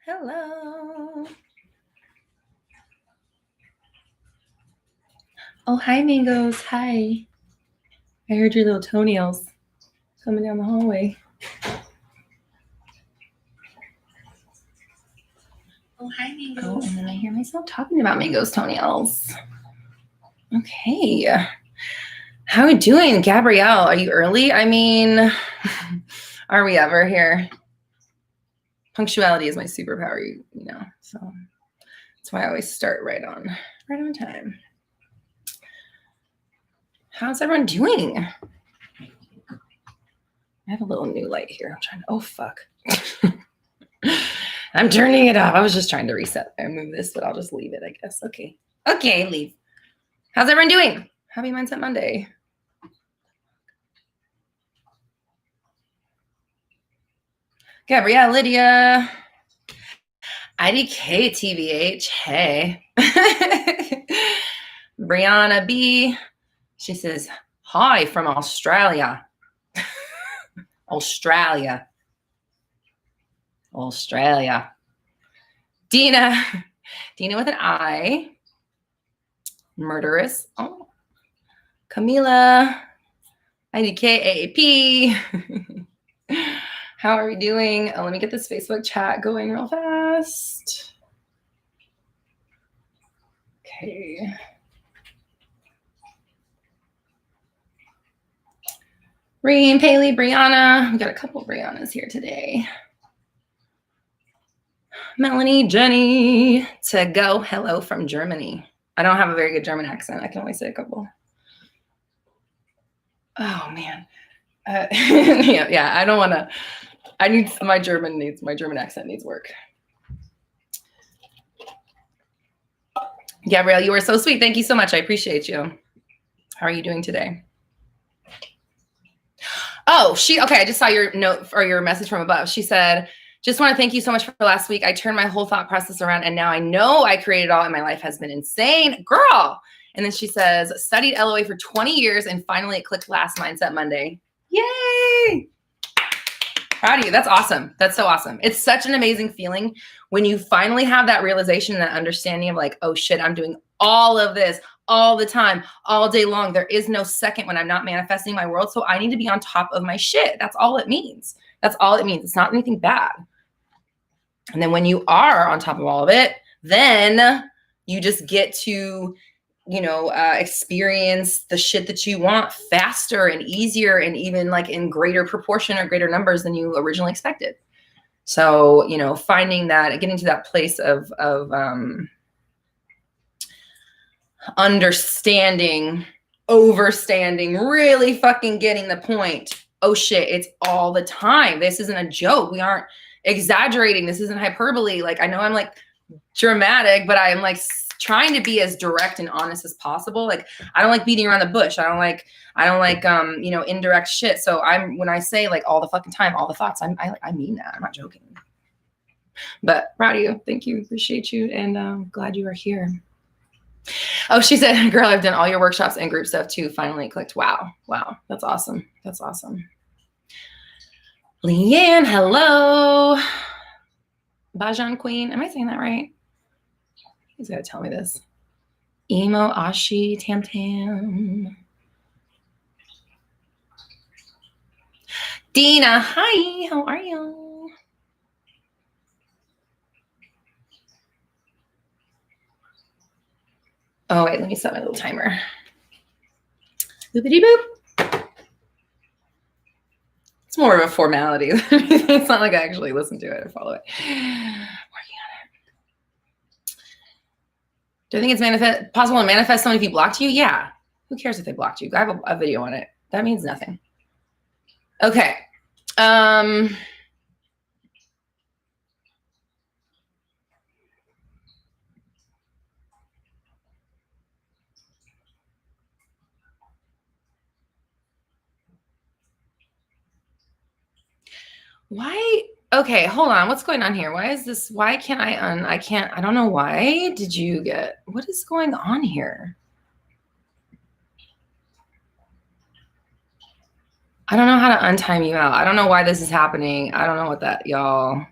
Hello. Oh, hi, Mangoes. Hi. I heard your little toenails coming down the hallway. Oh, hi, Mangoes. Oh, and then I hear myself talking about Mango's toenails. Okay. How are we doing? Gabrielle, are you early? I mean, are we ever here? Punctuality is my superpower, you know, so that's why I always start right on time. How's everyone doing? I have a little new light here. I'm trying to, oh, fuck. I'm turning it off. I was just trying to reset and move this, but I'll just leave it, I guess. Okay. Okay, leave. How's everyone doing? Happy Mindset Monday. Gabrielle, Lydia. IDK TVH. Hey. Brianna B. She says, hi from Australia. Australia. Dina with an I. Murderous. Oh. Camila. IDK AAP. How are we doing? Oh, let me get this Facebook chat going real fast. Okay. Reem, Paley, Brianna. We got a couple of Briannas here today. Melanie, Jenny, to go. Hello from Germany. I don't have a very good German accent. I can only say a couple. Oh, man. Yeah, I don't want to. My German accent needs work. Gabrielle, you are so sweet. Thank you so much. I appreciate you. How are you doing today? Oh, okay. I just saw your note or your message from above. She said, just want to thank you so much for last week. I turned my whole thought process around and now I know I created it all and my life has been insane. Girl. And then she says, studied LOA for 20 years and finally it clicked last Mindset Monday. Yay. Proud of you. That's awesome. That's so awesome. It's such an amazing feeling when you finally have that realization and that understanding of like, oh shit, I'm doing all of this all the time, all day long. There is no second when I'm not manifesting my world. So I need to be on top of my shit. That's all it means. That's all it means. It's not anything bad. And then when you are on top of all of it, then you just get to, experience the shit that you want faster and easier and even like in greater proportion or greater numbers than you originally expected. So, finding that, getting to that place of understanding, overstanding, really fucking getting the point. Oh shit, it's all the time. This isn't a joke. We aren't exaggerating. This isn't hyperbole. Like, I know I'm like dramatic, but I'm like trying to be as direct and honest as possible. Like, I don't like beating around the bush. I don't like indirect shit. So when I say like all the fucking time, all the thoughts, I mean that. I'm not joking. But proud of you. Thank you. Appreciate you. And glad you are here. Oh, she said, girl, I've done all your workshops and group stuff too. Finally clicked. Wow. That's awesome. That's awesome. Leanne, hello. Bajan Queen. Am I saying that right? He's got to tell me this. Emo, Ashi, Tam Tam. Dina, hi. How are you? Oh, wait, let me set my little timer. Boopity boop. It's more of a formality. It's not like I actually listen to it or follow it. Working on it. Do I think it's possible to manifest someone if you blocked you? Yeah. Who cares if they blocked you? I have a video on it. That means nothing. Okay. Why? Okay, hold on. What's going on here? Why is this? Why can't I don't know why. What is going on here? I don't know how to untime you out. I don't know why this is happening. I don't know what that, y'all.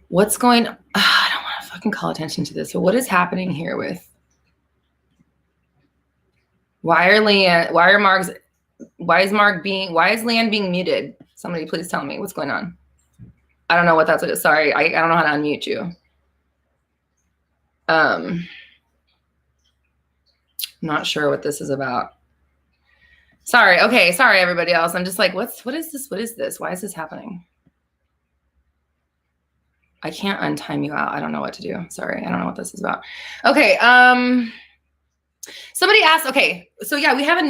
What's going on? I don't want to fucking call attention to this. So what is happening here with why is Leanne being muted? Somebody please tell me what's going on. I don't know what that's. Sorry, I don't know how to unmute you. I'm not sure what this is about. Sorry. Okay. Sorry, everybody else. I'm just like, what is this? What is this? Why is this happening? I can't untime you out. I don't know what to do. Sorry. I don't know what this is about. Okay. Somebody asked, okay, so yeah, we have a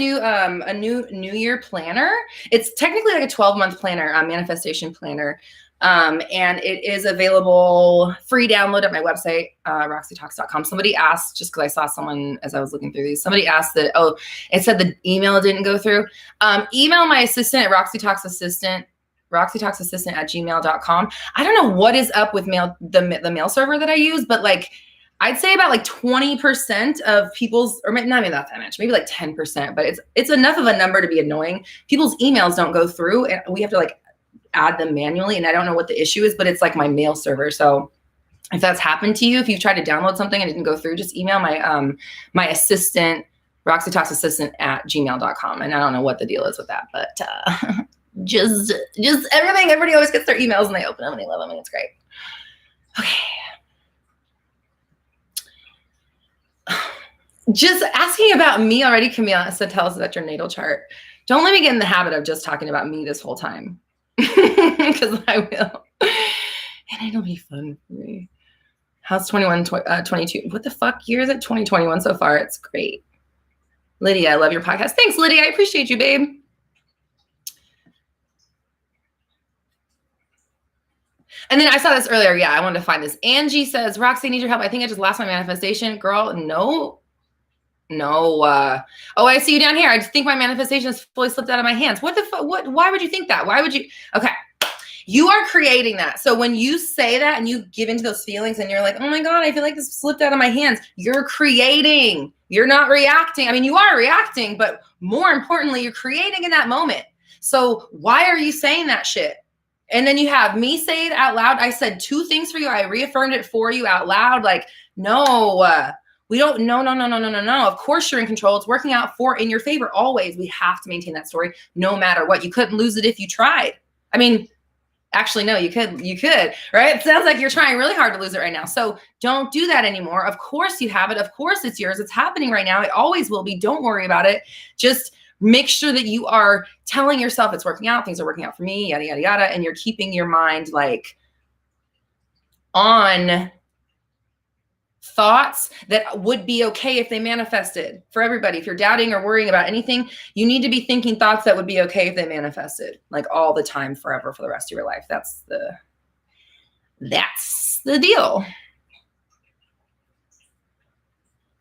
new year planner. It's technically like a 12-month planner, manifestation planner. And it is available free download at my website, roxytalks.com. Somebody asked, just because I saw someone as I was looking through these, somebody asked that, oh, it said the email didn't go through. Email my assistant at roxytalksassistant at gmail.com. I don't know what is up with the mail server that I use, but like, I'd say about like 20% of people's, or maybe not even that much, maybe like 10%, but it's enough of a number to be annoying. People's emails don't go through, and we have to like add them manually. And I don't know what the issue is, but it's like my mail server. So if that's happened to you, if you've tried to download something and it didn't go through, just email my assistant, Roxy Talks Assistant at gmail.com. And I don't know what the deal is with that, but just everybody always gets their emails and they open them and they love them and it's great. Okay. Just asking about me already, Camille said, tell us about your natal chart. Don't let me get in the habit of just talking about me this whole time. Because I will. And it'll be fun for me. How's 22? What the fuck year is it? 2021 so far. It's great. Lydia, I love your podcast. Thanks, Lydia. I appreciate you, babe. And then I saw this earlier. Yeah, I wanted to find this. Angie says, Roxy, I need your help. I think I just lost my manifestation. Girl, no. Oh, I see you down here. I just think my manifestation has fully slipped out of my hands. What the fuck? Why would you think that? Why would you? Okay. You are creating that. So when you say that and you give into those feelings and you're like, oh my God, I feel like this slipped out of my hands. You're creating. You're not reacting. I mean, you are reacting, but more importantly, you're creating in that moment. So why are you saying that shit? And then you have me say it out loud. I said 2 things for you. I reaffirmed it for you out loud. Like, no, we don't, no. Of course you're in control. It's working out in your favor. Always. We have to maintain that story no matter what. You couldn't lose it if you tried. I mean, actually, no, you could, right? It sounds like you're trying really hard to lose it right now. So don't do that anymore. Of course you have it. Of course it's yours. It's happening right now. It always will be. Don't worry about it. Just make sure that you are telling yourself it's working out. Things are working out for me, yada, yada, yada. And you're keeping your mind like on thoughts that would be okay if they manifested. For everybody, if you're doubting or worrying about anything, you need to be thinking thoughts that would be okay if they manifested, like all the time, forever, for the rest of your life. That's the deal.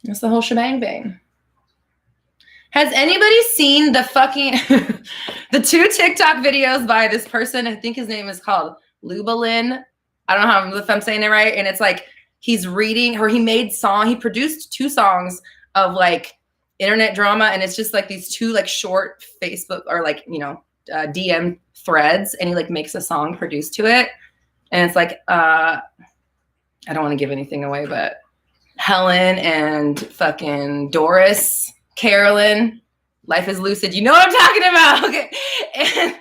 That's the whole shebang bang. Has anybody seen the fucking the 2 TikTok videos by this person? I think his name is called Lubalin. I don't know if I'm saying it right. And it's like he's reading, or he produced 2 songs of like internet drama, and it's just like these 2 like short Facebook or like, you know, DM threads, and he like makes a song produced to it. And it's like I don't want to give anything away, but Helen and fucking Doris, Carolyn, Life is Lucid. You know what I'm talking about. Okay. And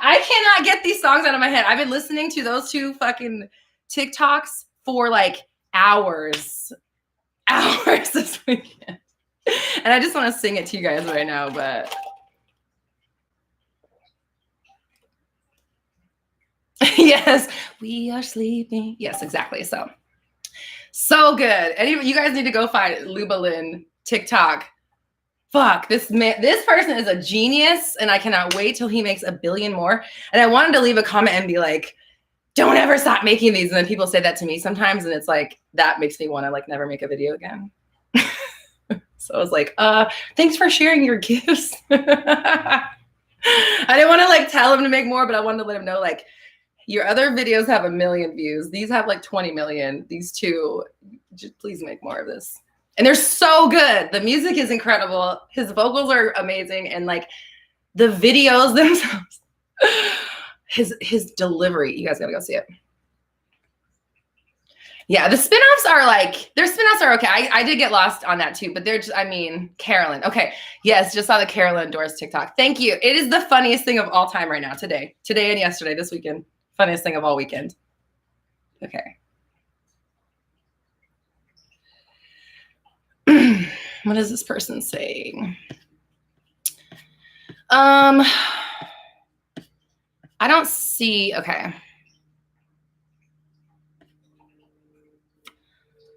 I cannot get these songs out of my head. I've been listening to those 2 fucking TikToks for like hours this weekend. And I just want to sing it to you guys right now, but yes, we are sleeping. Yes, exactly. So good. And you guys need to go find Lubalin TikTok. Fuck, this person is a genius, and I cannot wait till he makes 1 billion more. And I wanted to leave a comment and be like, don't ever stop making these. And then people say that to me sometimes, and it's like, that makes me want to like never make a video again. So I was like, thanks for sharing your gifts. I didn't want to like tell him to make more, but I wanted to let him know, like, your other videos have 1 million views. These have like 20 million. These 2, just please make more of this. And they're so good. The music is incredible. His vocals are amazing. And like the videos themselves, his delivery, you guys gotta go see it. Yeah, the spinoffs are like, their spinoffs are okay. I did get lost on that too, but they're just, I mean, Carolyn. Okay. Yes, just saw the Carolyn Doors TikTok. Thank you. It is the funniest thing of all time right now, today and yesterday, this weekend. Funniest thing of all weekend. Okay. What is this person saying? I don't see, okay.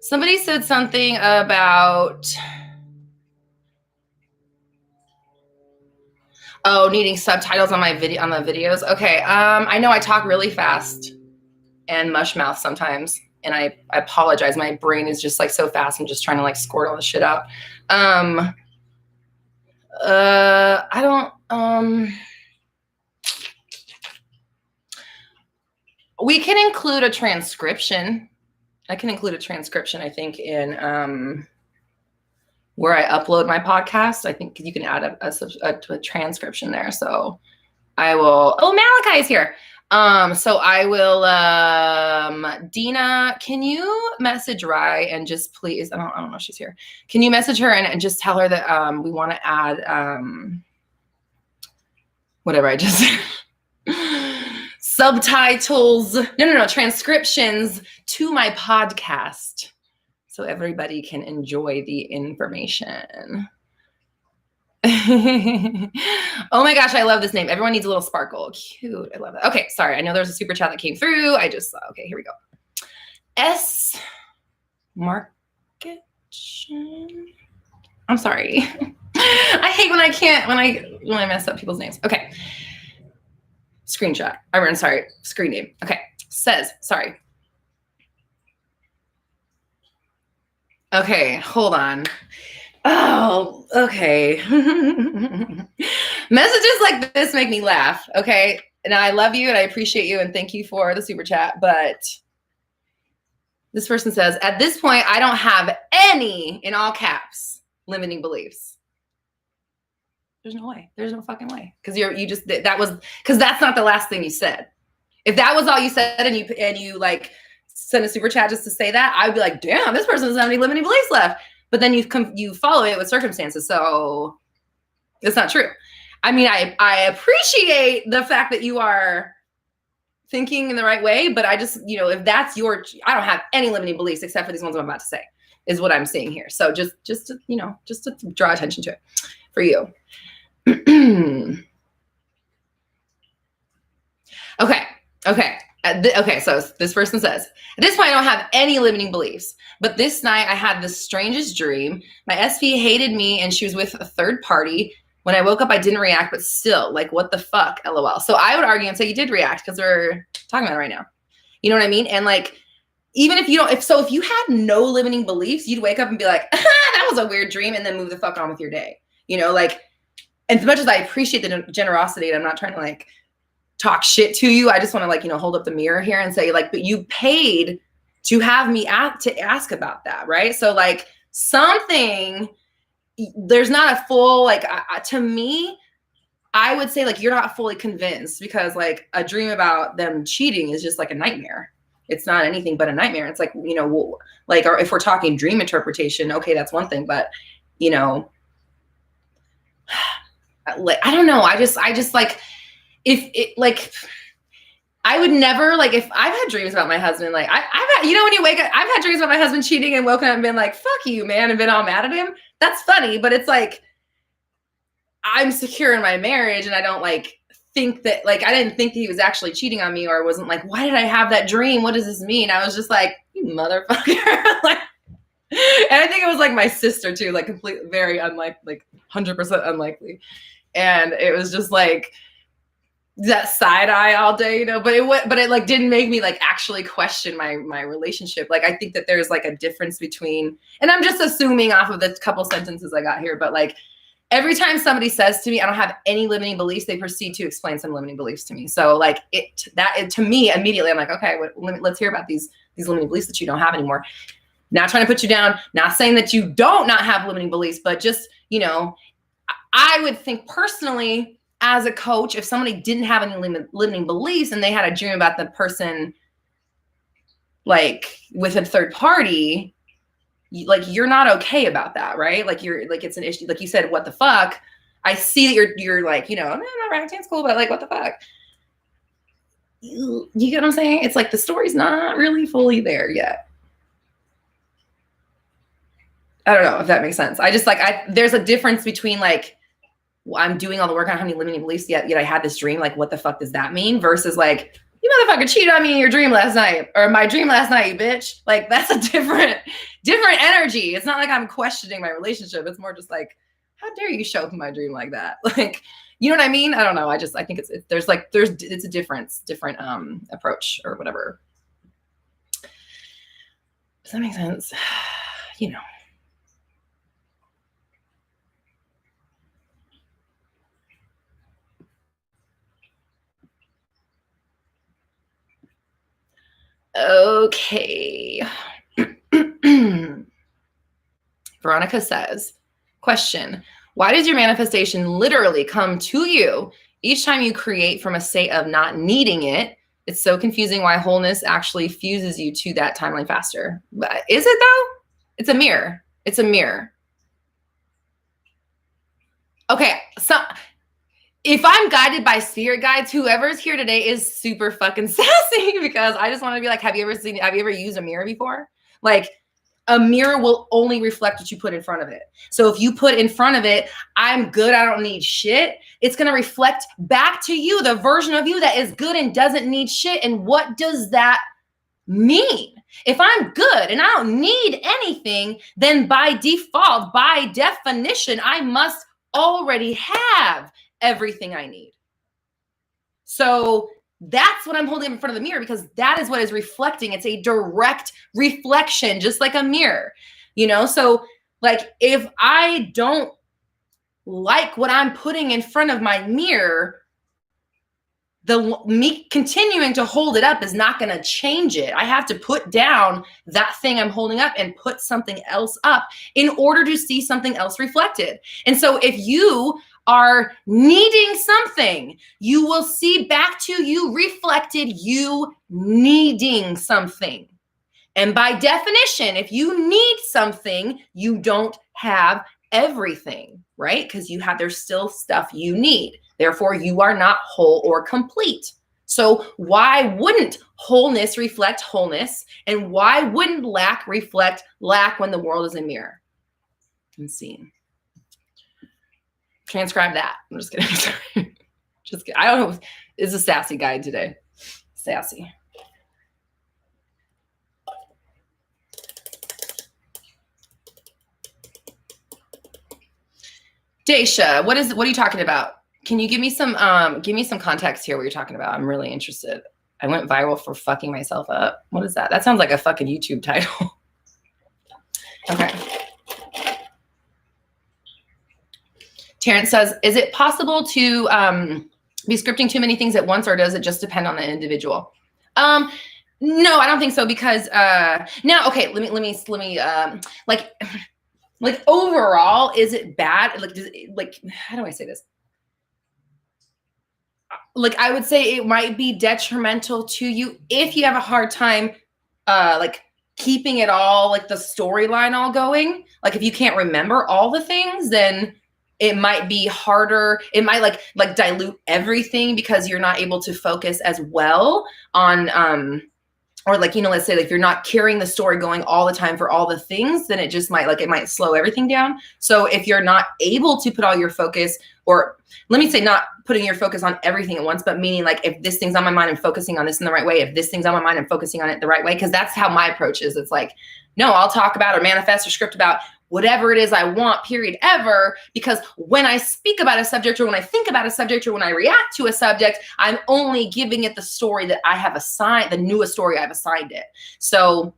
Somebody said something about, needing subtitles on my video, on the videos. Okay. I know I talk really fast and mush mouth sometimes, and I apologize. My brain is just like so fast. I'm just trying to like squirt all this shit out. I don't, we can include a transcription. I can include a transcription, I think, in, where I upload my podcast. I think you can add a transcription there. So I will, Malachi is here. So I will, Dina, can you message Rye and just please, I don't know if she's here. Can you message her and just tell her that, we want to add, whatever I just subtitles, no, transcriptions to my podcast so everybody can enjoy the information. Oh my gosh, I love this name. Everyone needs a little sparkle. Cute. I love it. Okay, sorry. I know there's a super chat that came through. I just saw. Okay, here we go. S Market. I'm sorry. I hate when I can't, when I mess up people's names. Okay. Screenshot. Sorry. Screen name. Okay. Says, sorry. Okay, hold on. Oh, okay. Messages like this make me laugh. Okay. And I love you and I appreciate you and thank you for the super chat. But this person says, at this point, I don't have any, in all caps, limiting beliefs. There's no way. There's no fucking way. Because because that's not the last thing you said. If that was all you said and you like send a super chat just to say that, I would be like, damn, this person doesn't have any limiting beliefs left. But then you follow it with circumstances. So it's not true. I mean, I appreciate the fact that you are thinking in the right way, but I just, if that's I don't have any limiting beliefs except for these ones I'm about to say, is what I'm saying here. So just to draw attention to it for you. Okay. So this person says, at this point, I don't have any limiting beliefs, but this night I had the strangest dream. My SV hated me and she was with a third party. When I woke up, I didn't react, but still, like, what the fuck, LOL. So I would argue and say you did react because we're talking about it right now. You know what I mean? And like, even if you don't, if you had no limiting beliefs, you'd wake up and be like, that was a weird dream, and then move the fuck on with your day. Like, as much as I appreciate the generosity, and I'm not trying to like talk shit to you, I just want to like, hold up the mirror here and say like, but you paid to have me to ask about that, right? So like there's not a full, like, to me, I would say like, you're not fully convinced because like a dream about them cheating is just like a nightmare. It's not anything but a nightmare. It's like, like, or if we're talking dream interpretation, okay, that's one thing, but like, I don't know. I just like, if it like, I would never, like, if I've had dreams about my husband, like I've had, when you wake up, I've had dreams about my husband cheating and woken up and been like, fuck you, man, and been all mad at him. That's funny. But it's like, I'm secure in my marriage and I don't like think that, like, I didn't think that he was actually cheating on me, or wasn't like, why did I have that dream? What does this mean? I was just like, you motherfucker. Like, and I think it was like my sister too, like completely, very unlikely, like 100% unlikely. And it was just like that side eye all day, but it like didn't make me like actually question my relationship. Like, I think that there's like a difference between, and I'm just assuming off of the couple sentences I got here, but like every time somebody says to me, I don't have any limiting beliefs, they proceed to explain some limiting beliefs to me. So like to me, immediately I'm like, okay, let's hear about these limiting beliefs that you don't have anymore. Not trying to put you down, not saying that you don't not have limiting beliefs, but just, I would think personally as a coach, if somebody didn't have any limiting beliefs and they had a dream about the person like with a third party, like you're not okay about that, right? Like you're like, it's an issue. Like you said, what the fuck? I see that you're like, you know, no, it's cool, but like, what the fuck? You get what I'm saying? It's like the story's not really fully there yet. I don't know if that makes sense. I just like, there's a difference between like, I'm doing all the work on how many limiting beliefs, yet I had this dream. Like, what the fuck does that mean? Versus like, you motherfucker cheated on me in your dream last night, or my dream last night, you bitch. Like, that's a different energy. It's not like I'm questioning my relationship. It's more just like, how dare you show up in my dream like that? Like, you know what I mean? I don't know. I think it's a different approach or whatever. Does that make sense? You know. Okay. Veronica says, question, why does your manifestation literally come to you each time you create from a state of not needing it? It's so confusing why wholeness actually fuses you to that timeline faster. But is it though? It's a mirror. It's a mirror. Okay, so if I'm guided by spirit guides, whoever's here today is super fucking sassy, because I just want to be like, have you ever used a mirror before? Like, a mirror will only reflect what you put in front of it. So if you put in front of it, I'm good, I don't need shit, it's going to reflect back to you the version of you that is good and doesn't need shit. And what does that mean? If I'm good and I don't need anything, then by default, by definition, I must already have everything I need. So that's what I'm holding up in front of the mirror, because that is what is reflecting. It's a direct reflection, just like a mirror, you know? So like, if I don't like what I'm putting in front of my mirror, me continuing to hold it up is not going to change it. I have to put down that thing I'm holding up and put something else up in order to see something else reflected. And so if you are needing something, you will see back to you reflected you needing something. And by definition, if you need something, you don't have everything, right? Because there's still stuff you need. Therefore, you are not whole or complete. So why wouldn't wholeness reflect wholeness? And why wouldn't lack reflect lack when the world is a mirror? Let's see. Transcribe that. I'm just kidding. Sorry. Just kidding. I don't know. It's a sassy guide today. Sassy. Daisha, what are you talking about? Can you give me some context here what you're talking about? I'm really interested. I went viral for fucking myself up. What is that? That sounds like a fucking YouTube title. Okay. Terrence says, is it possible to be scripting too many things at once, or does it just depend on the individual? No, I don't think so, because now, okay, let me like overall, is it bad? Like, how do I say this? Like, I would say it might be detrimental to you if you have a hard time like keeping it all, like the storyline all going. Like, if you can't remember all the things, then it might be harder. It might like dilute everything, because you're not able to focus as well on or like, you know, let's say like you're not carrying the story going all the time for all the things, then it just might slow everything down. So if you're not able to put all your focus, or let me say not putting your focus on everything at once, but meaning like, if this thing's on my mind, I'm focusing on this in the right way. If this thing's on my mind, I'm focusing on it the right way. Cause that's how my approach is. It's like, no, I'll talk about or manifest or script about whatever it is I want, period, ever. Because when I speak about a subject, or when I think about a subject, or when I react to a subject, I'm only giving it the story that I have assigned, the newest story I've assigned it. So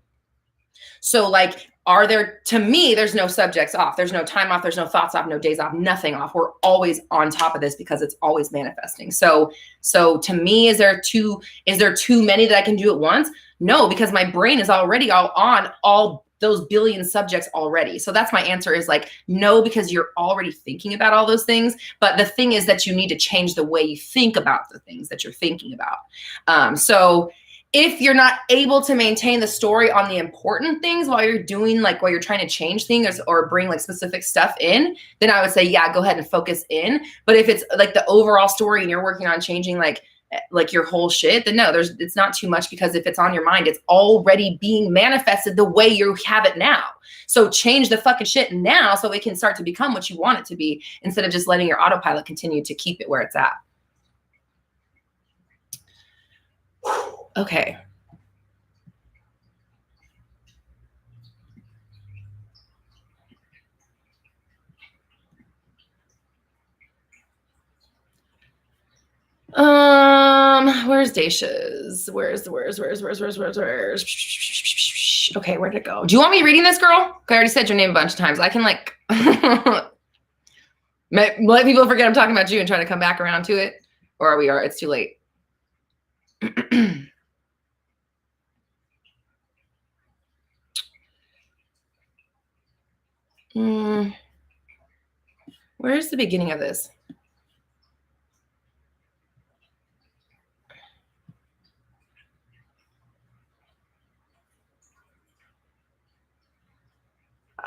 like, to me, there's no subjects off. There's no time off. There's no thoughts off, no days off, nothing off. We're always on top of this, because it's always manifesting. So to me, is there too many that I can do at once? No, because my brain is already all on all those billion subjects already. So that's my answer, is like, no, because you're already thinking about all those things. But the thing is that you need to change the way you think about the things that you're thinking about. So If you're not able to maintain the story on the important things while you're doing, like, while you're trying to change things or bring like specific stuff in, then I would say, yeah, go ahead and focus in. But if it's like the overall story and you're working on changing like your whole shit, then no, it's not too much, because if it's on your mind, it's already being manifested the way you have it now. So change the fucking shit now so it can start to become what you want it to be, instead of just letting your autopilot continue to keep it where it's at. Okay. Where's Dacia's? Where's? Okay, where'd it go? Do you want me reading this, girl? I already said your name a bunch of times. I can like let people forget I'm talking about you and try to come back around to it, or it's too late. Where's the beginning of this?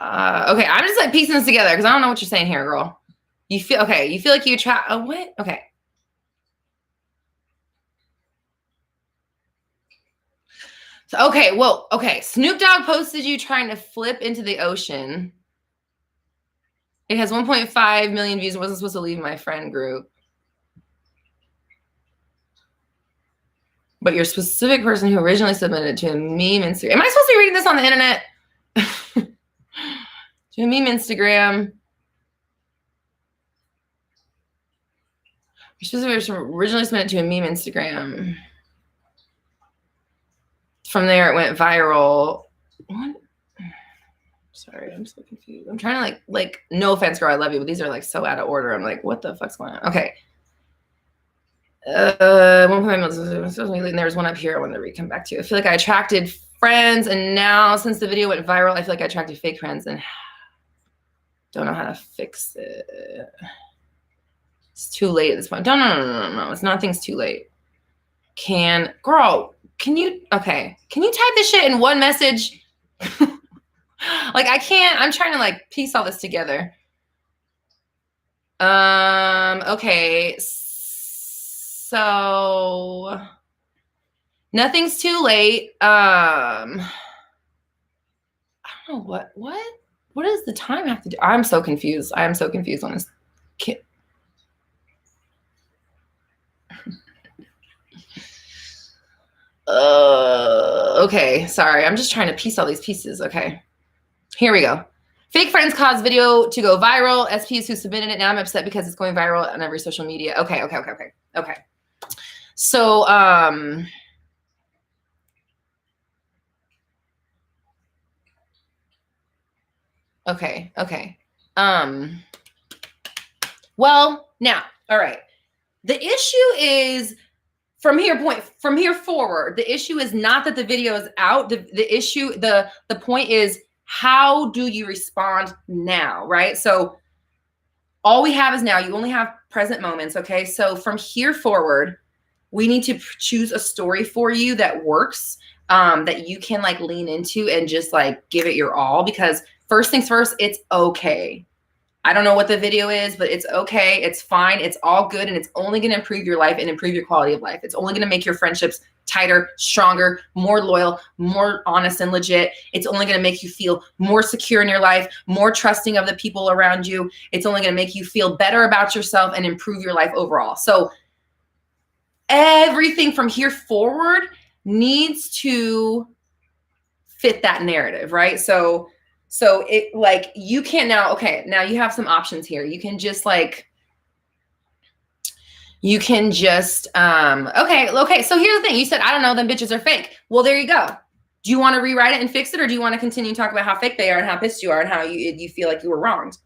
Okay, I'm just like piecing this together because I don't know what you're saying here, girl. You feel like you try. Oh, what? Okay. So, okay. Snoop Dogg posted you trying to flip into the ocean. It has 1.5 million views. It wasn't supposed to leave my friend group. But your specific person who originally submitted to a meme Instagram. Am I supposed to be reading this on the internet? To a meme Instagram. Your specific person originally submitted to a meme Instagram. From there, it went viral. What? Sorry, I'm so confused. I'm trying to like, no offense, girl, I love you, but these are like so out of order. I'm like, what the fuck's going on? Okay. 1.5 million. There's one up here I want to come back to. I feel like I attracted friends, and now since the video went viral, I feel like I attracted fake friends and don't know how to fix it. It's too late at this point. No. It's nothing's too late. Girl, can you type this shit in one message? Like, I can't. I'm trying to like piece all this together. Okay. So nothing's too late. I don't know what does the time have to do? I'm so confused. I am so confused on this kid. Okay. Sorry. I'm just trying to piece all these pieces. Okay. Here we go. Fake friends caused video to go viral. SPs who submitted it. Now I'm upset because it's going viral on every social media. Okay. So, okay. Well, now, all right. The issue is from here forward, the issue is not that the video is out. The point is, how do you respond now, right? So all we have is now. You only have present moments, okay? So from here forward, we need to choose a story for you that works, that you can like lean into and just like give it your all, because first things first, it's okay. I don't know what the video is, but it's okay. It's fine. It's all good. And it's only going to improve your life and improve your quality of life. It's only going to make your friendships tighter, stronger, more loyal, more honest and legit. It's only going to make you feel more secure in your life, more trusting of the people around you. It's only going to make you feel better about yourself and improve your life overall. So everything from here forward needs to fit that narrative, right? So it like, you can now you have some options here. You can just okay. So here's the thing. You said, I don't know, them bitches are fake. Well, there you go. Do you want to rewrite it and fix it? Or do you want to continue to talk about how fake they are and how pissed you are and how you feel like you were wronged?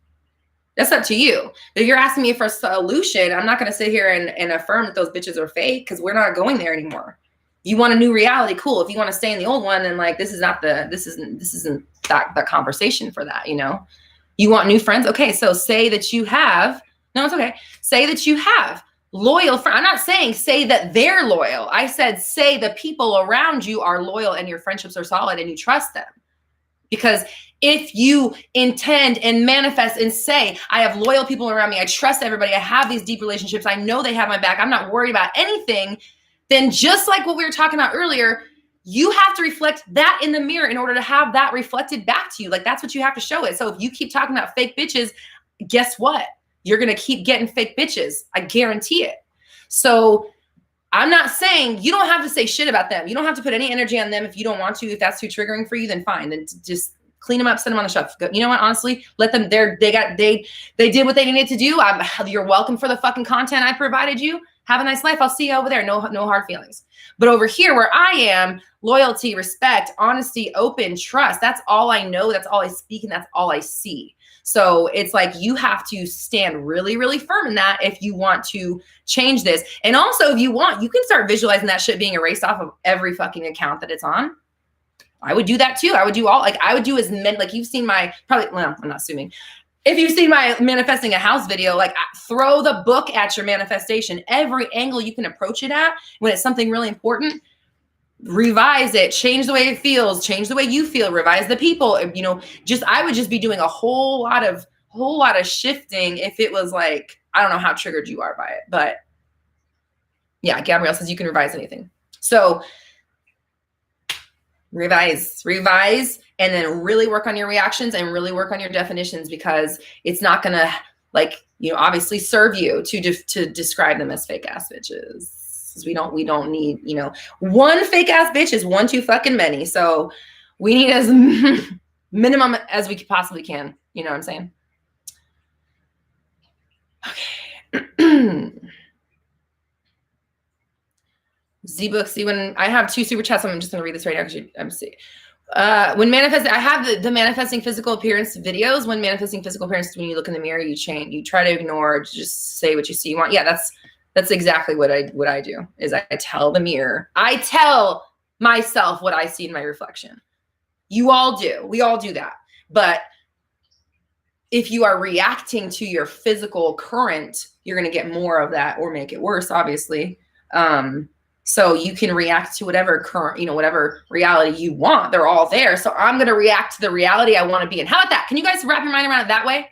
That's up to you. But if you're asking me for a solution, I'm not going to sit here and affirm that those bitches are fake, because we're not going there anymore. You want a new reality, cool. If you want to stay in the old one, then like, this isn't the conversation for that, you know? You want new friends? Okay, so say that you have loyal friend. I'm not saying say that they're loyal. I said say the people around you are loyal and your friendships are solid and you trust them. Because if you intend and manifest and say, I have loyal people around me, I trust everybody, I have these deep relationships, I know they have my back, I'm not worried about anything, then just like what we were talking about earlier, you have to reflect that in the mirror in order to have that reflected back to you. Like that's what you have to show it. So if you keep talking about fake bitches, guess what? You're going to keep getting fake bitches. I guarantee it. So I'm not saying you don't have to say shit about them. You don't have to put any energy on them if you don't want to. If that's too triggering for you, then fine. Then just clean them up, send them on the shelf. You know what? Honestly, let them. They did what they needed to do. You're welcome for the fucking content I provided you. Have a nice life. I'll see you over there. No hard feelings. But over here where I am, loyalty, respect, honesty, open, trust. That's all I know. That's all I speak, and that's all I see. So it's like you have to stand really, really firm in that if you want to change this. And also if you want, you can start visualizing that shit being erased off of every fucking account that it's on. I would do that too. I would do I would do as many, like you've seen my, well, I'm not assuming. If you've seen my manifesting a house video, like throw the book at your manifestation. Every angle you can approach it at when it's something really important. Revise it, change the way it feels, change the way you feel, revise the people, I would just be doing a whole lot of shifting if it was like, I don't know how triggered you are by it, but yeah, Gabrielle says you can revise anything. So revise, and then really work on your reactions and really work on your definitions, because it's not going to obviously serve you to describe them as fake ass bitches. We don't need, one fake ass bitch is one too fucking many. So we need as minimum as we possibly can. You know what I'm saying? Okay. Z-Book, see, when I have 2 super chats, I'm just going to read this right now because I'm seeing. When manifesting, I have the manifesting physical appearance videos. When manifesting physical appearance, when you look in the mirror, you change, you try to ignore, just say what you see you want. Yeah, that's exactly what I do, is I tell the mirror. I tell myself what I see in my reflection. You all do. We all do that. But if you are reacting to your physical current, you're going to get more of that or make it worse, obviously. So you can react to whatever current, whatever reality you want. They're all there. So I'm going to react to the reality I want to be in. How about that? Can you guys wrap your mind around it that way?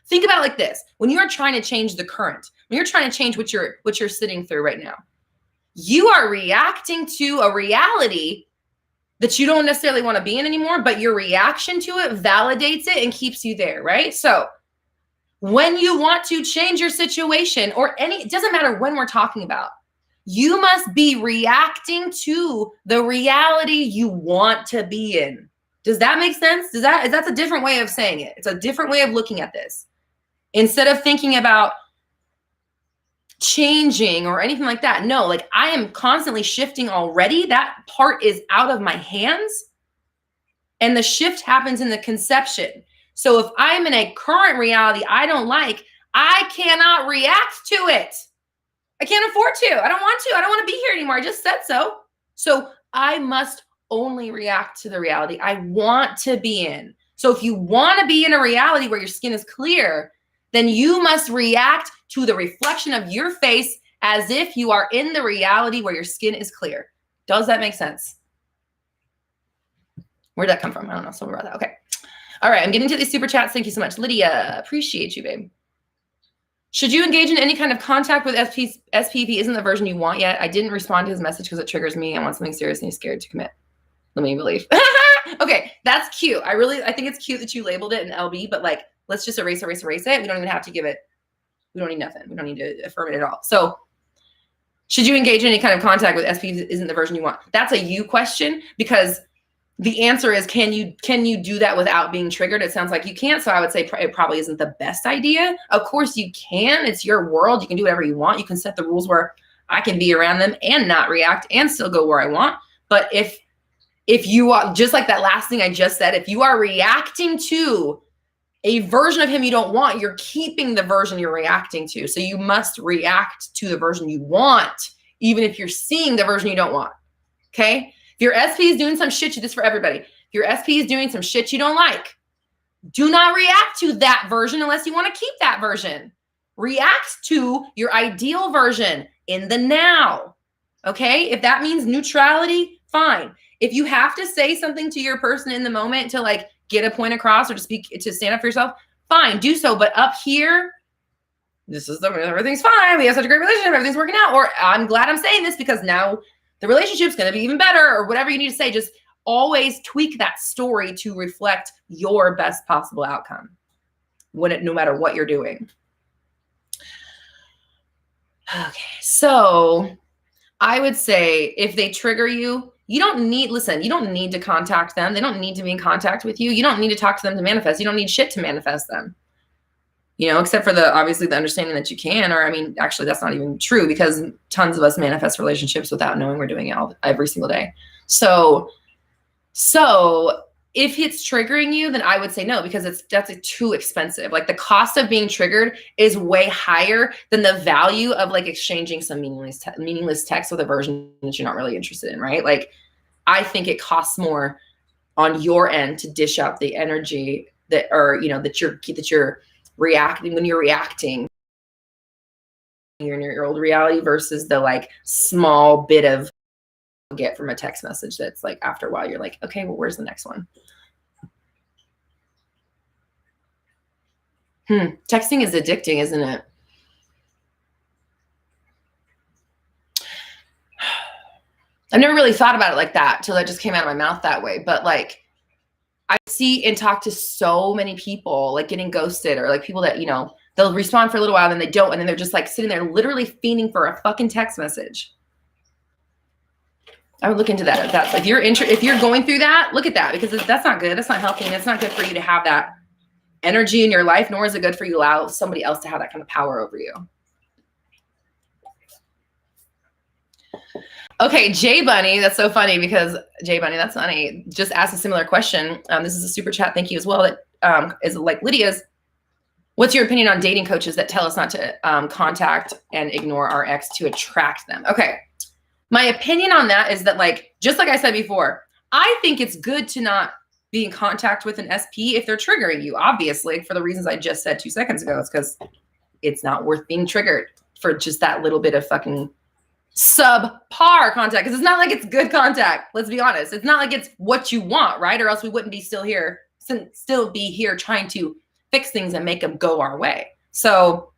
Think about it like this. When you're trying to change the current, when you're trying to change what you're sitting through right now, you are reacting to a reality that you don't necessarily want to be in anymore, but your reaction to it validates it and keeps you there, right? So when you want to change your situation it doesn't matter when we're talking about, you must be reacting to the reality you want to be in. Does that make sense? That's a different way of saying it. It's a different way of looking at this. Instead of thinking about changing or anything like that. No, like I am constantly shifting already. That part is out of my hands. And the shift happens in the conception. So if I'm in a current reality I don't like, I cannot react to it. I can't afford to. I don't want to. I don't want to be here anymore. I just said so. So I must only react to the reality I want to be in. So if you want to be in a reality where your skin is clear, then you must react to the reflection of your face as if you are in the reality where your skin is clear. Does that make sense? Where'd that come from? I don't know. Somewhere about that. Okay. All right. I'm getting to these super chats. Thank you so much. Lydia, appreciate you, babe. Should you engage in any kind of contact with SP if he isn't the version you want yet? I didn't respond to his message because it triggers me. I want something serious and he's scared to commit. Let me believe. Okay. That's cute. I think it's cute that you labeled it an LB, but like, let's just erase it. We don't even have to give it. We don't need nothing. We don't need to affirm it at all. So should you engage in any kind of contact with SP isn't the version you want? That's a you question, because the answer is, can you do that without being triggered? It sounds like you can't. So I would say it probably isn't the best idea. Of course you can. It's your world. You can do whatever you want. You can set the rules where I can be around them and not react and still go where I want. But if you are, just like that last thing I just said, if you are reacting to a version of him you don't want, you're keeping the version you're reacting to. So you must react to the version you want, even if you're seeing the version you don't want. Okay? If your SP is doing some shit, this is for everybody. If your SP is doing some shit you don't like, do not react to that version unless you want to keep that version. react to your ideal version in the now. Okay? If that means neutrality, fine. If you have to say something to your person in the moment to like get a point across or to stand up for yourself, fine, do so. But up here, everything's fine. We have such a great relationship. Everything's working out. Or I'm glad I'm saying this because now the relationship's going to be even better, or whatever you need to say. Just always tweak that story to reflect your best possible outcome no matter what you're doing. Okay. So I would say if they trigger you, you don't need to contact them. They don't need to be in contact with you. You don't need to talk to them to manifest. You don't need shit to manifest them. Except for obviously the understanding that you can, or actually that's not even true because tons of us manifest relationships without knowing we're doing it every single day. So if it's triggering you, then I would say no, because that's too expensive. Like the cost of being triggered is way higher than the value of like exchanging some meaningless text with a version that you're not really interested in, right? Like I think it costs more on your end to dish out the energy that you're reacting when you're reacting in your old reality versus the like small bit of get from a text message that's like after a while you're like, okay, well, where's the next one? Texting is addicting, isn't it? I've never really thought about it like that till that just came out of my mouth that way. But like I see and talk to so many people like getting ghosted, or like people that, they'll respond for a little while, then they don't. And then they're just like sitting there literally fiending for a fucking text message. I would look into that. If you're going through that, look at that, because that's not good. That's not healthy. And it's not good for you to have that energy in your life, nor is it good for you to allow somebody else to have that kind of power over you. Okay, Jay Bunny, that's so funny because Jay Bunny, that's funny, just asked a similar question. This is a super chat, thank you as well, that is like Lydia's. What's your opinion on dating coaches that tell us not to contact and ignore our ex to attract them? Okay, my opinion on that is that, like, just like I said before, I think it's good to not be in contact with an SP if they're triggering you, obviously, for the reasons I just said 2 seconds ago. It's because it's not worth being triggered for just that little bit of fucking subpar contact, because it's not like it's good contact. Let's be honest. It's not like it's what you want, right? Or else we wouldn't be still be here trying to fix things and make them go our way. So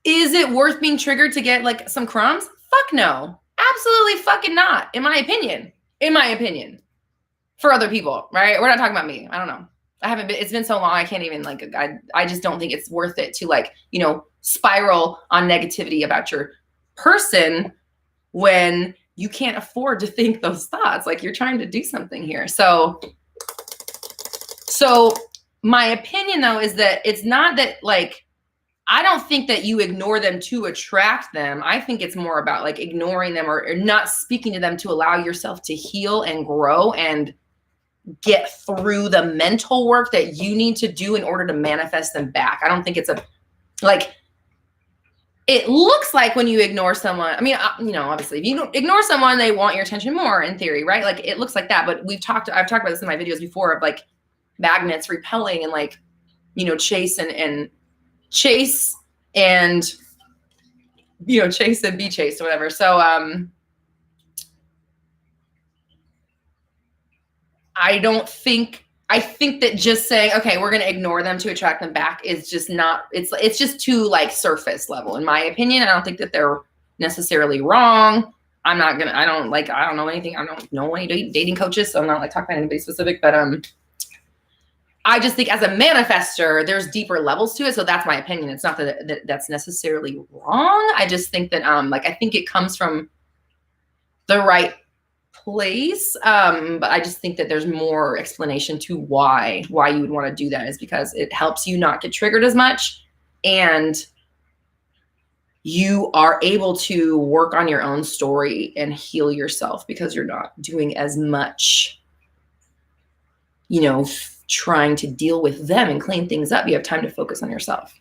is it worth being triggered to get like some crumbs? Fuck no. Absolutely fucking not. In my opinion, for other people, right? We're not talking about me. I don't know. It's been so long. I can't even I just don't think it's worth it to spiral on negativity about your person when you can't afford to think those thoughts. Like, you're trying to do something here. So my opinion though, is that it's not that I don't think that you ignore them to attract them. I think it's more about like ignoring them or not speaking to them to allow yourself to heal and grow and get through the mental work that you need to do in order to manifest them back. I don't think it's it looks like when you ignore someone, obviously if you ignore someone, they want your attention more in theory, right? Like it looks like that, but I've talked about this in my videos before of like magnets repelling and chase and chase and be chased or whatever. So, I think that just saying, okay, we're going to ignore them to attract them back is just not, it's just too surface level, in my opinion. I don't think that they're necessarily wrong. I don't know anything. I don't know any dating coaches, so I'm not talking about anybody specific, but, I just think as a manifester, there's deeper levels to it. So that's my opinion. It's not that's necessarily wrong. I just think that, I think it comes from the right place. But I just think that there's more explanation to why you would want to do that, is because it helps you not get triggered as much. And you are able to work on your own story and heal yourself because you're not doing as much, trying to deal with them and clean things up. You have time to focus on yourself.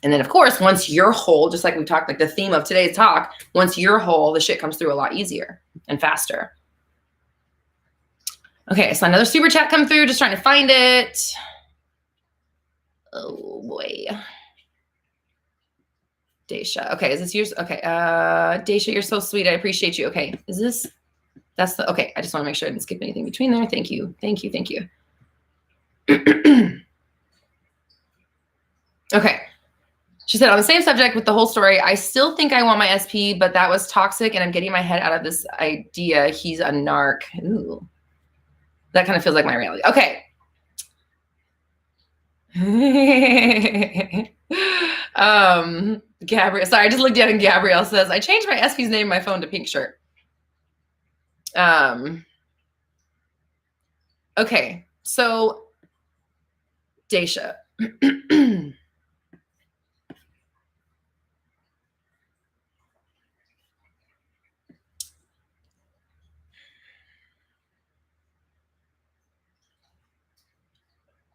And then of course, once you're whole, just like we talked, like the theme of today's talk, once you're whole, the shit comes through a lot easier and faster. Okay, so another super chat come through, just trying to find it. Oh boy. Daisha. Okay, is this yours? Okay. Daisha, you're so sweet. I appreciate you. Okay. Is this, that's the, okay. I just want to make sure I didn't skip anything between there. Thank you. Thank you. Thank you. Okay. She said, on the same subject with the whole story, I still think I want my SP, but that was toxic and I'm getting my head out of this idea. He's a narc. Ooh. That kind of feels like my reality. Okay. Gabrielle, sorry, I just looked at it and Gabrielle says, I changed my SP's name in my phone to Pink Shirt. Okay, so Daisha.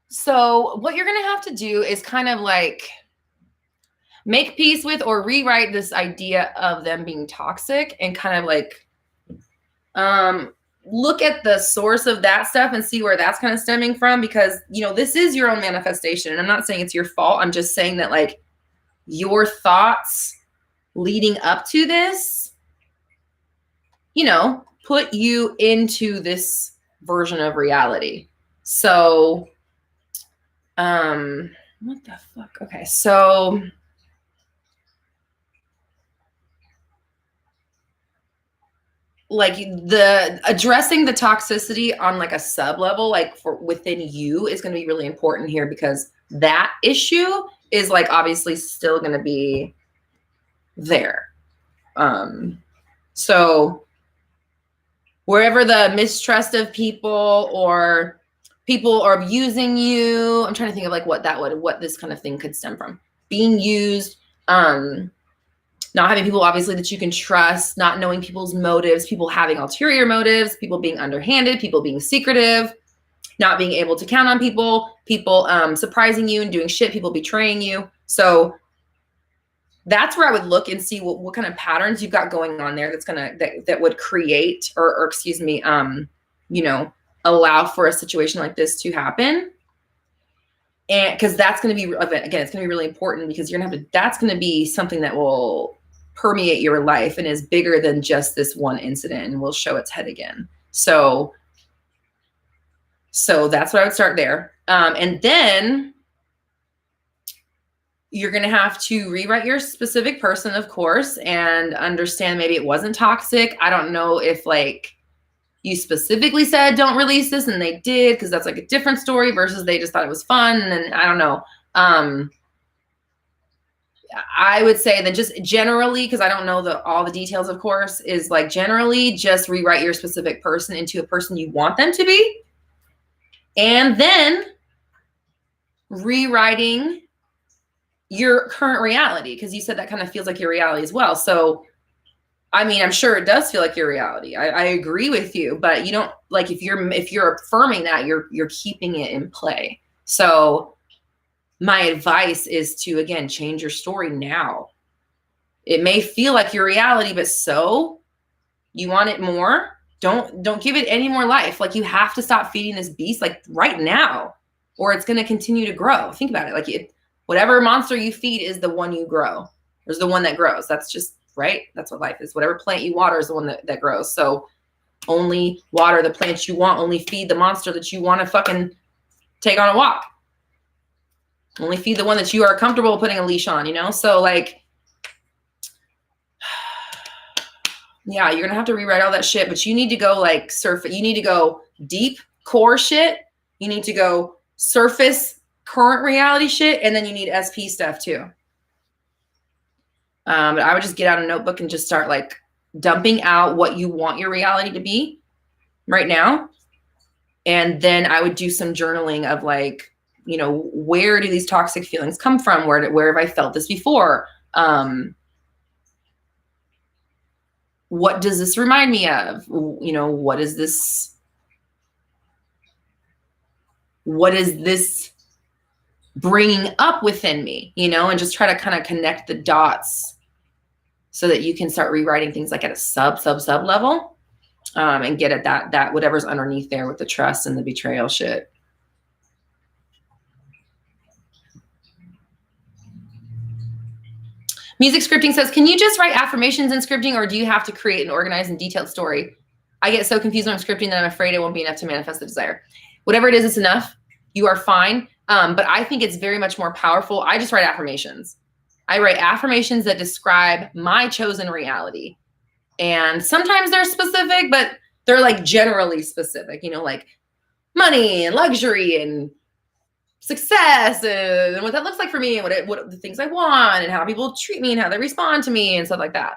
So what you're going to have to do is kind of like make peace with or rewrite this idea of them being toxic and kind of like look at the source of that stuff and see where that's kind of stemming from, because, you know, this is your own manifestation. And I'm not saying it's your fault. I'm just saying that like your thoughts leading up to this, you know, put you into this version of reality. So, what the fuck? Okay. So like the addressing the toxicity on like a sub level, like for within you, is going to be really important here, because that issue is like obviously still going to be there. So wherever the mistrust of people or people are abusing you, I'm trying to think of like what this kind of thing could stem from. Being used, not having people obviously that you can trust, not knowing people's motives, people having ulterior motives, people being underhanded, people being secretive, not being able to count on people, people surprising you and doing shit, people betraying you. So that's where I would look and see what kind of patterns you've got going on there that would create or excuse me, you know, allow for a situation like this to happen. And because that's going to be, again, it's going to be really important, because you're going to have to, that's going to be something that will permeate your life and is bigger than just this one incident and will show its head again. So that's what I would start there. And then you're going to have to rewrite your specific person, of course, and understand maybe it wasn't toxic. I don't know if like you specifically said, don't release this, and they did, because that's like a different story versus they just thought it was fun. And then I don't know. I would say that just generally, because I don't know all the details, of course, is like generally just rewrite your specific person into a person you want them to be. And then rewriting your current reality, because you said that kind of feels like your reality as well. So, I mean, I'm sure it does feel like your reality. I agree with you, but you don't like, if you're affirming that, you're keeping it in play. So my advice is to, again, change your story now. It may feel like your reality, but so you want it more. Don't give it any more life. Like, you have to stop feeding this beast like right now, or it's going to continue to grow. Think about it. Like, whatever monster you feed is the one you grow. There's the one that grows. That's just right. That's what life is. Whatever plant you water is the one that grows. So only water the plants you want. Only feed the monster that you want to fucking take on a walk. Only feed the one that you are comfortable putting a leash on, you know? So like, yeah, you're going to have to rewrite all that shit, but you need to go like surface. You need to go deep core shit. You need to go surface current reality shit. And then you need SP stuff too. But I would just get out a notebook and just start like dumping out what you want your reality to be right now. And then I would do some journaling of like, you know, where do these toxic feelings come from? Where have I felt this before? What does this remind me of? You know, what is this bringing up within me, you know, and just try to kind of connect the dots so that you can start rewriting things like at a sub level, and get at that whatever's underneath there with the trust and the betrayal shit. Music scripting says, can you just write affirmations in scripting, or do you have to create an organized and detailed story? I get so confused when I'm scripting that I'm afraid it won't be enough to manifest the desire. Whatever it is, it's enough. You are fine. But I think it's very much more powerful. I just write affirmations. I write affirmations that describe my chosen reality. And sometimes they're specific, but they're like generally specific, you know, like money and luxury and success and what that looks like for me, and what the things I want and how people treat me and how they respond to me and stuff like that.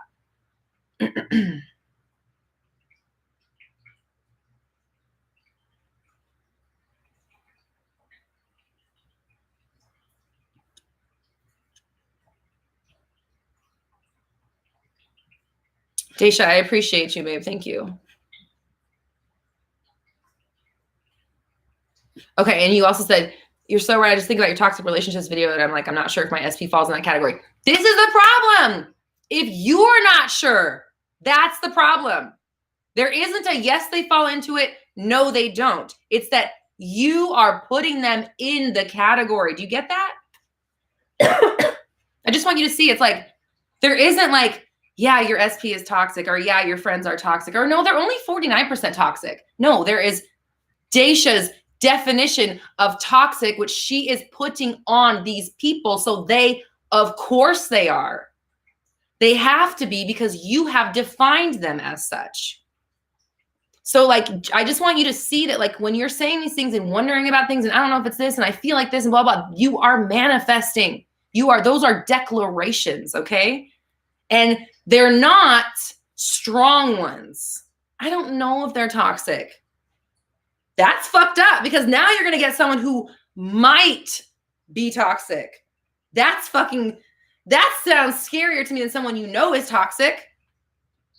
Daisha, I appreciate you, babe. Thank you. Okay, and you also said, you're so right. I just think about your toxic relationships video, and I'm like, I'm not sure if my SP falls in that category. This is the problem. If you're not sure, that's the problem. There isn't a yes, they fall into it. No, they don't. It's that you are putting them in the category. Do you get that? I just want you to see, it's like, there isn't like, yeah, your SP is toxic, or yeah, your friends are toxic, or no, they're only 49% toxic. No, there is Daisha's definition of toxic, which she is putting on these people. So they, of course they are. They have to be, because you have defined them as such. So like, I just want you to see that, like, when you're saying these things and wondering about things, and I don't know if it's this, and I feel like this, and blah, blah, you are manifesting. Those are declarations, okay? And they're not strong ones. I don't know if they're toxic. That's fucked up, because now you're going to get someone who might be toxic. That sounds scarier to me than someone you know is toxic,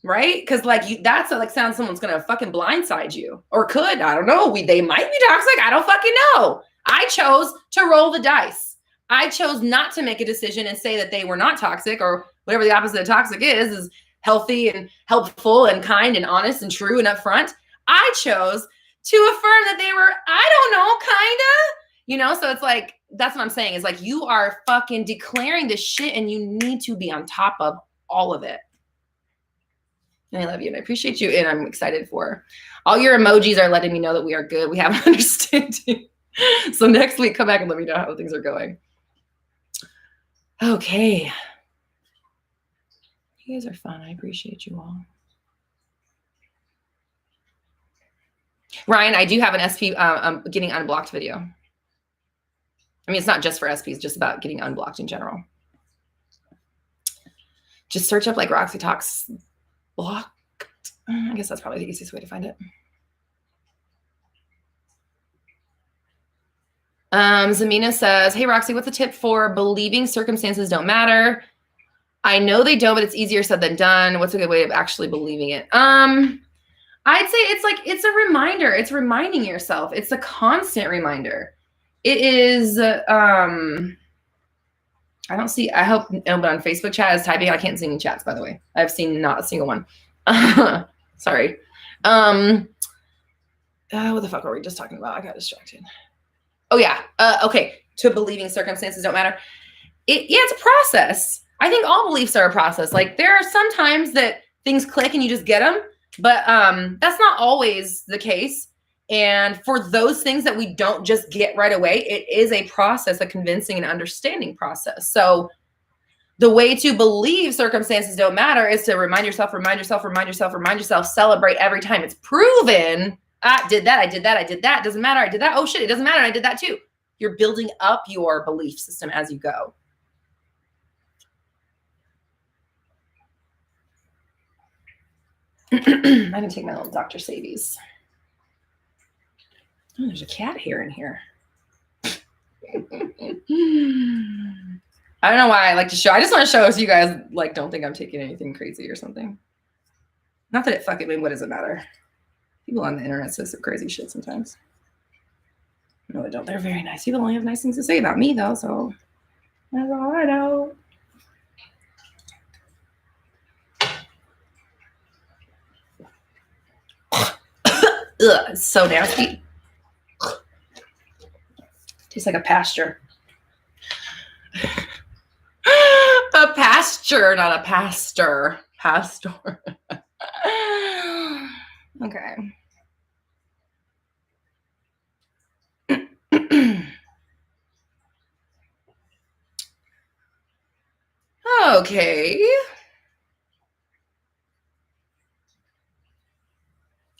right? Because like that's like sounds someone's going to fucking blindside you, or could, I don't know. They might be toxic. I don't fucking know. I chose to roll the dice. I chose not to make a decision and say that they were not toxic, or whatever the opposite of toxic is healthy and helpful and kind and honest and true and upfront. I chose to affirm that they were, I don't know, kind of, so it's like, that's what I'm saying, is like, you are fucking declaring this shit, and you need to be on top of all of it. And I love you, and I appreciate you, and I'm excited for all your emojis are letting me know that we are good. We have an understanding. So next week, come back and let me know how things are going. Okay. You guys are fun. I appreciate you all. Ryan, I do have an SP getting unblocked video. I mean, it's not just for SP, it's just about getting unblocked in general. Just search up like Roxy Talks blocked. I guess that's probably the easiest way to find it. Zamina says, hey, Roxy, what's a tip for believing circumstances don't matter? I know they don't, but it's easier said than done. What's a good way of actually believing it? I'd say it's a reminder. It's reminding yourself. It's a constant reminder. It is, I hope nobody on Facebook chat is typing. I can't see any chats, by the way. I've seen not a single one. Sorry. What the fuck were we just talking about? I got distracted. Oh yeah. Okay. To believing circumstances don't matter. It's a process. I think all beliefs are a process. Like, there are some times that things click and you just get them, but that's not always the case. And for those things that we don't just get right away, it is a process, a convincing and understanding process. So the way to believe circumstances don't matter is to remind yourself, celebrate every time it's proven. I did that. Doesn't matter. I did that. Oh shit, it doesn't matter. I did that too. You're building up your belief system as you go. I can take my little Dr. Savies. Oh, there's a cat hair in here. I don't know why I like to show. I just want to show so you guys like don't think I'm taking anything crazy or something. Not that it fucking, I mean, what does it matter? People on the internet say some crazy shit sometimes. No, they don't. They're very nice. People only have nice things to say about me though, so that's all I know. Ugh, it's so nasty. Tastes like a pasture. A pasture. pasture, not a pastor. Pastor. Okay. Okay.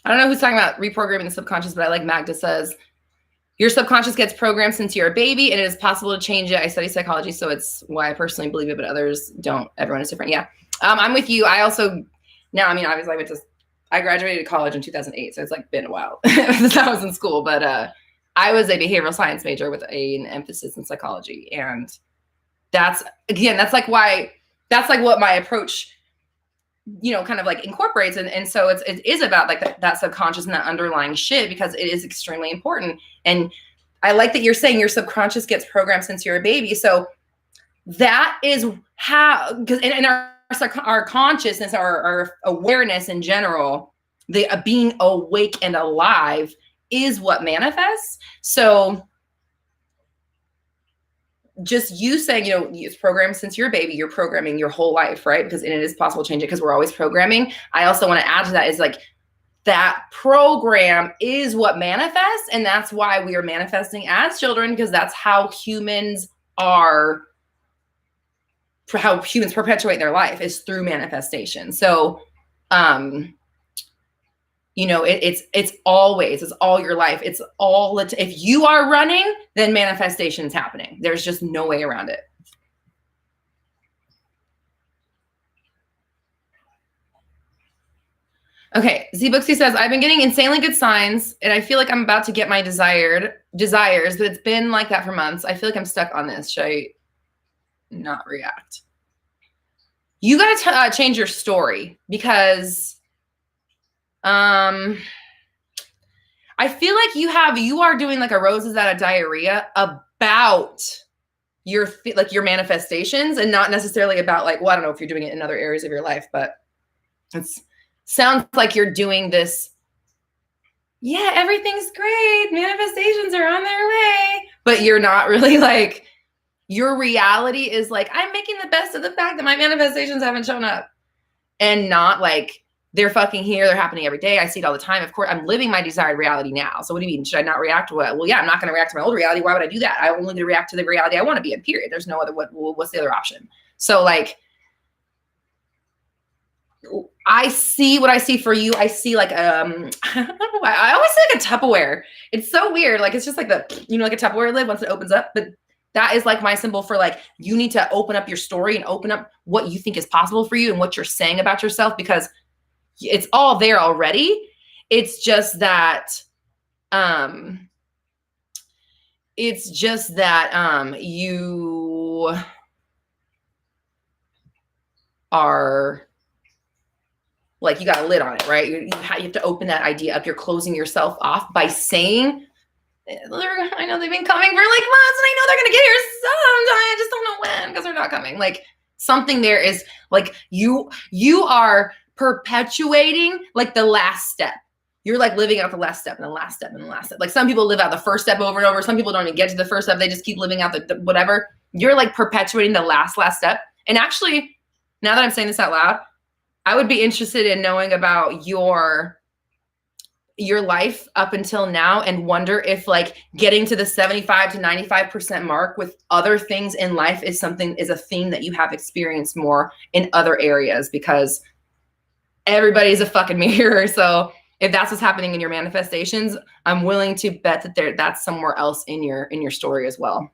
I don't know who's talking about reprogramming the subconscious, but I like Magda says, your subconscious gets programmed since you're a baby and it is possible to change it. I study psychology, so it's why I personally believe it, but others don't. Everyone is different. Yeah. I'm with you. I also, now, I mean, obviously I graduated college in 2008, so it's like been a while since I was in school, but I was a behavioral science major with an emphasis in psychology. And that's like what my approach, kind of like incorporates. And so it is about like that subconscious and that underlying shit, because it is extremely important. And I like that you're saying your subconscious gets programmed since you're a baby. So that is how, because in our consciousness, our awareness in general, the being awake and alive is what manifests. So just you saying, it's programmed since you're a baby, you're programming your whole life, right? Because it is possible to change it because we're always programming. I also want to add to that is like that program is what manifests. And that's why we are manifesting as children, because that's how humans perpetuate their life, is through manifestation. So, it's all your life. It's all, if you are running, then manifestation's happening. There's just no way around it. Okay. Z-Booksy says, I've been getting insanely good signs and I feel like I'm about to get my desires, but it's been like that for months. I feel like I'm stuck on this. Should I not react? You got to change your story, because I feel like you are doing like a roses out of diarrhea about your manifestations, and not necessarily about like, well, I don't know if you're doing it in other areas of your life, but it sounds like you're doing this. Yeah, everything's great. Manifestations are on their way, but you're not really like, your reality is like, I'm making the best of the fact that my manifestations haven't shown up, and not like, they're fucking here. They're happening every day. I see it all the time. Of course, I'm living my desired reality now. So what do you mean? Should I not react to it? Well, yeah, I'm not going to react to my old reality. Why would I do that? I only going to react to the reality I want to be in, period. There's no other, what's the other option? So like, I see what I see for you. I see like, I don't know why. I always see like a Tupperware. It's so weird. Like, it's just like like a Tupperware lid once it opens up, but that is like my symbol for like, you need to open up your story and open up what you think is possible for you and what you're saying about yourself, because it's all there already. It's just that, you are like, you got a lid on it, right? You have to open that idea up. You're closing yourself off by saying, I know they've been coming for like months and I know they're going to get here sometime. I just don't know when, because they're not coming. Like, something there is like, you are perpetuating like the last step. You're like living out the last step and the last step and the last step. Like, some people live out the first step over and over. Some people don't even get to the first step. They just keep living out the whatever. You're like perpetuating the last step. And actually, now that I'm saying this out loud, I would be interested in knowing about your life up until now, and wonder if like getting to the 75 to 95% mark with other things in life is a theme that you have experienced more in other areas, because everybody's a fucking mirror. So if that's what's happening in your manifestations, I'm willing to bet that that's somewhere else in your story as well.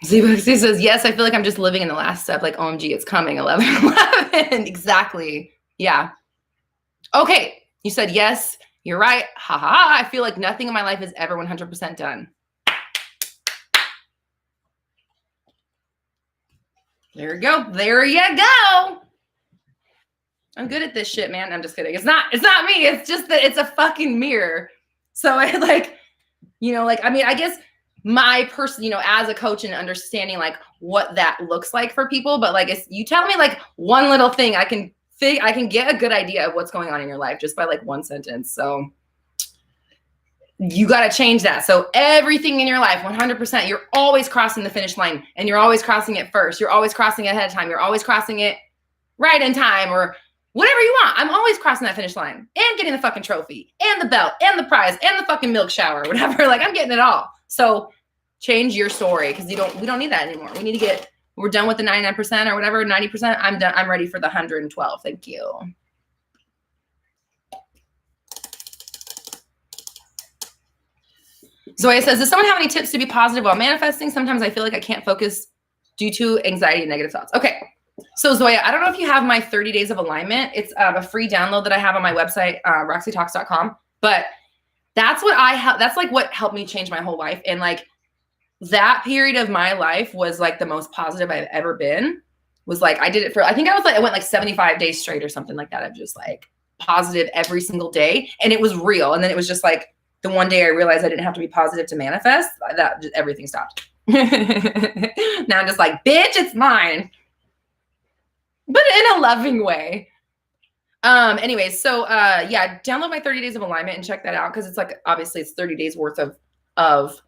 Z-Buxy says, yes, I feel like I'm just living in the last step. Like, OMG, it's coming, 11/11. Exactly. Yeah. Okay. You said, yes, you're right. Ha ha ha. I feel like nothing in my life is ever 100% done. There you go. There you go. I'm good at this shit, man. I'm just kidding. It's not me. It's just that it's a fucking mirror. So I like, I mean, I guess my person, as a coach and understanding like what that looks like for people. But like, if you tell me like one little thing, I can get a good idea of what's going on in your life just by like one sentence. So you got to change that. So everything in your life, 100%, you're always crossing the finish line, and you're always crossing it first. You're always crossing it ahead of time. You're always crossing it right in time, or whatever you want. I'm always crossing that finish line and getting the fucking trophy and the belt and the prize and the fucking milk shower, whatever. Like, I'm getting it all. So change your story, because we don't need that anymore. We're done with the 99% or whatever, 90%. I'm done. I'm ready for the 112. Thank you. Zoya says, does someone have any tips to be positive while manifesting? Sometimes I feel like I can't focus due to anxiety and negative thoughts. Okay. So Zoya, I don't know if you have my 30 days of alignment. It's a free download that I have on my website, roxytalks.com. But that's what that's like what helped me change my whole life. And like that period of my life was like the most positive I've ever been. Was like, I did it for, I think I went like 75 days straight or something like that. Of just like positive every single day. And it was real. And then it was just like, the one day I realized I didn't have to be positive to manifest, that just, everything stopped. Now I'm just like, bitch, it's mine. But in a loving way. Anyways, so yeah, download my 30 days of alignment and check that out, because it's like, obviously it's 30 days worth of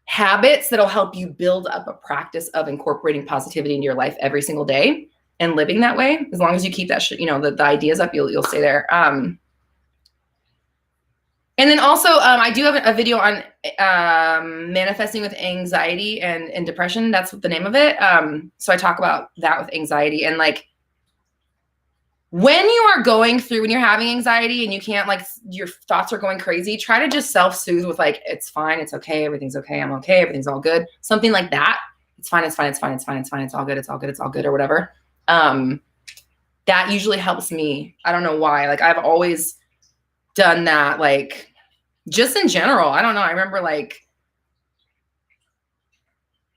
habits that'll help you build up a practice of incorporating positivity into your life every single day and living that way. As long as you keep that shit, the ideas up, you'll stay there. And then also, I do have a video on manifesting with anxiety and depression. That's the name of it. So I talk about that with anxiety. And like, when you're having anxiety and you can't, like, your thoughts are going crazy, try to just self-soothe with like, it's fine, it's okay, everything's okay, I'm okay, everything's all good. Something like that. It's fine, it's fine, it's fine, it's fine, it's fine, it's all good, it's all good, it's all good, or whatever. That usually helps me. I don't know why. Like, I've always done that, like, just in general. I don't know. I remember like,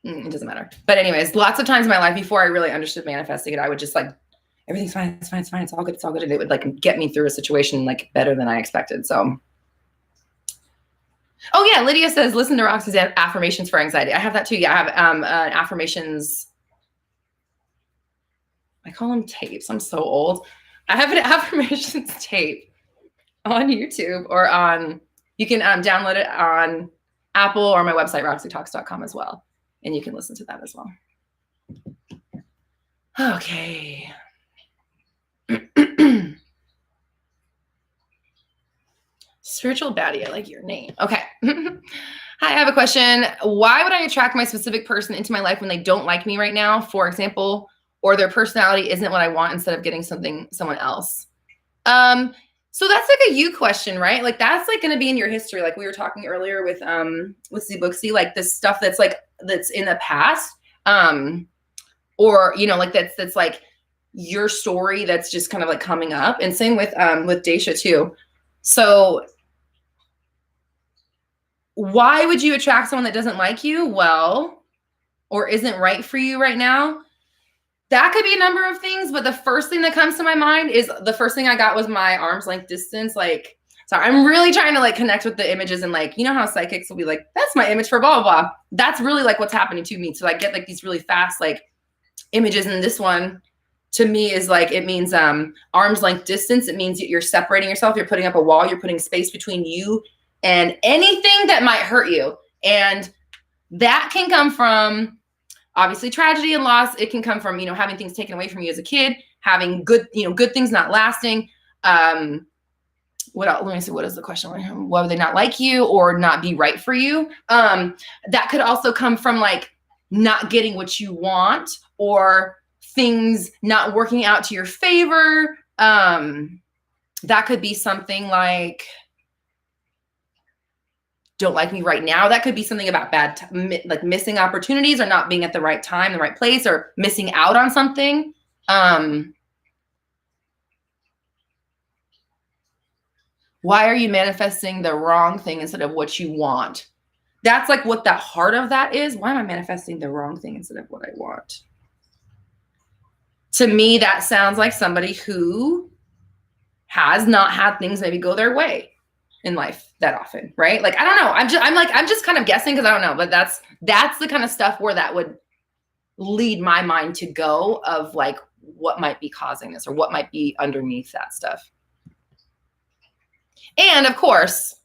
it doesn't matter. But anyways, lots of times in my life before I really understood manifesting it, I would just like, everything's fine. It's fine. It's fine. It's all good. It's all good. And it would like get me through a situation like better than I expected. So, oh yeah. Lydia says, listen to Roxy's affirmations for anxiety. I have that too. Yeah. I have affirmations. I call them tapes. I'm so old. I have an affirmations tape on YouTube, or you can download it on Apple or my website, roxytalks.com as well. And you can listen to that as well. Okay. Spiritual baddie, I like your name. Okay. Hi, I have a question. Why would I attract my specific person into my life when they don't like me right now, for example, or their personality isn't what I want, instead of getting someone else? So that's like a you question, right? Like, that's like going to be in your history. Like we were talking earlier with Zbooksy, like this stuff that's in the past, or, like that's like your story that's just kind of like coming up. And same with Daisha too. So why would you attract someone that doesn't like you well, or isn't right for you right now? That could be a number of things, but the first thing that comes to my mind is, the first thing I got was my arm's length distance. Like, so I'm really trying to like connect with the images, and like, how psychics will be like, that's my image for blah, blah, blah. That's really like what's happening to me. So I get like these really fast like images. And this one to me is like, it means arm's length distance. It means you're separating yourself. You're putting up a wall. You're putting space between you and anything that might hurt you. And that can come from, obviously, tragedy and loss. It can come from, having things taken away from you as a kid, having good things not lasting. What else? Let me see. What is the question? Why would they not like you or not be right for you? That could also come from like not getting what you want, or things not working out to your favor. That could be something like, don't like me right now. That could be something about like missing opportunities, or not being at the right time, the right place, or missing out on something. Why are you manifesting the wrong thing instead of what you want? That's like what the heart of that is. Why am I manifesting the wrong thing instead of what I want? To me, that sounds like somebody who has not had things maybe go their way in life. that often, right? Like, I don't know. I'm just kind of guessing because I don't know, but that's the kind of stuff where that would lead my mind to go of like, what might be causing this or what might be underneath that stuff. And of course,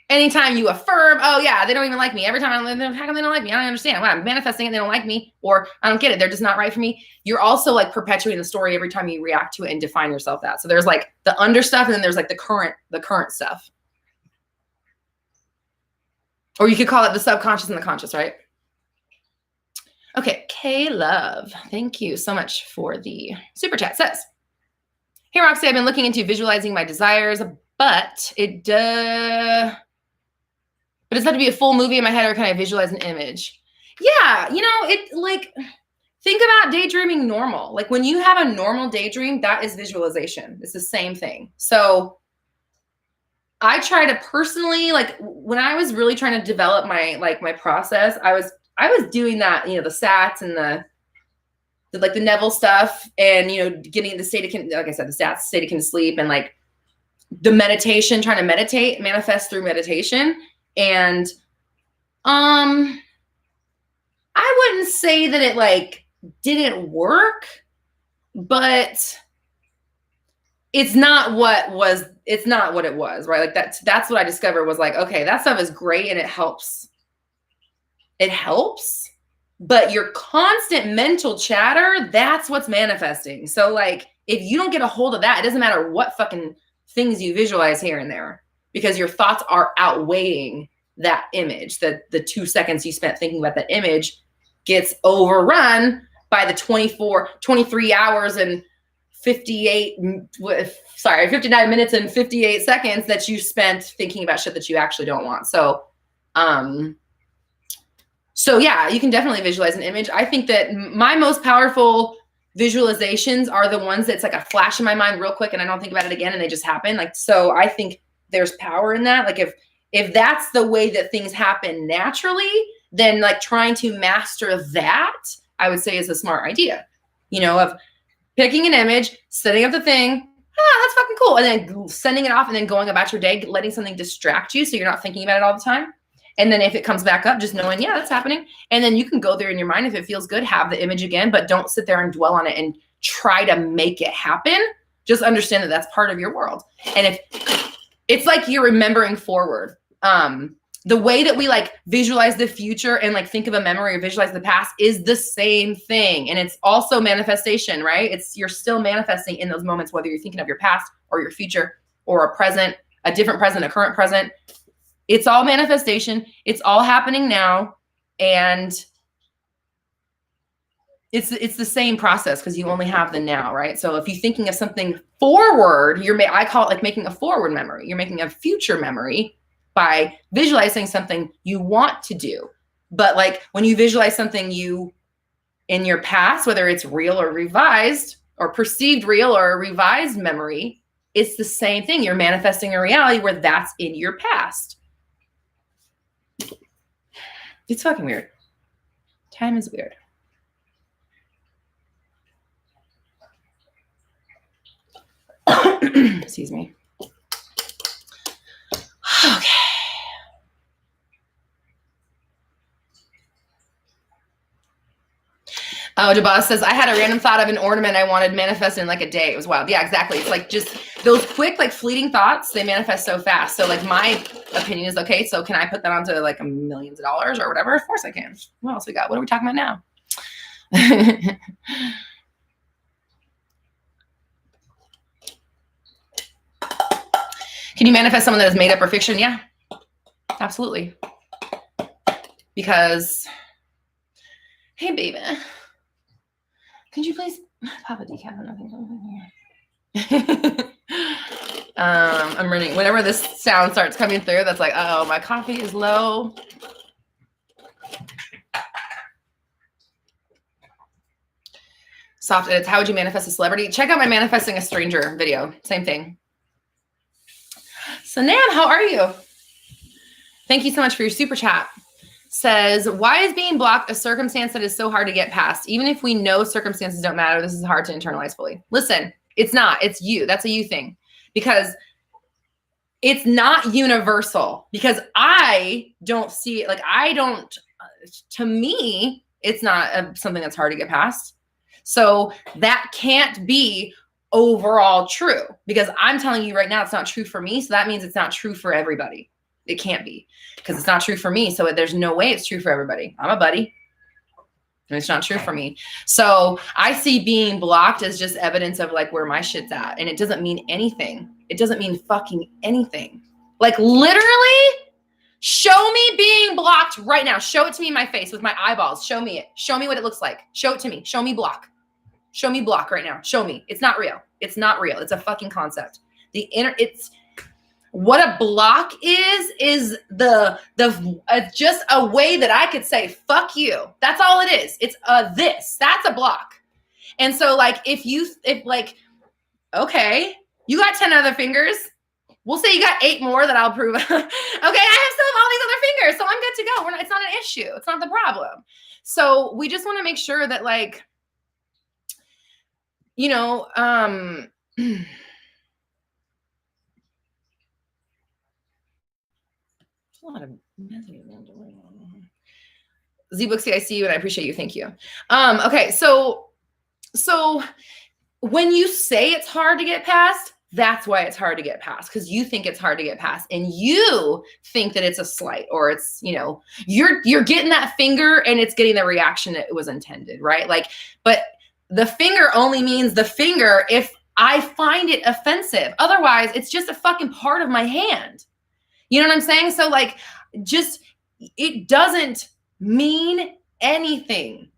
anytime you affirm, oh yeah, they don't even like me. Every time how come they don't like me? I don't understand. Well, I'm manifesting it, they don't like me, or I don't get it, they're just not right for me. You're also like perpetuating the story every time you react to it and define yourself that. So there's like the under stuff, and then there's like the current stuff. Or you could call it the subconscious and the conscious, right? Okay, K-Love, thank you so much for the super chat. Says, hey Roxy, I've been looking into visualizing my desires, but it does have to be a full movie in my head, or can I visualize an image? Yeah, it like, think about daydreaming normal. Like when you have a normal daydream, that is visualization. It's the same thing. So I try to personally, like when I was really trying to develop my process, I was doing that, the SATs and the Neville stuff, and getting the state of, like I said, the SATs, state of sleep, and like the meditation, trying to manifest through meditation. And I wouldn't say that it like didn't work, but it's not what it was, right? Like that's what I discovered was like, okay, that stuff is great and it helps. But your constant mental chatter, that's what's manifesting. So like, if you don't get a hold of that, it doesn't matter what fucking things you visualize here and there, because your thoughts are outweighing that image. The 2 seconds you spent thinking about that image gets overrun by the 23 hours and 59 minutes and 58 seconds that you spent thinking about shit that you actually don't want. So yeah, you can definitely visualize an image. I think that my most powerful visualizations are the ones that's like a flash in my mind real quick and I don't think about it again and they just happen. Like, so I think there's power in that. Like if that's the way that things happen naturally, then like trying to master that, I would say is a smart idea, of picking an image, setting up the thing. That's fucking cool. And then sending it off and then going about your day, letting something distract you so you're not thinking about it all the time. And then if it comes back up, just knowing, yeah, that's happening. And then you can go there in your mind. If it feels good, have the image again, but don't sit there and dwell on it and try to make it happen. Just understand that that's part of your world. And if it's like you're remembering forward, the way that we like visualize the future and like think of a memory or visualize the past is the same thing. And it's also manifestation, right? You're still manifesting in those moments, whether you're thinking of your past or your future or a present, a different present, a current present. It's all manifestation. It's all happening now. And it's the same process because you only have the now, right? So if you're thinking of something forward, I call it like making a forward memory. You're making a future memory by visualizing something you want to do. But like when you visualize something in your past, whether it's real or revised or perceived real or a revised memory, it's the same thing. You're manifesting a reality where that's in your past. It's fucking weird. Time is weird. Excuse me. Okay. Oh, DeBoss says, I had a random thought of an ornament I wanted manifested in like a day. It was wild. Yeah, exactly. It's like just those quick, like fleeting thoughts, they manifest so fast. So like my opinion is, okay, so can I put that onto like millions of dollars or whatever? Of course I can. What else we got? What are we talking about now? Can you manifest someone that is made up or fiction? Yeah, absolutely. Because, hey, baby, could you please pop a decaf or nothing? I'm running. Whenever this sound starts coming through, that's like, oh, my coffee is low. Soft edits. How would you manifest a celebrity? Check out my Manifesting a Stranger video. Same thing. Sanam, how are you? Thank you so much for your super chat. Says, why is being blocked a circumstance that is so hard to get past? Even if we know circumstances don't matter, this is hard to internalize fully. Listen, it's not. It's you. That's a you thing. Because It's not universal because I don't see it. Like to me, it's not something that's hard to get past. So that can't be overall true because I'm telling you right now, it's not true for me. So that means it's not true for everybody. It can't be because it's not true for me. So there's no way it's true for everybody. I'm a buddy. And it's not true for me. So I see being blocked as just evidence of like where my shit's at. And it doesn't mean anything. It doesn't mean fucking anything. Like literally show me being blocked right now. Show it to me in my face with my eyeballs. Show me it. Show me what it looks like. Show it to me. Show me block. Show me block right now. Show me. It's not real. It's not real. It's a fucking concept. It's what a block is just a way that I could say, fuck you. That's all it is. It's this. That's a block. And so like, if okay, you got 10 other fingers. We'll say you got 8 more that I'll prove. Okay, I have still have all these other fingers, so I'm good to go. It's not an issue. It's not the problem. So we just want to make sure that like, you know, a lot of Z-Booksy, I see you and I appreciate you. Thank you. Okay, so when you say it's hard to get past, that's why it's hard to get past, because you think it's hard to get past and you think that it's a slight or it's, you know, you're getting that finger and it's getting the reaction that it was intended, right? Like, but the finger only means the finger if I find it offensive. Otherwise, it's just a fucking part of my hand. You know what I'm saying? So like, just, it doesn't mean anything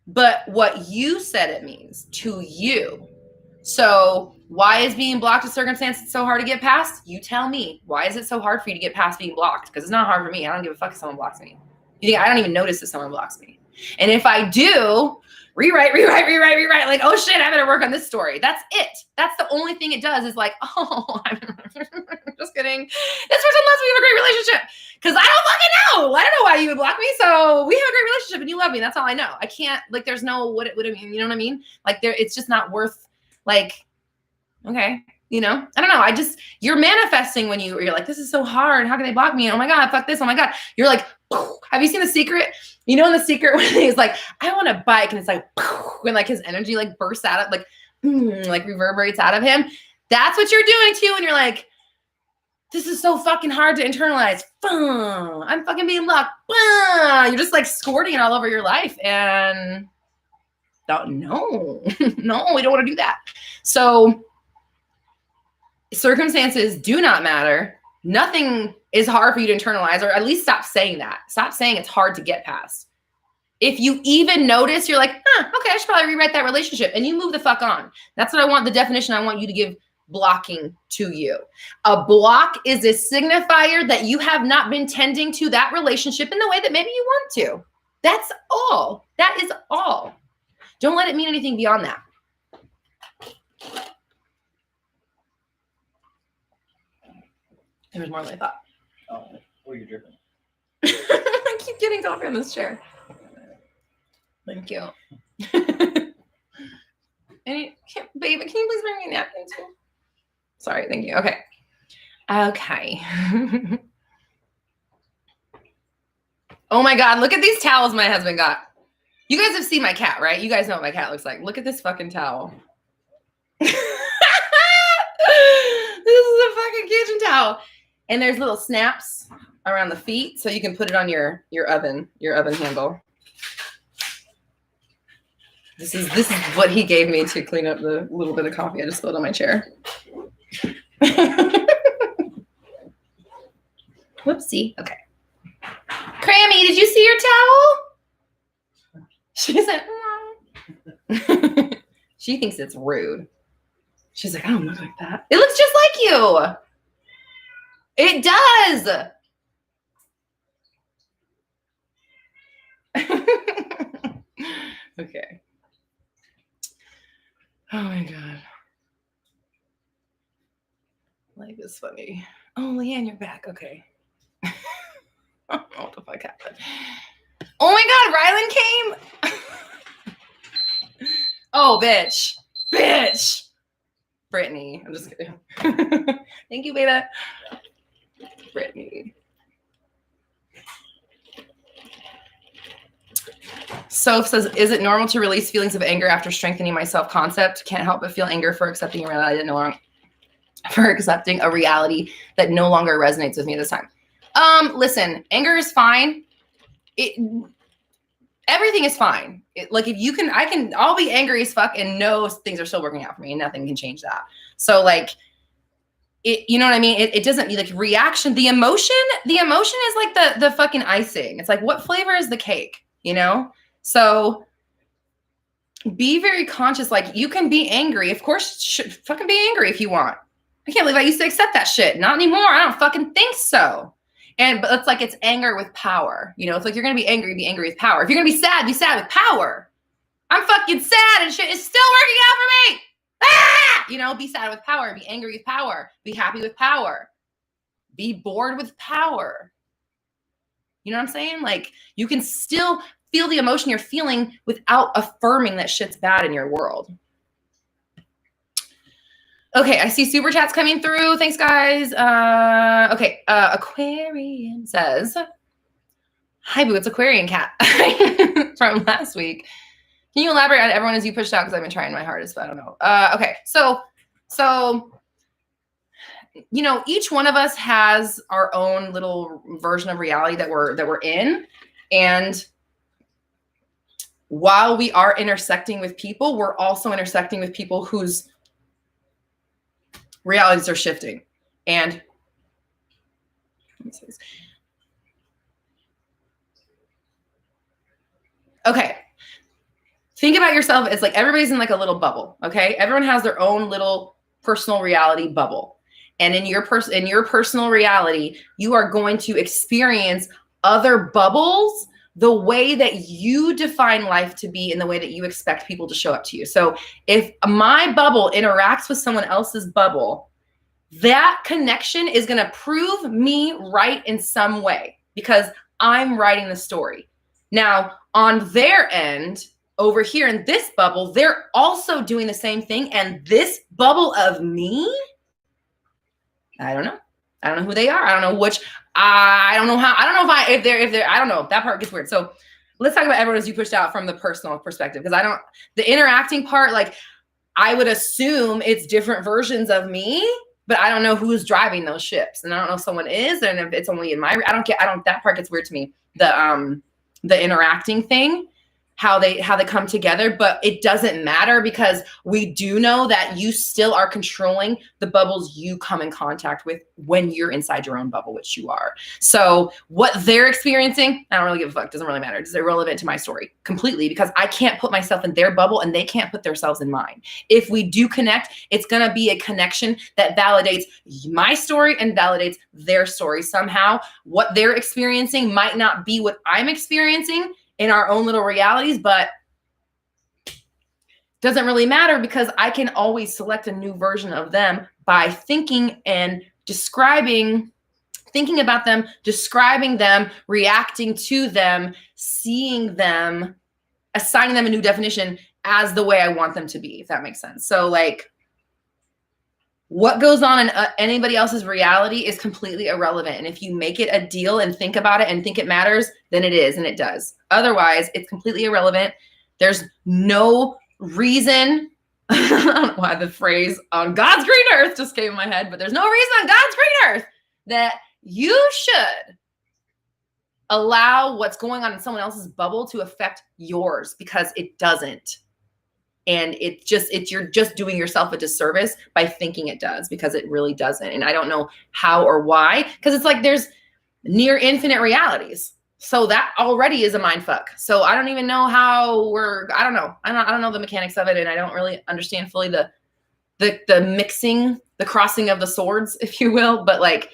but what you said it means to you. So why is being blocked a circumstance so hard to get past? You tell me. Why is it so hard for you to get past being blocked? Because it's not hard for me. I don't give a fuck if someone blocks me. You think I don't even notice if someone blocks me. And if I do, rewrite. Like, oh shit, I better work on this story. That's it. That's the only thing it does is like, oh, I'm just kidding. This person loves me. We have a great relationship. Because I don't fucking know. I don't know why you would block me. So we have a great relationship and you love me. That's all I know. I can't, like, there's no what it would have mean. You know what I mean? Like it's just not worth like, okay. You know, I don't know. You're manifesting when you're like, this is so hard. How can they block me? Oh my God, fuck this. Oh my God. You're like, have you seen The Secret? You know, in The Secret when he's like, I want a bike. And it's like, when like his energy like bursts out of like reverberates out of him. That's what you're doing too. And you're like, this is so fucking hard to internalize. I'm fucking being blocked. You're just like squirting it all over your life. And no, we don't want to do that. So circumstances do not matter. Nothing is hard for you to internalize, or at least stop saying that. Stop saying it's hard to get past. If you even notice, you're like, okay, I should probably rewrite that relationship, and you move the fuck on. That's what I want, the definition I want you to give blocking to you. A block is a signifier that you have not been tending to that relationship in the way that maybe you want to. That's all. That is all. Don't let it mean anything beyond that. There was more than I thought. Oh, well, you're dripping. I keep getting coffee on this chair. Thank you. Babe, can you please bring me a napkin too? Sorry, thank you. Okay. Oh my God, look at these towels my husband got. You guys have seen my cat, right? You guys know what my cat looks like. Look at this fucking towel. This is a fucking kitchen towel. And there's little snaps around the feet so you can put it on your oven handle. This is what he gave me to clean up the little bit of coffee I just spilled on my chair. Whoopsie. Okay. Crammy, did you see your towel? She said, she thinks it's rude. She's like, I don't look like that. It looks just like you. It does. Okay. Oh my God. Life is funny. Oh, Leanne, you're back. Okay. I don't know what the fuck happened. Oh my God, Rylan came. Oh, bitch. Brittany. I'm just kidding. Thank you, Beta. Brittany. Soph says, is it normal to release feelings of anger after strengthening my self-concept? Can't help but feel anger for accepting a reality that no longer resonates with me this time. Listen, anger is fine. Everything is fine. Like if you can, I'll be angry as fuck and know things are still working out for me and nothing can change that. So like, you know what I mean? It doesn't be like reaction. The emotion is like the fucking icing. It's like, what flavor is the cake? You know? So be very conscious. Like you can be angry. Of course, fucking be angry if you want. I can't believe I used to accept that shit. Not anymore. I don't fucking think so. But it's like, it's anger with power. You know, it's like, you're going to be angry with power. If you're going to be sad with power. I'm fucking sad and shit is still working out for me. Ah! You know, be sad with power, be angry with power, be happy with power, be bored with power. You know what I'm saying? Like you can still feel the emotion you're feeling without affirming that shit's bad in your world. Okay, I see super chats coming through. Thanks, guys. Okay, Aquarian says, hi, boo, it's Aquarian cat from last week. Can you elaborate on everyone as you pushed out? Because I've been trying my hardest, but I don't know. Okay, so, you know, each one of us has our own little version of reality that we're in. And while we are intersecting with people, we're also intersecting with people whose realities are shifting. And okay. Think about yourself as like everybody's in like a little bubble, okay? Everyone has their own little personal reality bubble. And in your personal reality, you are going to experience other bubbles the way that you define life to be and the way that you expect people to show up to you. So if my bubble interacts with someone else's bubble, that connection is going to prove me right in some way because I'm writing the story. Now, on their end, over here in this bubble, they're also doing the same thing. And this bubble of me, I don't know. I don't know who they are. I don't know which, I don't know how, I don't know if they're, I don't know. That part gets weird. So let's talk about everyone as you pushed out from the personal perspective. Because the interacting part, like I would assume it's different versions of me, but I don't know who's driving those ships. And I don't know if someone is, and if it's only in that part gets weird to me. The interacting thing. How they come together, but it doesn't matter because we do know that you still are controlling the bubbles you come in contact with when you're inside your own bubble, which you are. So what they're experiencing, I don't really give a fuck. Doesn't really matter. It's irrelevant to my story completely because I can't put myself in their bubble and they can't put themselves in mine. If we do connect, it's going to be a connection that validates my story and validates their story. Somehow what they're experiencing might not be what I'm experiencing in our own little realities, but doesn't really matter because I can always select a new version of them by thinking and thinking about them, describing them, reacting to them, seeing them, assigning them a new definition as the way I want them to be, if that makes sense. So like what goes on in anybody else's reality is completely irrelevant. And if you make it a deal and think about it and think it matters, then it is, and it does. Otherwise, it's completely irrelevant. There's no reason. I don't know why the phrase on God's green earth just came in my head, but there's no reason on God's green earth that you should allow what's going on in someone else's bubble to affect yours because it doesn't. And you're just doing yourself a disservice by thinking it does because it really doesn't. And I don't know how or why, because it's like there's near infinite realities. So that already is a mind fuck. So I don't even know how I don't know the mechanics of it. And I don't really understand fully the mixing, the crossing of the swords, if you will. But like,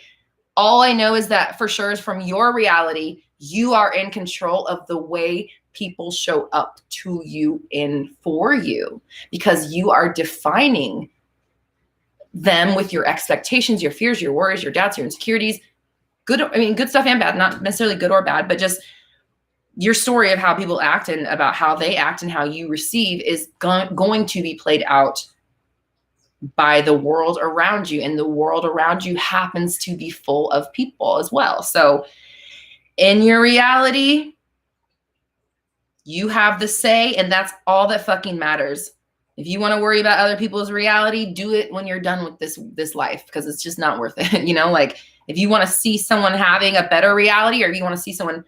all I know is that for sure is from your reality, you are in control of the way people show up to you and for you because you are defining them with your expectations, your fears, your worries, your doubts, your insecurities, good stuff and bad, not necessarily good or bad, but just your story of how people act and about how they act and how you receive is going to be played out by the world around you, and the world around you happens to be full of people as well. So in your reality, you have the say, and that's all that fucking matters. If you want to worry about other people's reality, do it when you're done with this life, because it's just not worth it. Like if you want to see someone having a better reality, or if you want to see someone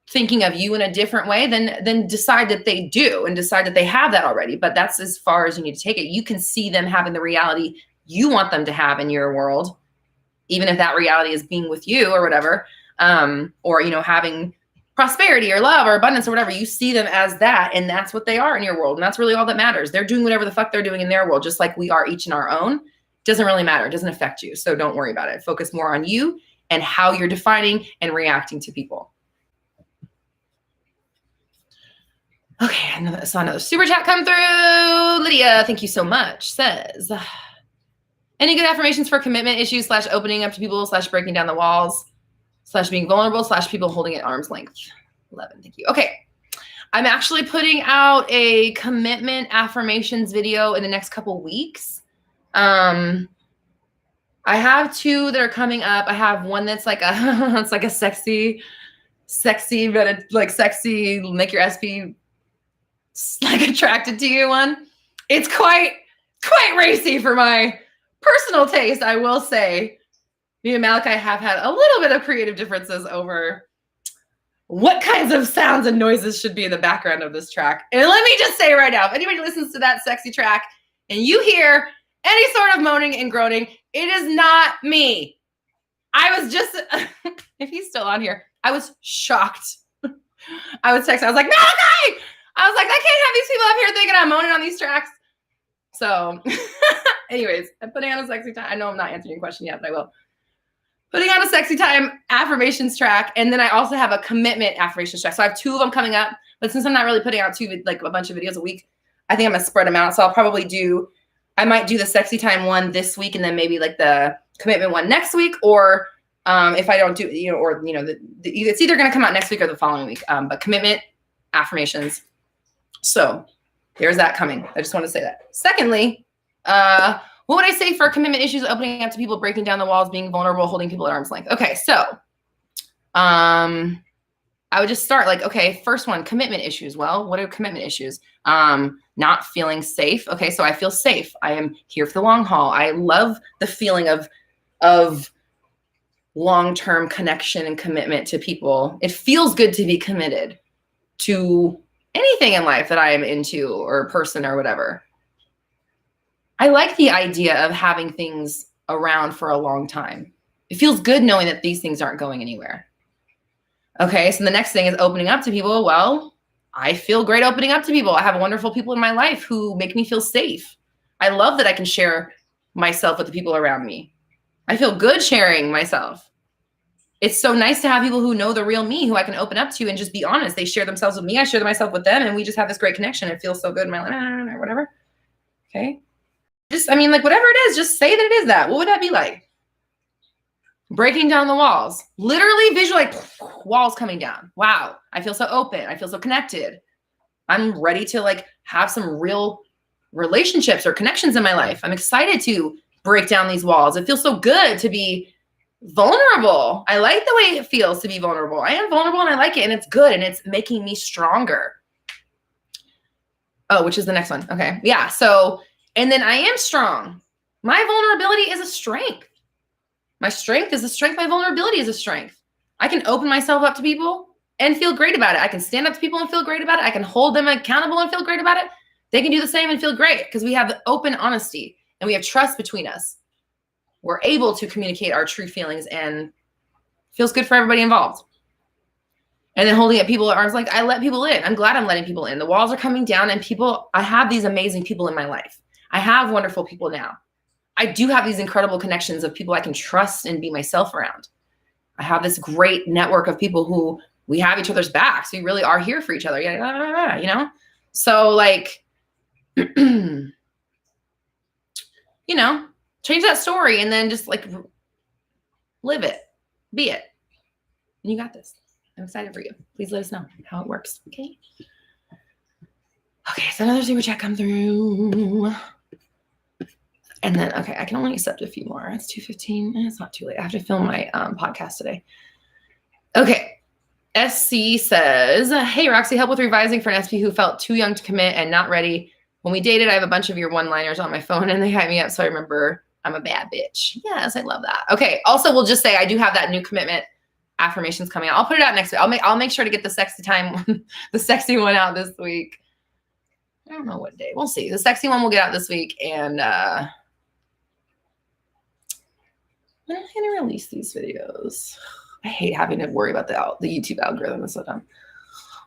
thinking of you in a different way, then decide that they do, and decide that they have that already. But that's as far as you need to take it. You can see them having the reality you want them to have in your world, even if that reality is being with you or whatever, or, having prosperity or love or abundance or whatever. You see them as that, and that's what they are in your world. And that's really all that matters. They're doing whatever the fuck they're doing in their world, just like we are each in our own. Doesn't really matter. It doesn't affect you. So don't worry about it. Focus more on you and how you're defining and reacting to people. Okay, I saw another super chat come through. Lydia, thank you so much, says, any good affirmations for commitment issues / opening up to people / breaking down the walls / being vulnerable / people holding at arm's length? 11, thank you. Okay, I'm actually putting out a commitment affirmations video in the next couple weeks. I have 2 that are coming up. I have one that's like it's like a sexy, but it's like sexy, make your SP like attracted to you one. It's quite racy for my personal taste, I will say. Me and Malachi have had a little bit of creative differences over what kinds of sounds and noises should be in the background of this track. And let me just say right now, if anybody listens to that sexy track and you hear any sort of moaning and groaning, it is not me. I was just, if he's still on here, I was shocked. I was texting, I was like, Malachi! I was like, I can't have these people up here thinking I'm moaning on these tracks. So anyways, I'm putting on a sexy time. I know I'm not answering your question yet, but I will. Putting on a sexy time affirmations track. And then I also have a commitment affirmations track. So I have 2 of them coming up, but since I'm not really putting out like a bunch of videos a week, I think I'm gonna spread them out. So I'll probably I might do the sexy time one this week, and then maybe like the commitment one next week, or if I don't do, it's either gonna come out next week or the following week. But commitment affirmations. So there's that coming. I just want to say that. Secondly, what would I say for commitment issues, opening up to people, breaking down the walls, being vulnerable, holding people at arm's length? Okay, so I would just start like, okay, first one, commitment issues. Well, what are commitment issues? Not feeling safe. Okay, so I feel safe. I am here for the long haul. I love the feeling of long-term connection and commitment to people. It feels good to be committed to anything in life that I am into, or person or whatever. I like the idea of having things around for a long time. It feels good knowing that these things aren't going anywhere. Okay, so the next thing is opening up to people. Well, I feel great opening up to people. I have wonderful people in my life who make me feel safe. I love that I can share myself with the people around me. I feel good sharing myself. It's so nice to have people who know the real me, who I can open up to and just be honest. They share themselves with me. I share myself with them, and we just have this great connection. It feels so good in my life, or whatever. Okay. Like whatever it is, just say that it is that. What would that be like? Breaking down the walls. Literally visually, like walls coming down. Wow. I feel so open. I feel so connected. I'm ready to like have some real relationships or connections in my life. I'm excited to break down these walls. It feels so good to be vulnerable. I like the way it feels to be vulnerable. I am vulnerable and I like it, and it's good, and it's making me stronger. Oh, which is the next one. Okay. Yeah. So, and then I am strong. My vulnerability is a strength. My strength is a strength. My vulnerability is a strength. I can open myself up to people and feel great about it. I can stand up to people and feel great about it. I can hold them accountable and feel great about it. They can do the same and feel great, because we have the open honesty and we have trust between us. We're able to communicate our true feelings, and feels good for everybody involved. And then holding up people at arm's length, I let people in. I'm glad I'm letting people in. The walls are coming down, and I have these amazing people in my life. I have wonderful people now. I do have these incredible connections of people I can trust and be myself around. I have this great network of people who we have each other's backs. We really are here for each other. Yeah. So like, change that story and then just like live it, be it. And you got this. I'm excited for you. Please let us know how it works. Okay. Okay. So another super chat come through. And then, okay, I can only accept a few more. It's 2:15. It's not too late. I have to film my podcast today. Okay. SC says, hey, Roxy, help with revising for an SP who felt too young to commit and not ready. When we dated, I have a bunch of your one-liners on my phone and they hype me up. So I remember I'm a bad bitch. Yes, I love that. Okay. Also, we'll just say I do have that new commitment affirmations coming out. I'll put it out next week. I'll make sure to get the sexy time, the sexy one out this week. I don't know what day. We'll see. The sexy one will get out this week. And when am I going to release these videos? I hate having to worry about the YouTube algorithm. It's so dumb.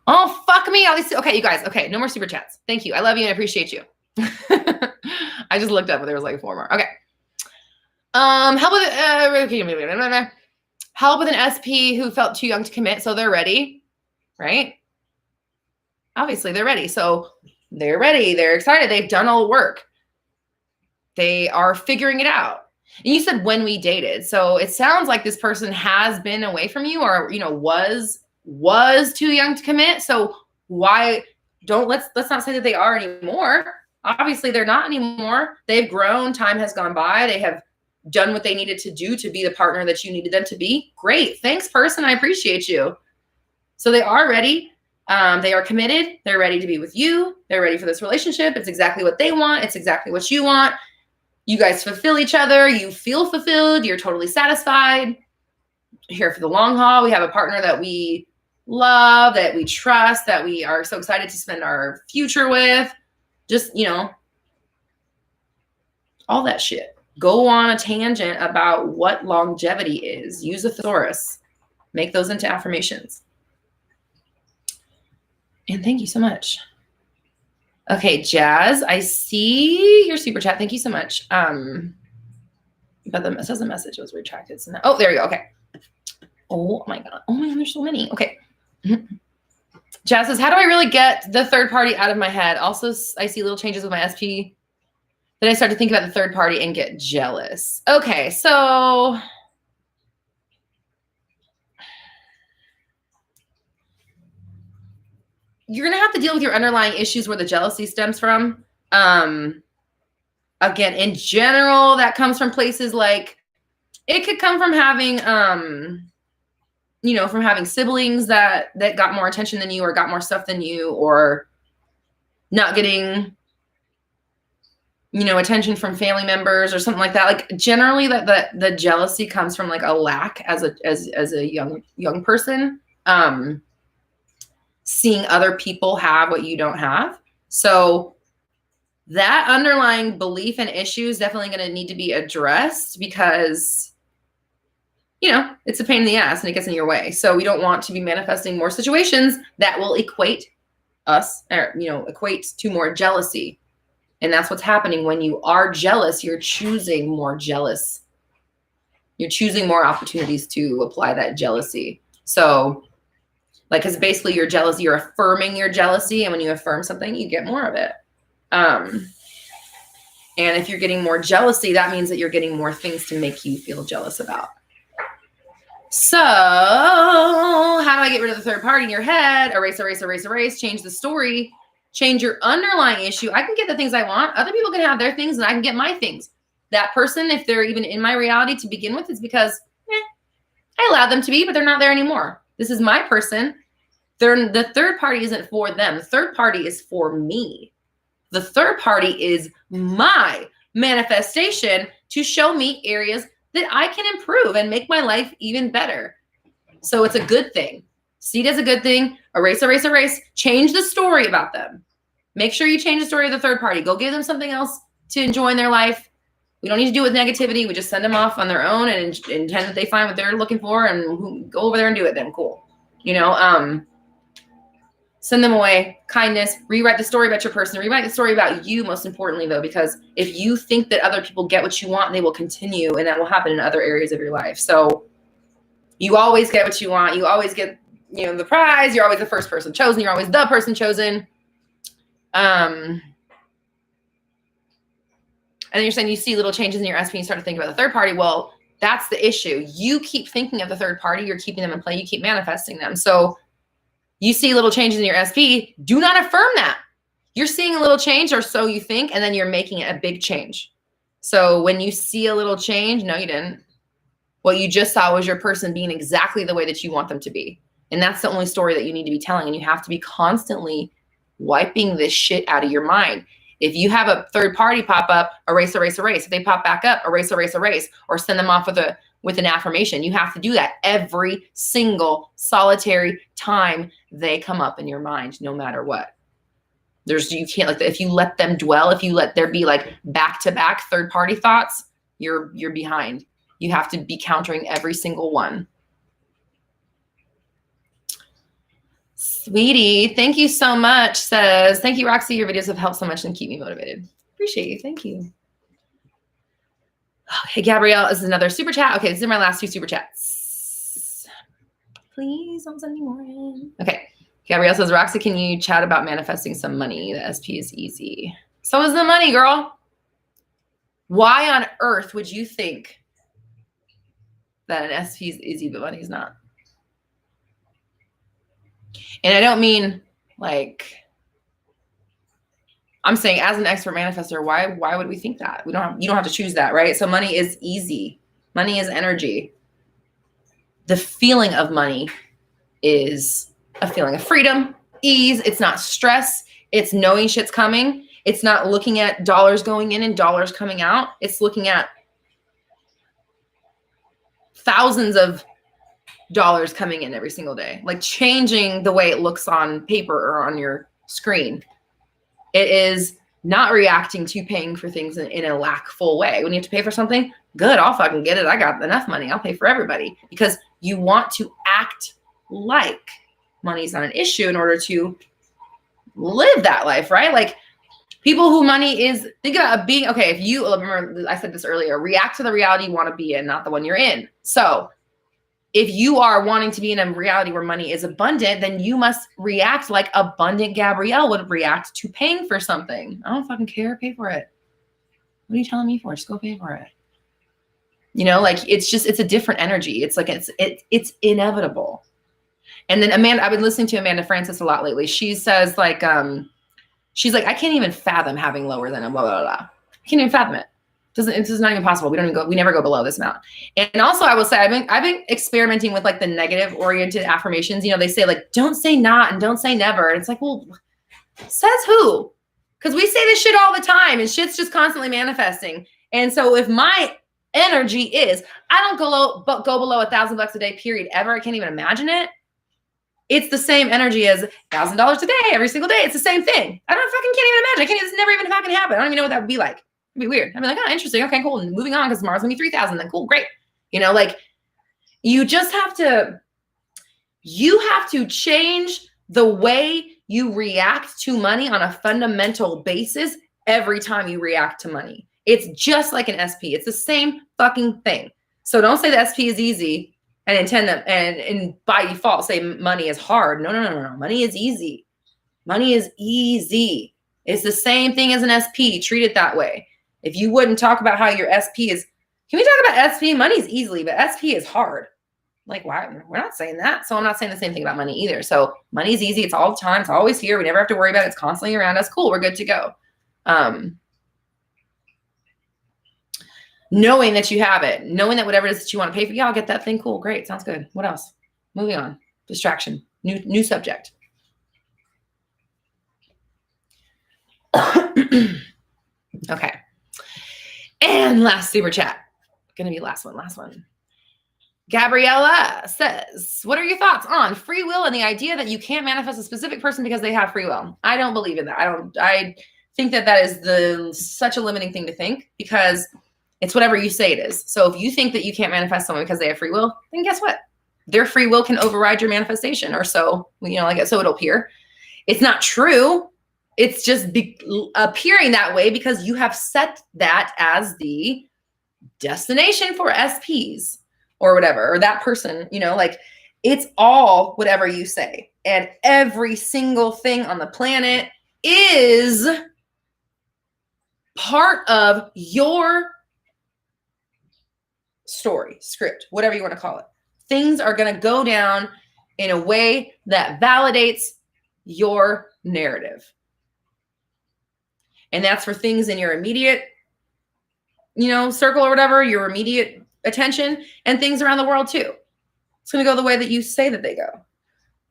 Oh, fuck me. Okay, you guys. Okay, no more super chats. Thank you. I love you and I appreciate you. I just looked up and there was like 4 more. Okay. Help with an SP who felt too young to commit. So they're ready, right? Obviously they're ready. So they're ready. They're excited. They've done all the work. They are figuring it out. And you said when we dated. So it sounds like this person has been away from you or, was too young to commit. So why let's not say that they are anymore. Obviously they're not anymore. They've grown. Time has gone by. They have done what they needed to do to be the partner that you needed them to be. Great. Thanks, person. I appreciate you. So they are ready. They are committed. They're ready to be with you. They're ready for this relationship. It's exactly what they want. It's exactly what you want. You guys fulfill each other. You feel fulfilled. You're totally satisfied. Here for the long haul. We have a partner that we love, that we trust, that we are so excited to spend our future with. Just, all that shit. Go on a tangent about what longevity is. Use a thesaurus. Make those into affirmations. And thank you so much. Okay, Jazz, I see your super chat. Thank you so much. But it says the message was retracted. So now, there you go. Okay. Oh my God. There's so many. Okay. Jazz says, how do I really get the third party out of my head? Also, I see little changes with my SP. Then I start to think about the third party and get jealous. Okay, so you're going to have to deal with your underlying issues where the jealousy stems from. Again, in general, that comes from places like, it could come from having, from having siblings that got more attention than you or got more stuff than you, or not getting, attention from family members or something like that. Like generally the jealousy comes from like a lack as a young person, seeing other people have what you don't have. So that underlying belief and issue is definitely going to need to be addressed because, it's a pain in the ass and it gets in your way. So we don't want to be manifesting more situations that will equate to more jealousy. And that's what's happening when you are jealous. You're choosing more jealous. You're choosing more opportunities to apply that jealousy. So because basically you're jealous, you're affirming your jealousy. And when you affirm something, you get more of it. And if you're getting more jealousy, that means that you're getting more things to make you feel jealous about. So how do I get rid of the third party in your head? Erase, change the story. Change your underlying issue. I can get the things I want. Other people can have their things and I can get my things. That person, if they're even in my reality to begin with, is because I allowed them to be, but they're not there anymore. This is my person. The third party isn't for them. The third party is for me. The third party is my manifestation to show me areas that I can improve and make my life even better. So it's a good thing. See it as a good thing. Erase. Change the story about them. Make sure you change the story of the third party. Go give them something else to enjoy in their life. We don't need to do it with negativity. We just send them off on their own and intend that they find what they're looking for and go over there and do it then. Cool. Send them away. Kindness. Rewrite the story about your person. Rewrite the story about you, most importantly, though, because if you think that other people get what you want, they will continue, and that will happen in other areas of your life. So you always get what you want. You always get the prize. You're always the first person chosen. You're always the person chosen. And then you're saying you see little changes in your SP and you start to think about the third party. Well, that's the issue. You keep thinking of the third party. You're keeping them in play. You keep manifesting them. So you see little changes in your SP. Do not affirm that. You're seeing a little change, or so you think, and then you're making it a big change. So when you see a little change, no, you didn't. What you just saw was your person being exactly the way that you want them to be. And that's the only story that you need to be telling. And you have to be constantly wiping this shit out of your mind. If you have a third party pop up, erase, erase, erase. If they pop back up, erase, erase, erase, or send them off with an affirmation. You have to do that every single solitary time they come up in your mind, no matter what. You can't, like, if you let them dwell, if you let there be like back-to-back third party thoughts, you're behind. You have to be countering every single one. Sweetie, thank you so much. Says, thank you, Roxy. Your videos have helped so much and keep me motivated. Appreciate you. Thank you. Okay, Gabrielle is another super chat. Okay, these are my last two super chats. Please don't send any more in. Okay. Gabrielle says, Roxy, can you chat about manifesting some money? The SP is easy. So is the money, girl. Why on earth would you think that an SP is easy, but money is not? And I don't mean like, I'm saying as an expert manifestor, why would we think that? You don't have to choose that, right? So money is easy. Money is energy. The feeling of money is a feeling of freedom, ease. It's not stress. It's knowing shit's coming. It's not looking at dollars going in and dollars coming out. It's looking at thousands of dollars coming in every single day, like changing the way it looks on paper or on your screen. It is not reacting to paying for things in a lackful way. When you have to pay for something, good, I'll fucking get it. I got enough money. I'll pay for everybody, because you want to act like money's not an issue in order to live that life, right? Like people who money is, think about being, okay, if you, remember I said this earlier, react to the reality you want to be in, not the one you're in. So if you are wanting to be in a reality where money is abundant, then you must react like abundant Gabrielle would react to paying for something. I don't fucking care. Pay for it. What are you telling me for? Just go pay for it. You know, like it's a different energy. It's like, it's inevitable. And then Amanda, I've been listening to Amanda Francis a lot lately. She says like, she's like, I can't even fathom having lower than a blah, blah, blah. I can't even fathom it. It's just not even possible. We never go below this amount. And also I will say, I've been experimenting with like the negative oriented affirmations. You know, they say like, don't say not and don't say never. And it's like, well, says who? Because we say this shit all the time and shit's just constantly manifesting. And so if my energy is, I don't go below $1,000 a day, period, ever. I can't even imagine it. It's the same energy as $1,000 a day, every single day. It's the same thing. I don't fucking can't even imagine. It's never even fucking happen. I don't even know what that would be like. It'd be weird. I'd be like, oh, interesting. Okay, cool. And moving on, because tomorrow's gonna be 3,000. Then cool, great. You know, like you have to change the way you react to money on a fundamental basis every time you react to money. It's just like an SP. It's the same fucking thing. So don't say the SP is easy and intend that and by default say money is hard. No. Money is easy. Money is easy. It's the same thing as an SP. Treat it that way. If you wouldn't talk about how your SP is, can we talk about SP? Money is easily, but SP is hard. Like, why? We're not saying that. So I'm not saying the same thing about money either. So money is easy. It's all the time. It's always here. We never have to worry about it. It's constantly around us. Cool. We're good to go. Knowing that you have it, knowing that whatever it is that you want to pay for, yeah, I'll get that thing. Cool. Great. Sounds good. What else? Moving on. Distraction. New subject. Okay. And last super chat. Gonna be last one. Gabriella says, what are your thoughts on free will and the idea that you can't manifest a specific person because they have free will? I don't believe in that. I think that is such a limiting thing to think, because it's whatever you say it is. So if you think that you can't manifest someone because they have free will, then guess what? Their free will can override your manifestation, or so, so it'll appear. It's not true. It's just appearing that way because you have set that as the destination for SPs or whatever, or that person, it's all whatever you say. And every single thing on the planet is part of your story, script, whatever you want to call it. Things are going to go down in a way that validates your narrative. And that's for things in your immediate, circle or whatever, your immediate attention, and things around the world too. It's going to go the way that you say that they go.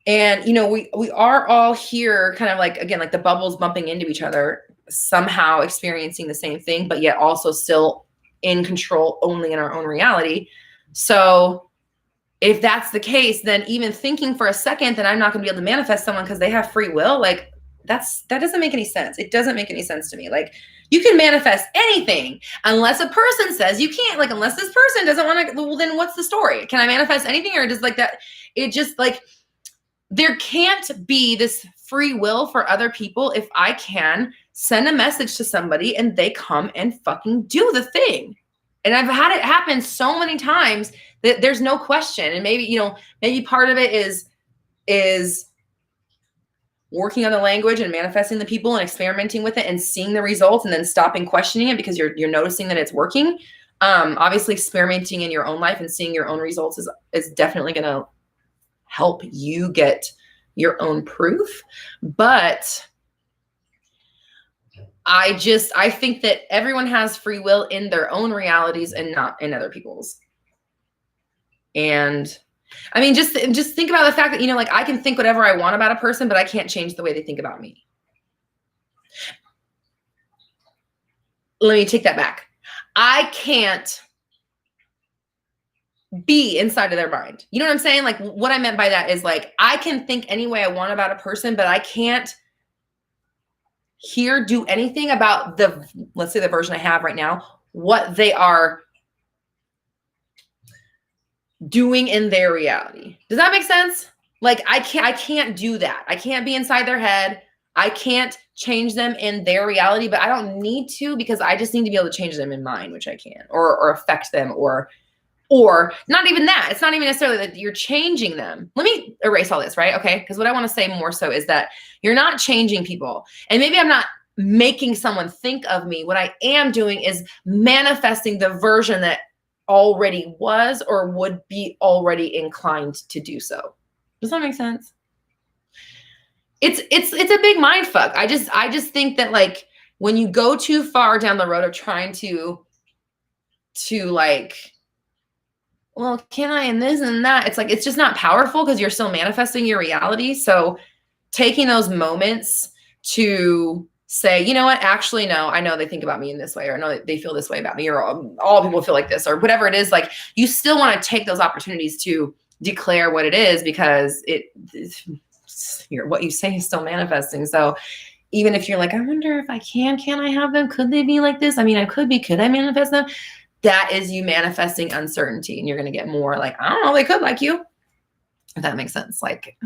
And, we are all here kind of like, again, like the bubbles bumping into each other, somehow experiencing the same thing, but yet also still in control only in our own reality. So if that's the case, then even thinking for a second that I'm not going to be able to manifest someone because they have free will, like that doesn't make any sense. It doesn't make any sense to me. Like, you can manifest anything unless a person says you can't, like, unless this person doesn't want to, well, then what's the story? Can I manifest anything? Or just like that? It just like, there can't be this free will for other people if I can send a message to somebody and they come and fucking do the thing. And I've had it happen so many times that there's no question. And maybe, maybe part of it is working on the language and manifesting the people and experimenting with it and seeing the results and then stopping questioning it because you're noticing that it's working. Obviously experimenting in your own life and seeing your own results is definitely going to help you get your own proof. But I think that everyone has free will in their own realities and not in other people's. And I mean, just think about the fact that, like, I can think whatever I want about a person, but I can't change the way they think about me. Let me take that back. I can't be inside of their mind. You know what I'm saying? Like, what I meant by that is, like, I can think any way I want about a person, but I can't do anything about let's say the version I have right now, what they are doing in their reality. Does that make sense? Like, I can't do that. I can't be inside their head. I can't change them in their reality, but I don't need to, because I just need to be able to change them in mine, which I can, or affect them, or not even that. It's not even necessarily that you're changing them. Let me erase all this, right? Okay. Because what I want to say more so is that you're not changing people. And maybe I'm not making someone think of me. What I am doing is manifesting the version that already was or would be already inclined to do so. Does that make sense? It's a big mind fuck. I just think that, like, when you go too far down the road of trying to like, well, can I, and this and that, it's like, it's just not powerful because you're still manifesting your reality. So taking those moments to say, you know what, actually, no, I know they think about me in this way, or I know that they feel this way about me, or all people feel like this, or whatever it is. Like, you still want to take those opportunities to declare what it is, because what you say is still manifesting. So even if you're like, I wonder if I can I have them? Could they be like this? I mean, could I manifest them? That is you manifesting uncertainty, and you're going to get more like, I don't know, they could like you. If that makes sense. Like,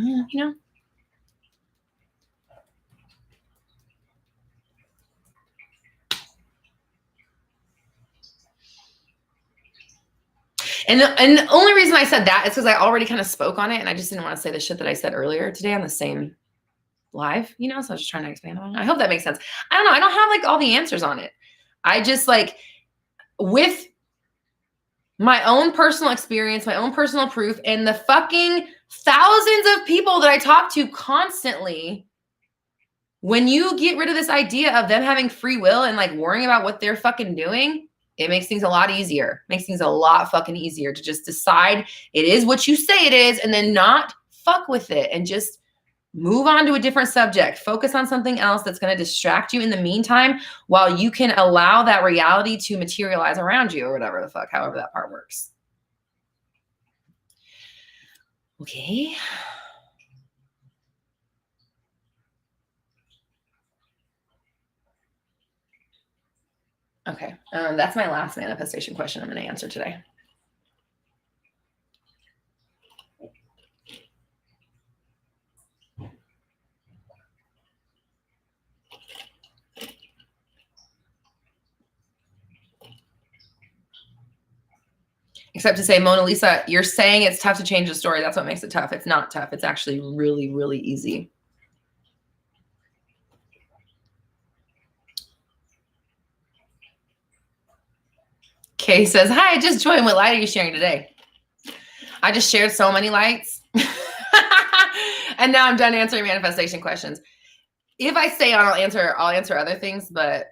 And the only reason I said that is because I already kind of spoke on it, and I just didn't want to say the shit that I said earlier today on the same live, so I was just trying to expand on it. I hope that makes sense. I don't know. I don't have like all the answers on it. I just, like, with my own personal experience, my own personal proof, and the fucking thousands of people that I talk to constantly, when you get rid of this idea of them having free will and, like, worrying about what they're fucking doing, it makes things a lot easier. Makes things a lot fucking easier to just decide it is what you say it is, and then not fuck with it and just move on to a different subject. Focus on something else that's going to distract you in the meantime, while you can allow that reality to materialize around you, or whatever the fuck, however that part works. Okay. Okay. That's my last manifestation question I'm going to answer today. Except to say, Mona Lisa, you're saying it's tough to change the story. That's what makes it tough. It's not tough. It's actually really, really easy. Kay says, hi, I just joined. What light are you sharing today? I just shared so many lights. And now I'm done answering manifestation questions. If I stay on, I'll answer other things, but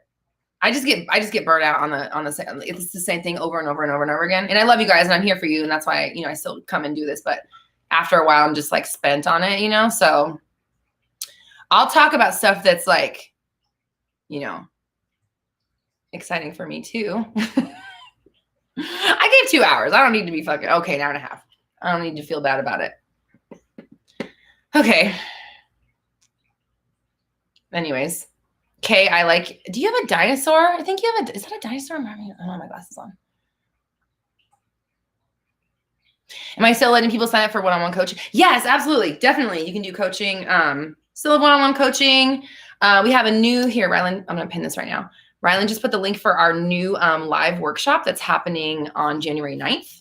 I just get burnt out on the same, it's the same thing over and over and over and over again. And I love you guys and I'm here for you. And that's why, I still come and do this, but after a while I'm just like spent on it, so I'll talk about stuff that's like, exciting for me too. I gave 2 hours. I don't need to be fucking, okay, an hour and a half. I don't need to feel bad about it. Okay. Anyways. Kay, do you have a dinosaur? I think you have is that a dinosaur? I don't have my glasses on. Am I still letting people sign up for one-on-one coaching? Yes, absolutely. Definitely. You can do coaching. Still have one-on-one coaching. We have a new here, Rylan. I'm going to pin this right now. Rylan just put the link for our new live workshop that's happening on January 9th.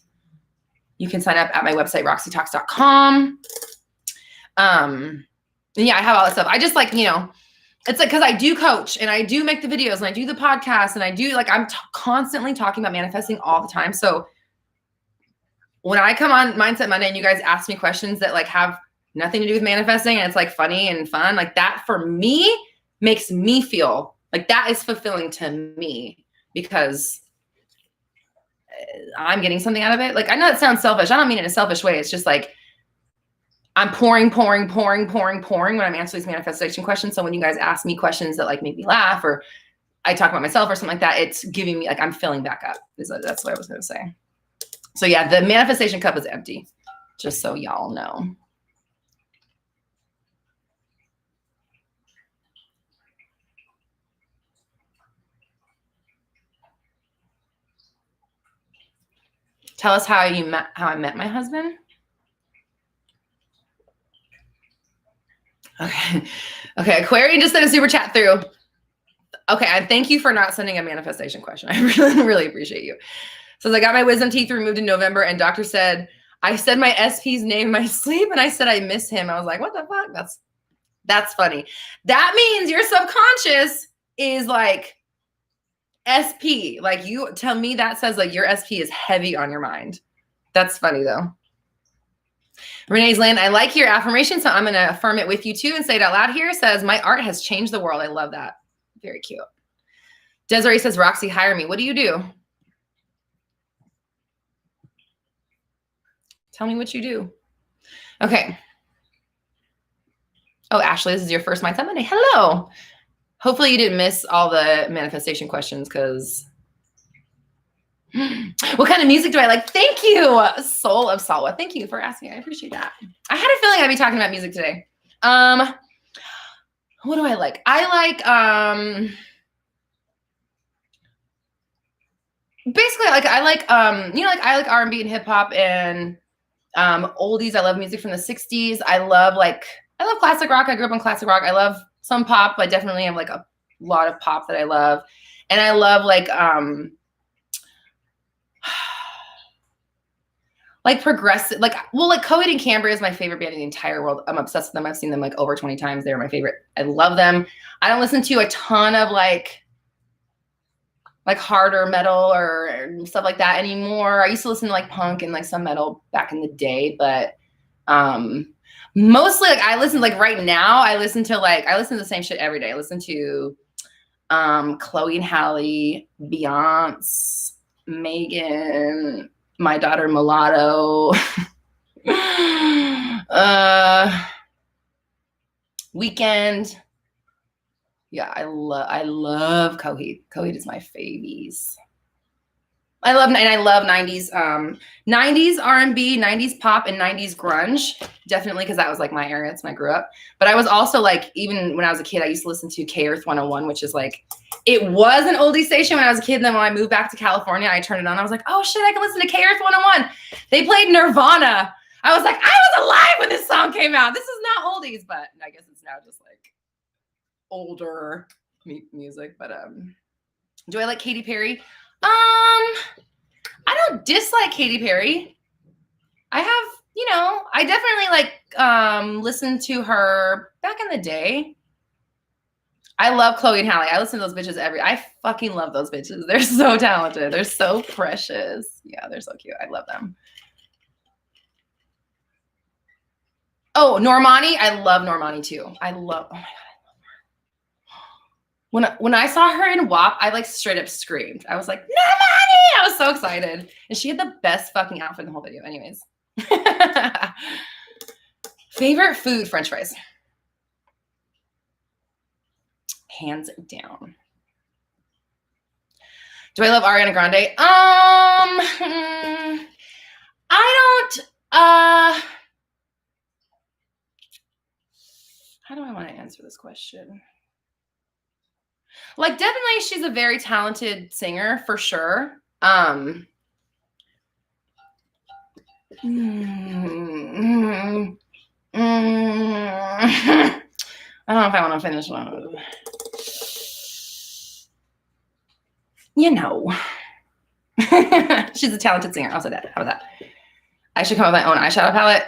You can sign up at my website, roxytalks.com. Yeah, I have all that stuff. I just like, it's like, cause I do coach and I do make the videos and I do the podcast and I do I'm constantly talking about manifesting all the time. So when I come on Mindset Monday and you guys ask me questions that like have nothing to do with manifesting and it's like funny and fun, like that for me makes me feel like that is fulfilling to me because I'm getting something out of it. Like, I know it sounds selfish. I don't mean it in a selfish way. It's just like, I'm pouring when I'm answering these manifestation questions. So when you guys ask me questions that like make me laugh or I talk about myself or something like that, it's giving me like, I'm filling back up. That's what I was going to say. So yeah, the manifestation cup is empty, just so y'all know. Tell us how I met my husband. Okay. Aquarian just sent a super chat through. Okay. And thank you for not sending a manifestation question. I really, really appreciate you. So I got my wisdom teeth removed in November and doctor said, I said my SP's name in my sleep and I said, I miss him. I was like, what the fuck? That's funny. That means your subconscious is like SP. Like you tell me that says like your SP is heavy on your mind. That's funny though. Renee's Land, I like your affirmation, so I'm going to affirm it with you too and say it out loud here. It says, my art has changed the world. I love that. Very cute. Desiree says, Roxy, hire me. What do you do? Tell me what you do. Okay. Oh, Ashley, this is your first Mindset Monday. Hello. Hopefully you didn't miss all the manifestation questions because what kind of music do I like? Thank you, Soul of Salwa. Thank you for asking. I appreciate that. I had a feeling I'd be talking about music today. What do I like? I like basically I like I like R&B and hip hop and oldies. I love music from the 60s. I love classic rock. I grew up on classic rock. I love some pop. I definitely have like a lot of pop that I love. And I love like progressive, like Coheed and Cambria is my favorite band in the entire world. I'm obsessed with them. I've seen them like over 20 times. They're my favorite. I love them. I don't listen to a ton of like harder metal or stuff like that anymore. I used to listen to like punk and like some metal back in the day, but mostly like I listen right now. I listen to the same shit every day. I listen to Chloe and Halle, Beyonce, Megan, my daughter Mulatto, Weekend. Yeah, I love Coheed. Coheed is my favies. I love 90s, 90s R&B, 90s pop, and 90s grunge. Definitely, because that was like my area. That's when I grew up. But I was also like, even when I was a kid, I used to listen to K-Earth 101, which is like, it was an oldie station when I was a kid. And then when I moved back to California, I turned it on. I was like, oh shit, I can listen to K-Earth 101. They played Nirvana. I was like, I was alive when this song came out. This is not oldies, but I guess it's now just like older music. But do I like Katy Perry? I don't dislike Katy Perry. I have, I definitely listened to her back in the day. I love Chloe and Halle. I listen to those bitches I fucking love those bitches. They're so talented. They're so precious. Yeah, they're so cute. I love them. Oh, Normani. I love Normani too. Oh my God. When I saw her in WAP, I like straight up screamed. I was like, Normani! I was so excited. And she had the best fucking outfit in the whole video. Anyways. Favorite food, French fries. Hands down. Do I love Ariana Grande? I don't, how do I want to answer this question? Like, definitely she's a very talented singer for sure. I don't know if I want to finish one. You know. She's a talented singer. I'll say that. How about that? I should come up with my own eyeshadow palette.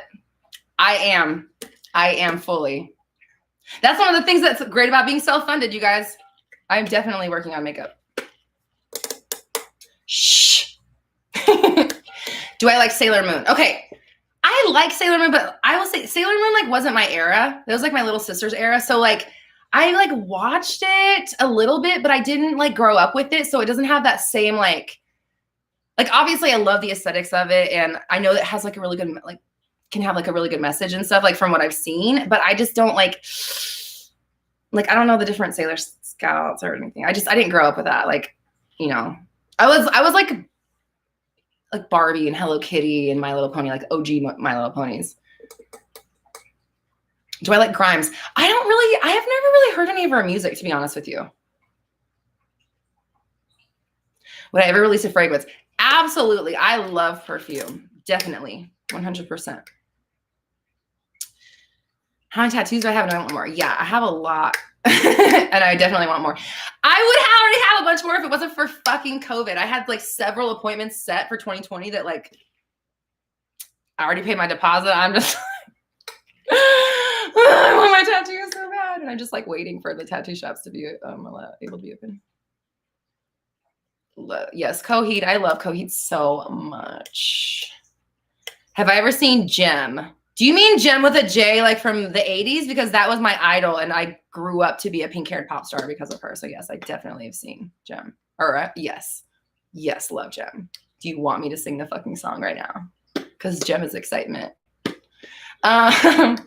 I am fully. That's one of the things that's great about being self-funded, you guys. I'm definitely working on makeup. Shh. Do I like Sailor Moon? Okay. I like Sailor Moon, but I will say Sailor Moon like wasn't my era. It was like my little sister's era. So like I like watched it a little bit, but I didn't like grow up with it. So it doesn't have that same like obviously I love the aesthetics of it. And I know that it has like a really good, like can have like a really good message and stuff like from what I've seen, but I just don't like I don't know the different Sailor Scouts or anything. I didn't grow up with that. Like, you know, I was like Barbie and Hello Kitty and My Little Pony, like OG My Little Ponies. Do I like Grimes? I have never really heard any of her music, to be honest with you. Would I ever release a fragrance? Absolutely. I love perfume. Definitely. 100%. How many tattoos do I have? And I want more. Yeah, I have a lot. And I definitely want more. I would already have a bunch more if it wasn't for fucking COVID. I had like several appointments set for 2020 that like I already paid my deposit. I'm just I want my tattoos so bad. And I'm just like waiting for the tattoo shops to be able to be open. Yes, Coheed. I love Coheed so much. Have I ever seen Jem? Do you mean Jem with a J, like from the 80s? Because that was my idol, and I grew up to be a pink-haired pop star because of her. So yes, I definitely have seen Jem. Or yes, love Jem. Do you want me to sing the fucking song right now? Because Jem is excitement. Yes,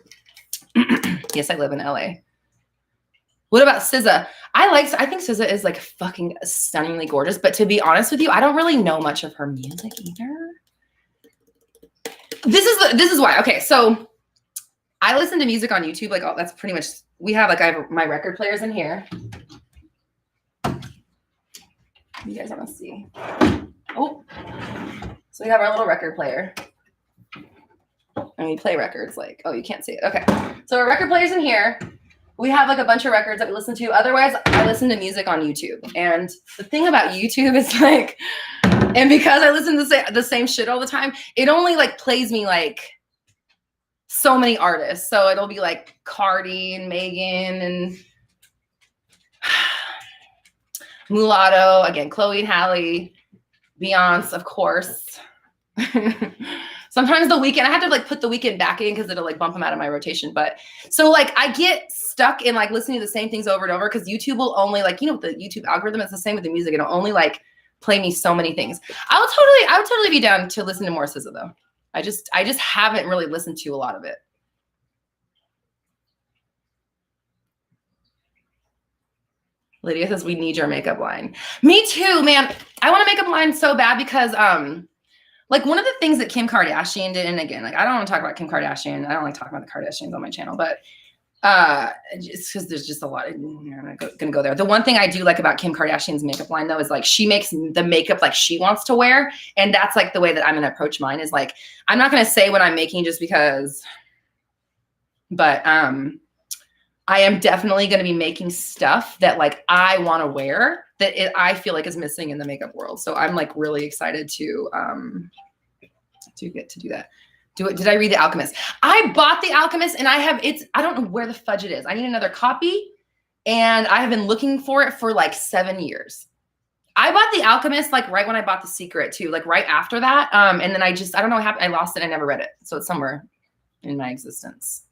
I live in LA. What about SZA? I think SZA is like fucking stunningly gorgeous. But to be honest with you, I don't really know much of her music either. This is why. Okay, so I listen to music on YouTube. Like, that's pretty much. I have my record players in here. You guys want to see? Oh, so we have our little record player, and we play records. Like, oh, you can't see it. Okay, so our record player's in here. We have like a bunch of records that we listen to. Otherwise, I listen to music on YouTube. And the thing about YouTube is like. And because I listen to the same shit all the time, it only like plays me like so many artists. So it'll be like Cardi and Megan and Mulatto, again, Chloe and Halle, Beyonce, of course. Sometimes The Weeknd, I have to like put The Weeknd back in because it'll like bump them out of my rotation. But so like I get stuck in like listening to the same things over and over because YouTube will only like, you know, the YouTube algorithm, it's the same with the music. It'll only like play me so many things. I would totally be down to listen to more SZA though. I just haven't really listened to a lot of it. Lydia says we need your makeup line. Me too, man. I want a makeup line so bad because like one of the things that Kim Kardashian did, and again, like I don't want to talk about Kim Kardashian. I don't like talking about the Kardashians on my channel, but it's because there's just a lot. I'm not gonna go there. The one thing I do like about Kim Kardashian's makeup line though is like she makes the makeup like she wants to wear, and that's like the way that I'm gonna approach mine. Is like I'm not gonna say what I'm making just because, but I am definitely gonna be making stuff that like I want to wear that I feel like is missing in the makeup world. So I'm like really excited to get to do that. Did I read The Alchemist? I bought The Alchemist and I don't know where the fudge it is. I need another copy and I have been looking for it for like 7 years. I bought The Alchemist like right when I bought The Secret too, like right after that. And then I don't know what happened. I lost it. I never read it. So it's somewhere in my existence.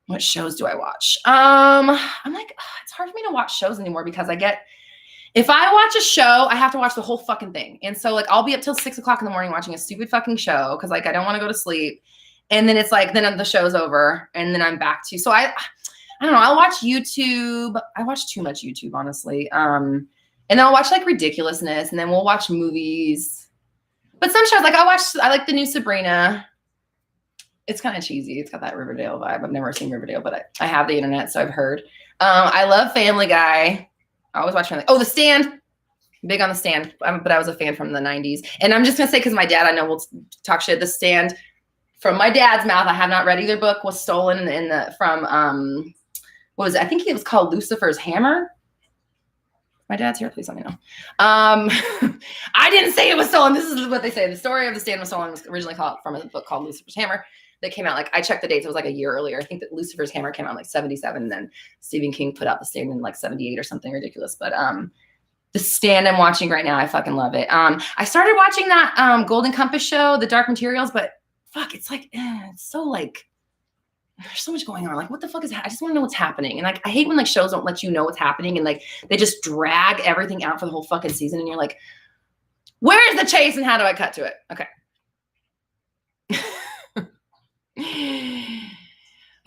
What shows do I watch? I'm like, it's hard for me to watch shows anymore because if I watch a show, I have to watch the whole fucking thing. And so like, I'll be up till 6 o'clock in the morning watching a stupid fucking show. Cause like, I don't want to go to sleep. And then it's like, then the show's over and then I'm back to, so I don't know. I'll watch YouTube. I watch too much YouTube, honestly. And then I'll watch like ridiculousness and then we'll watch movies. But some shows, like I like the new Sabrina. It's kind of cheesy. It's got that Riverdale vibe. I've never seen Riverdale, but I have the internet, so I've heard. I love Family Guy. I always watch Family Guy. Oh, The Stand. Big on The Stand, but I was a fan from the 90s. And I'm just going to say, because my dad, I know will talk shit, The Stand, from my dad's mouth, I have not read either book, was stolen from, what was it? I think it was called Lucifer's Hammer. My dad's here. Please let me know. I didn't say it was stolen. This is what they say. The story of The Stand was stolen was originally called from a book called Lucifer's Hammer that came out. Like I checked the dates. It was like a year earlier. I think that Lucifer's Hammer came out in like 77. And then Stephen King put out The Stand in like 78 or something ridiculous. But The Stand I'm watching right now. I fucking love it. I started watching that Golden Compass show, The Dark Materials, but fuck, it's like, it's so like, there's so much going on. Like, what the fuck is I just want to know what's happening. And like, I hate when like shows don't let you know what's happening and like they just drag everything out for the whole fucking season. And you're like, where's the chase and how do I cut to it? Okay.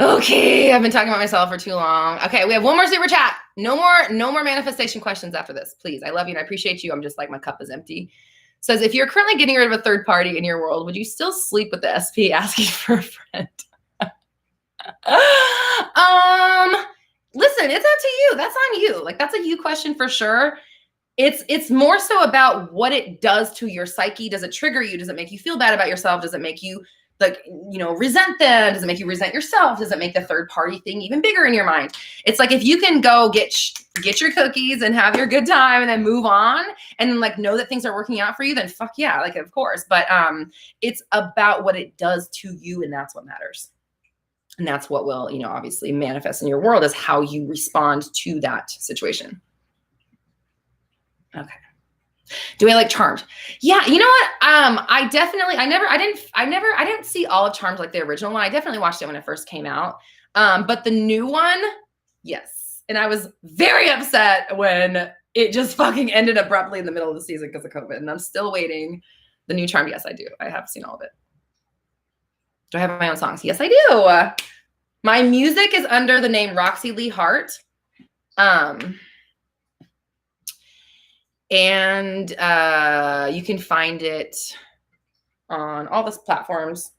Okay. I've been talking about myself for too long. Okay. We have one more super chat. No more manifestation questions after this, please. I love you and I appreciate you. I'm just like, my cup is empty. Says, if you're currently getting rid of a third party in your world, would you still sleep with the SP asking for a friend? Listen, it's up to you. That's on you. Like, that's a you question for sure. It's more so about what it does to your psyche. Does it trigger you? Does it make you feel bad about yourself? Does it make you like, resent them? Does it make you resent yourself? Does it make the third party thing even bigger in your mind? It's like, if you can go get your cookies and have your good time and then move on and then like know that things are working out for you, then fuck yeah, like of course. But it's about what it does to you, and that's what matters. And that's what will, obviously manifest in your world is how you respond to that situation. Okay. Do I like Charmed? Yeah. You know what? I didn't see all of Charmed like the original one. I definitely watched it when it first came out. But the new one, yes. And I was very upset when it just fucking ended abruptly in the middle of the season because of COVID. And I'm still waiting. The new Charmed, yes, I do. I have seen all of it. Do I have my own songs? Yes, I do. My music is under the name Roxy Lee Hart. And you can find it on all those platforms.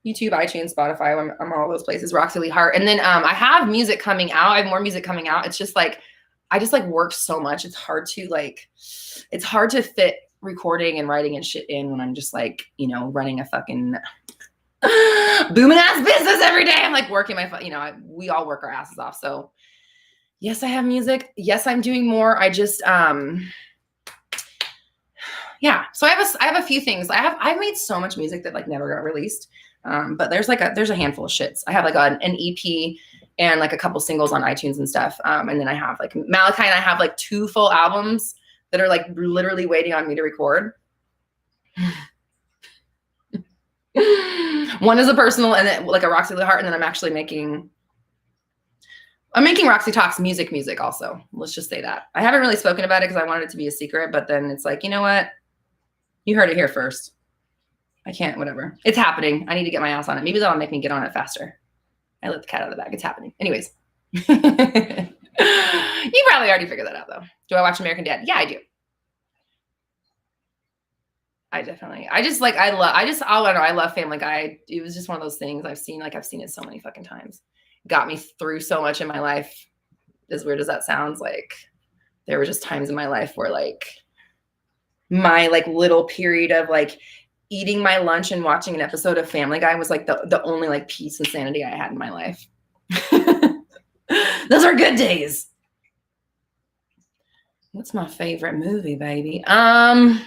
YouTube, iTunes, Spotify. I'm all those places. Roxy Lee Hart. And then I have music coming out. I have more music coming out. It's just like, I just like work so much. It's hard to fit recording and writing and shit in when I'm just like, running a fucking booming ass business every day. I'm like working we all work our asses off. So yes, I have music. Yes, I'm doing more. I just, yeah. So I have a few things. I've made so much music that like never got released. But there's a handful of shits. I have like an EP and like a couple singles on iTunes and stuff. And then I have like Malachi and I have like 2 full albums that are like literally waiting on me to record. One is a personal and then like a Roxy Lee Hart. And then I'm making Roxy Talks music also. Let's just say that. I haven't really spoken about it because I wanted it to be a secret, but then it's like, you know what? You heard it here first. I can't, whatever. It's happening. I need to get my ass on it. Maybe that'll make me get on it faster. I let the cat out of the bag. It's happening. Anyways. You probably already figured that out though. Do I watch American Dad? Yeah, I do. I love Family Guy. It was just one of those things I've seen it so many fucking times. Got me through so much in my life. As weird as that sounds, like there were just times in my life where like my like little period of like eating my lunch and watching an episode of Family Guy was like the only like peace and sanity I had in my life. Those are good days. What's my favorite movie, baby? My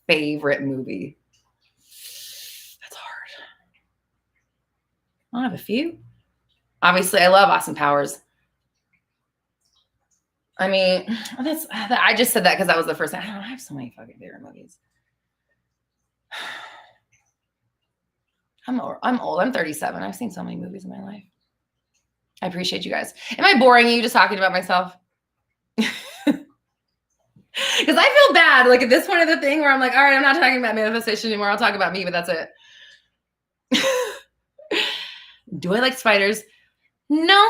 favorite movie. That's hard. I have a few. Obviously, I love Austin Powers. I mean, I just said that because that was the first time. I have so many fucking favorite movies. I'm old. I'm 37. I've seen so many movies in my life. I appreciate you guys. Am I boring you just talking about myself? Because I feel bad, like at this point of the thing where I'm like, all right, I'm not talking about manifestation anymore. I'll talk about me, but that's it. Do I like spiders? No,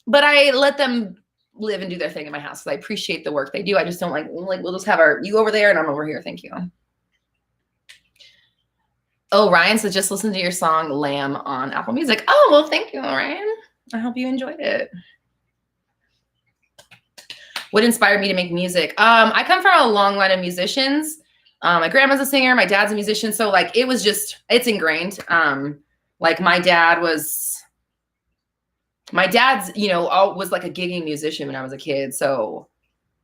but I let them live and do their thing in my house because I appreciate the work they do. I just don't like we'll just have you over there and I'm over here. Thank you. Oh, Ryan says just listen to your song Lamb on Apple Music. Oh, well, thank you, Ryan. I hope you enjoyed it. What inspired me to make music? I come from a long line of musicians. My grandma's a singer, my dad's a musician. So like, it's ingrained. Like my dad's, was like a gigging musician when I was a kid. So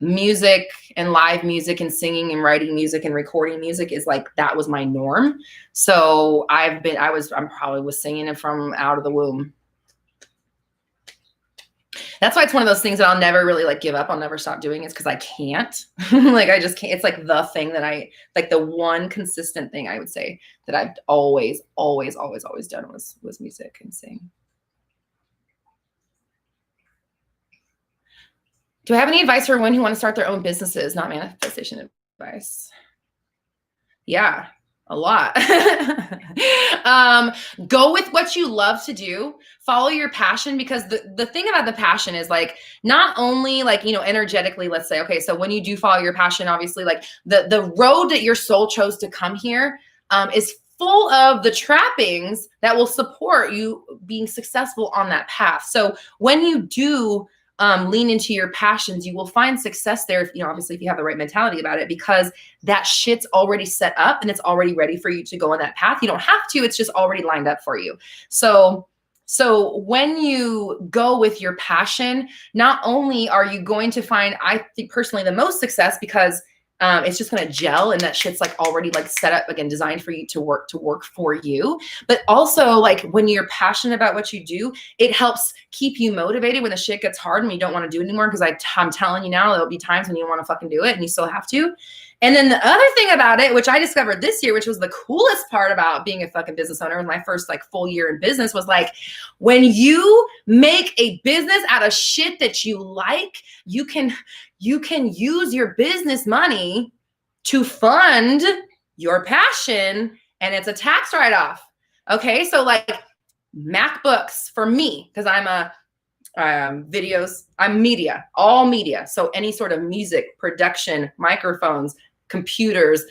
music and live music and singing and writing music and recording music is like, that was my norm. So I'm probably was singing it from out of the womb. That's why it's one of those things that I'll never really like give up. I'll never stop doing it because I can't. Like I just can't. It's like the thing that the one consistent thing I would say that I've always done was music and sing. Do I have any advice for women who want to start their own businesses? Not manifestation advice. Yeah. A lot. Go with what you love to do. Follow your passion, because the thing about the passion is like, not only like, energetically, let's say, okay, so when you do follow your passion, obviously like the road that your soul chose to come here is full of the trappings that will support you being successful on that path. So when you do lean into your passions, you will find success there. Obviously if you have the right mentality about it, because that shit's already set up and it's already ready for you to go on that path. You don't have to, it's just already lined up for you. So when you go with your passion, not only are you going to find, I think personally, the most success, because it's just going to gel and that shit's like already like set up, again, designed for you to work for you. But also like when you're passionate about what you do, it helps keep you motivated when the shit gets hard and you don't want to do it anymore. Because I'm telling you now, there'll be times when you want to fucking do it and you still have to. And then the other thing about it, which I discovered this year, which was the coolest part about being a fucking business owner, was my first like full year in business, was like, when you make a business out of shit that you like, you can use your business money to fund your passion, and it's a tax write-off. Okay. So like MacBooks for me, because I'm videos, I'm media, all media. So any sort of music production, microphones, computers,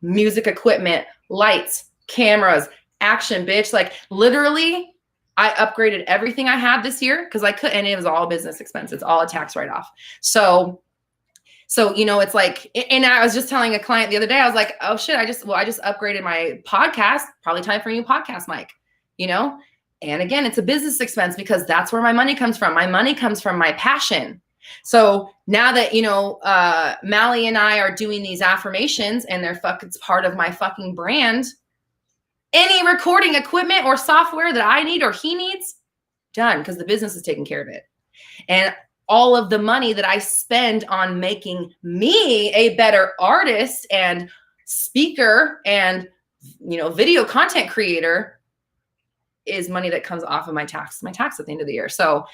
music equipment, lights, cameras, action, bitch. Like literally I upgraded everything I had this year because I could, and it was all business expenses, all a tax write-off. So it's like, and I was just telling a client the other day, I was like, oh shit, I just upgraded my podcast. Probably time for a new podcast mic, And again, it's a business expense because that's where my money comes from. My money comes from my passion. So now that, Mally and I are doing these affirmations and it's part of my fucking brand, any recording equipment or software that I need or he needs, done, because the business is taking care of it. And all of the money that I spend on making me a better artist and speaker and, video content creator is money that comes off of my tax at the end of the year. So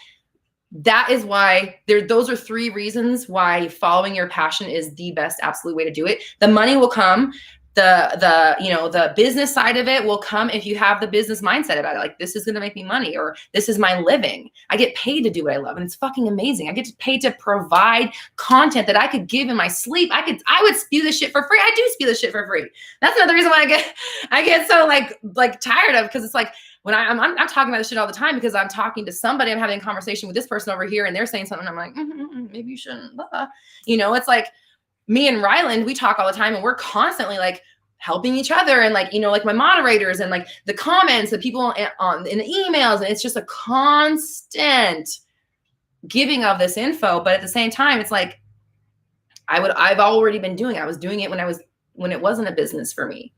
that is why those are 3 reasons why following your passion is the best absolute way to do it. The money will come. The business side of it will come if you have the business mindset about it. Like, this is going to make me money, or this is my living. I get paid to do what I love. And it's fucking amazing. I get paid to provide content that I could give in my sleep. I would spew this shit for free. I do spew this shit for free. That's another reason why I get so like tired of, because it's like, when I'm talking about this shit all the time, because I'm talking to somebody, I'm having a conversation with this person over here and they're saying something. I'm like, maybe you shouldn't. It's like me and Ryland, we talk all the time and we're constantly like helping each other. And like, like my moderators and like the comments, the people in the emails. And it's just a constant giving of this info. But at the same time, it's like, I've already been doing it. I was doing it when it wasn't a business for me.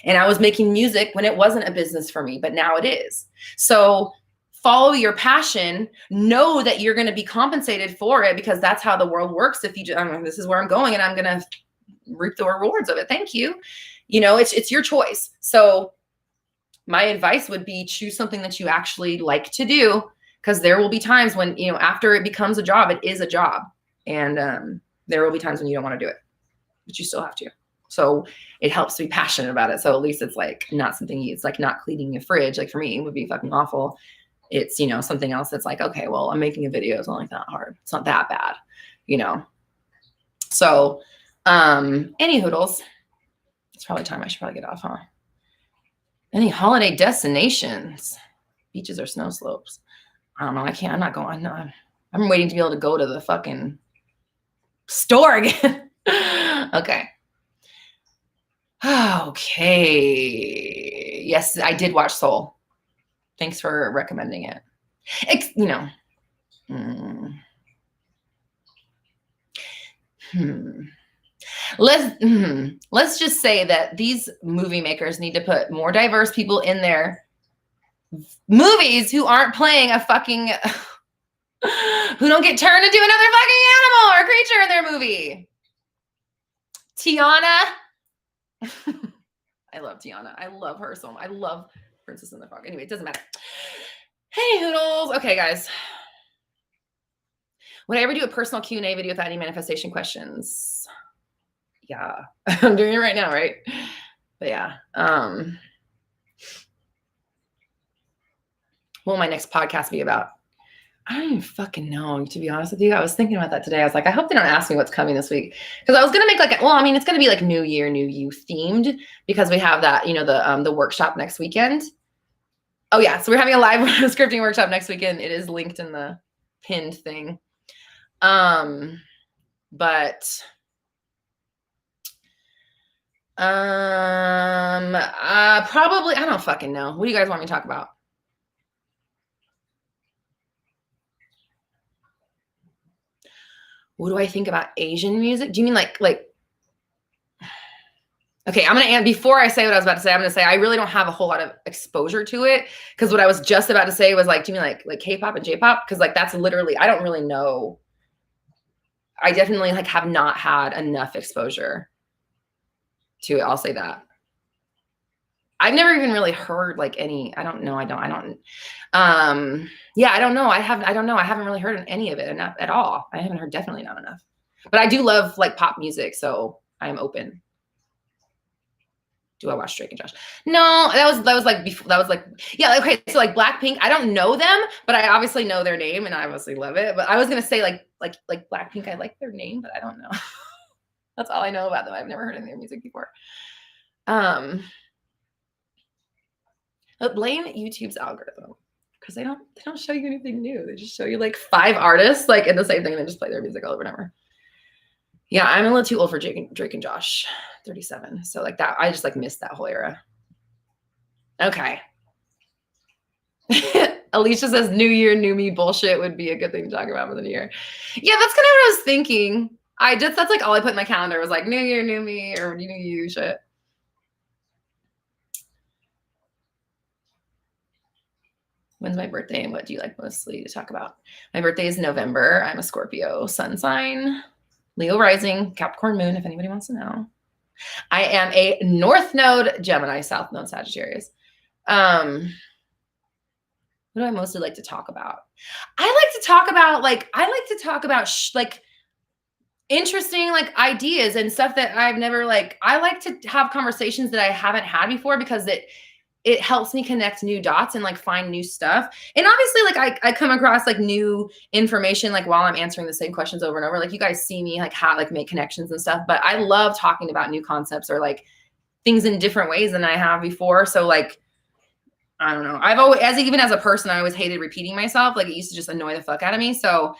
And I was making music when it wasn't a business for me, but now it is. So follow your passion, know that you're going to be compensated for it, because that's how the world works. If you this is where I'm going and I'm going to reap the rewards of it. Thank you. It's your choice. So my advice would be choose something that you actually like to do, because there will be times when, you know, after it becomes a job, it is a job. And there will be times when you don't want to do it, but you still have to. So it helps to be passionate about it. So at least it's like not something it's like not cleaning your fridge. Like for me, it would be fucking awful. It's, you know, something else that's like, okay, well, I'm making a video. It's not like that hard. It's not that bad, you know? So any hoodles, it's probably time I should probably get off, huh? Any holiday destinations, beaches or snow slopes? I don't know. I'm not going. No, I'm waiting to be able to go to the fucking store again. Okay. Okay. Yes, I did watch Soul. Thanks for recommending it. You know. Let's just say that these movie makers need to put more diverse people in their movies who aren't playing a fucking who don't get turned into another fucking animal or creature in their movie. Tiana. I love Tiana. I love her so much. I love Princess and the Frog. Anyway, it doesn't matter. Hey, hoodles. Okay, guys. Would I ever do a personal Q&A video without any manifestation questions? Yeah. I'm doing it right now, right? But yeah. What will my next podcast be about? I don't even fucking know, to be honest with you. I was thinking about that today. I was like, I hope they don't ask me what's coming this week. Because I was going to make like, it's going to be like New Year, New You themed, because we have that, you know, the workshop next weekend. Oh yeah. So we're having a live scripting workshop next weekend. It is linked in the pinned thing. But probably, I don't fucking know. What do you guys want me to talk about? What do I think about Asian music? Do you mean like, okay, I'm going to, and before I say what I was about to say, I'm going to say, I really don't have a whole lot of exposure to it. Cause what I was just about to say was like, do you mean like K-pop and J-pop? Cause like, that's literally, I don't really know. I definitely like have not had enough exposure to it. I'll say that. I've never even really heard like any, I don't know. Yeah, I don't know. I haven't really heard any of it enough at all. I haven't heard definitely not enough, but I do love like pop music. So I am open. Do I watch Drake and Josh? No, that was like, before, that was like, yeah. Okay. So like Blackpink, I don't know them, but I obviously know their name and I obviously love it. But I was going to say like Blackpink, I like their name, but I don't know. That's all I know about them. I've never heard any of their music before. But blame YouTube's algorithm, because they don't show you anything new. They just show you like 5 artists like in the same thing and then just play their music all over and over. Yeah, I'm a little too old for Drake and Josh, 37. So like that, I just like missed that whole era. Okay. Alicia says New Year, New Me bullshit would be a good thing to talk about for the new year. Yeah, that's kind of what I was thinking. That's like all I put in my calendar was like New Year, New Me or New You shit. When's my birthday and what do you like mostly to talk about? My birthday is November. I'm a Scorpio sun sign, Leo rising, Capricorn moon, if anybody wants to know. I am a North Node Gemini, South Node Sagittarius. What do I mostly like to talk about? I like to talk about like interesting like ideas and stuff that I've never like. I like to have conversations that I haven't had before because it helps me connect new dots and like find new stuff. And obviously like I come across like new information, like while I'm answering the same questions over and over, like you guys see me like how like make connections and stuff, but I love talking about new concepts or like things in different ways than I have before. So like, I don't know. I've always, even as a person, I always hated repeating myself. Like it used to just annoy the fuck out of me. So,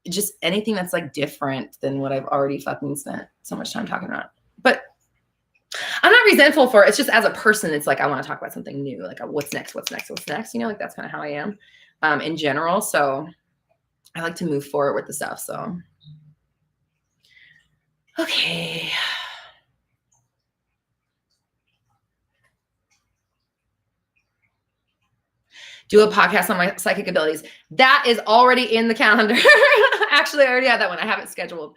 just anything that's like different than what I've already fucking spent so much time talking about. But I'm not resentful for it. It's just as a person, it's like I want to talk about something new. Like what's next? You know, like that's kind of how I am in general. So I like to move forward with the stuff. So okay. Do a podcast on my psychic abilities. That is already in the calendar. Actually, I already had that one. I have it scheduled.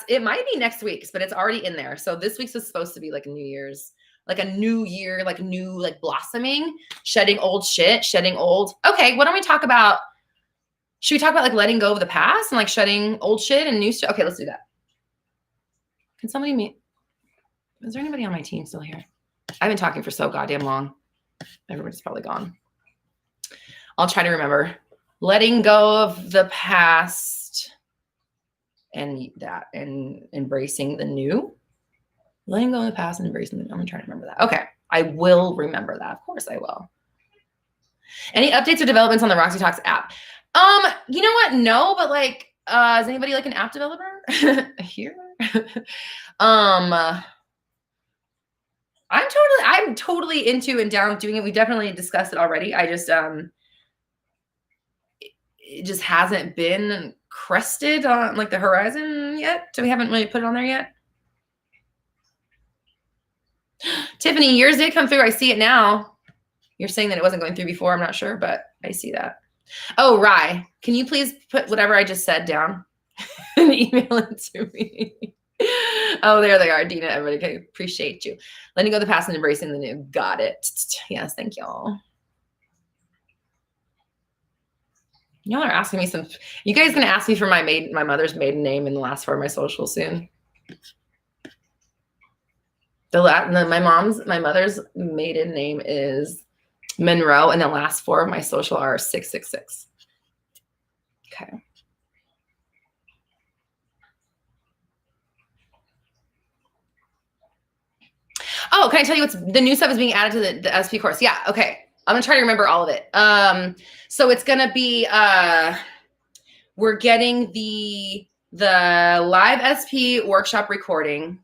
It might be next week's, but it's already in there. So this week's is supposed to be like New Year's, like a new year, like new, like blossoming, shedding old shit, shedding old. Okay, why don't we talk about, should we talk about like letting go of the past and like shedding old shit and new stuff? Okay, let's do that. Can somebody meet? Is there anybody on my team still here? I've been talking for so goddamn long. Everybody's probably gone. I'll try to remember. Letting go of the past and that, and embracing the new. Letting go of the past and embracing the new. I'm gonna try to remember that. Okay, I will remember that. Of course I will. Any updates or developments on the Roxy Talks app? You know what? No, but like, is anybody like an app developer here? I'm totally into and down doing it. We definitely discussed it already. I just, it just hasn't been crested on like the horizon yet. So we haven't really put it on there yet. Tiffany, yours did come through. I see it now. You're saying that it wasn't going through before. I'm not sure, but I see that. Oh, Rye, can you please put whatever I just said down and email it to me? Oh, there they are. Dina, everybody, okay, appreciate you. Letting go of the past and embracing the new. Got it. Yes, thank y'all. Y'all are asking me some. You guys gonna ask me for my mother's maiden name and the last four of my social soon? My mother's maiden name is Monroe, and the last four of my social are 666. Okay. Oh, can I tell you what's the new stuff is being added to the SP course? Yeah. Okay. I'm gonna try to remember all of it. So it's gonna be we're getting the live SP workshop recording.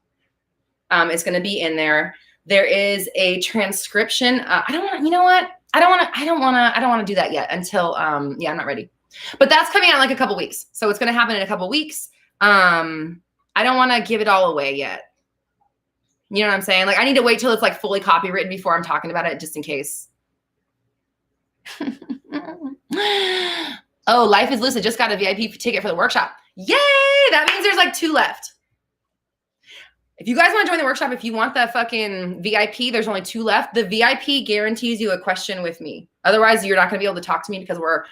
It's gonna be in there. There is a transcription. I don't want. You know what? I don't want to do that yet until yeah, I'm not ready. But that's coming out in like a couple weeks. So it's gonna happen in a couple weeks. I don't want to give it all away yet. You know what I'm saying? Like I need to wait till it's like fully copywritten before I'm talking about it, just in case. Oh, Life is Lucid just got a VIP ticket for the workshop. Yay! That means there's like 2 left. If you guys want to join the workshop, if you want the fucking VIP, there's only 2 left. The VIP guarantees you a question with me. Otherwise, you're not going to be able to talk to me because we're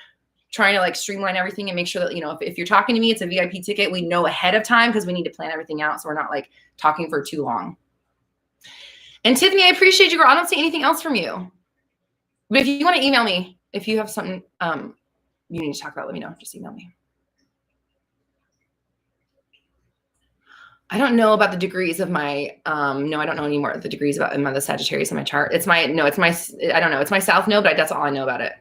trying to like streamline everything and make sure that, you know, if you're talking to me, it's a VIP ticket. We know ahead of time because we need to plan everything out. So we're not like talking for too long. And Tiffany, I appreciate you, girl. I don't see anything else from you. But if you want to email me, if you have something you need to talk about, let me know. Just email me. I don't know about the degrees of my, no, I don't know anymore. The degrees about the Sagittarius in my chart. I don't know. It's my South node, but that's all I know about it.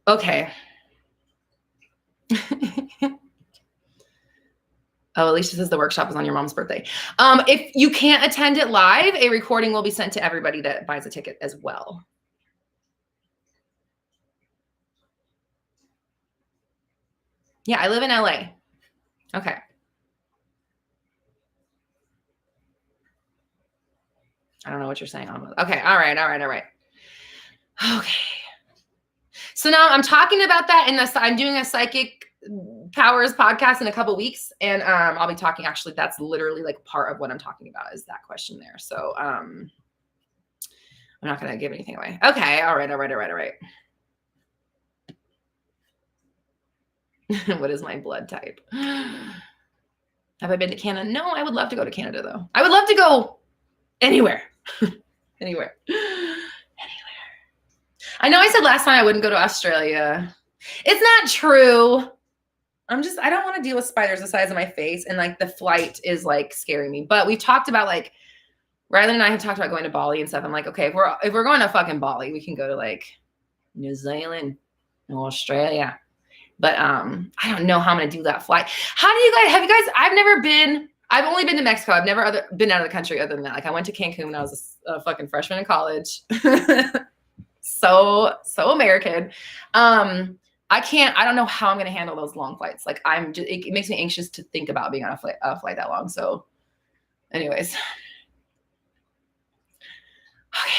Okay. Oh, Alicia says the workshop is on your mom's birthday. If you can't attend it live, a recording will be sent to everybody that buys a ticket as well. Yeah, I live in LA. Okay. I don't know what you're saying. Okay. All right. Okay. So now I'm talking about that I'm doing a psychic powers podcast in a couple weeks. And I'll be talking, actually, that's literally like part of what I'm talking about is that question there. So I'm not going to give anything away. Okay. All right. What is my blood type? Have I been to Canada? No, I would love to go to Canada though. I would love to go anywhere. Anywhere. I know I said last time I wouldn't go to Australia. It's not true. I don't want to deal with spiders the size of my face. And like the flight is like scaring me. But we've talked about like, Riley and I have talked about going to Bali and stuff. I'm like, okay, if we're going to fucking Bali, we can go to like New Zealand or Australia. But I don't know how I'm going to do that flight. Have you guys, I've only been to Mexico. I've never been out of the country other than that. Like I went to Cancun when I was a fucking freshman in college. So American. I don't know how I'm going to handle those long flights. Like it makes me anxious to think about being on a flight that long. So anyways. Okay.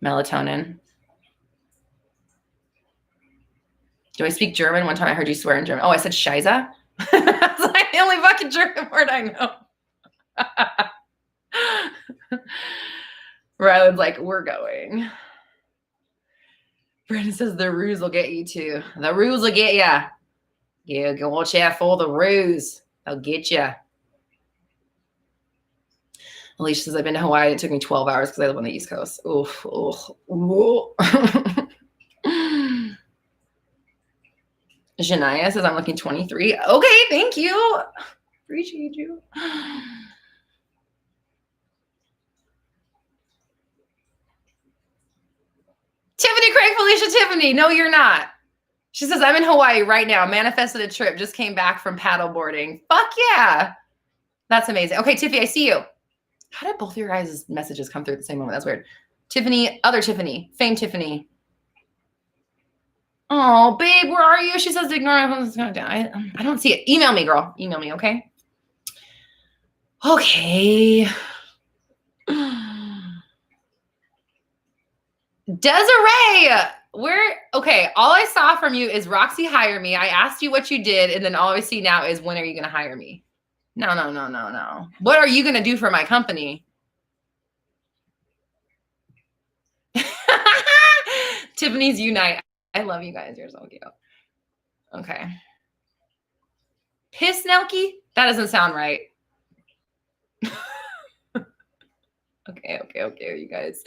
Melatonin. Do I speak German? One time I heard you swear in German. Oh, I said Scheiße. That's like the only fucking German word I know. Ryland's like, we're going. Brandon says the ruse will get you too. The ruse will get ya. Yeah, go watch out for the ruse. They'll get ya. Alicia says, I've been to Hawaii. It took me 12 hours because I live on the East Coast. Oof, oof, oof. Janaya says, I'm looking 23. Okay, thank you. Appreciate you. Tiffany Craig, Felicia Tiffany. No, you're not. She says, I'm in Hawaii right now. Manifested a trip. Just came back from paddle boarding. Fuck yeah. That's amazing. Okay, Tiffany, I see you. How did both of your guys' messages come through at the same moment? That's weird. Tiffany, other Tiffany, fame Tiffany. Oh, babe, where are you? She says, ignore my I don't see it. Email me, girl. Email me, okay? Okay. Desiree, okay, all I saw from you is Roxy hire me. I asked you what you did, and then all I see now is when are you going to hire me? No. What are you going to do for my company? Tiffany's Unite. I love you guys. You're so cute. Okay. Piss Nelky? That doesn't sound right. Okay, you guys.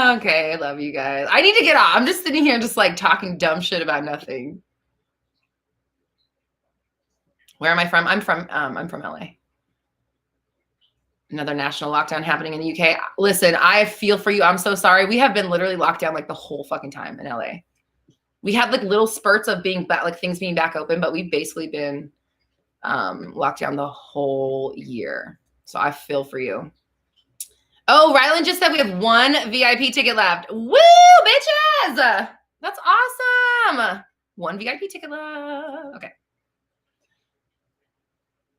Okay, I love you guys. I need to get off. I'm just sitting here just like talking dumb shit about nothing. Where am I from? I'm from LA. Another national lockdown happening in the UK. Listen, I feel for you. I'm so sorry. We have been literally locked down like the whole fucking time in LA. We had like little spurts of being back, like things being back open, but we've basically been locked down the whole year. So I feel for you. Oh, Ryland just said we have one VIP ticket left. Woo, bitches! That's awesome. One VIP ticket left. Okay.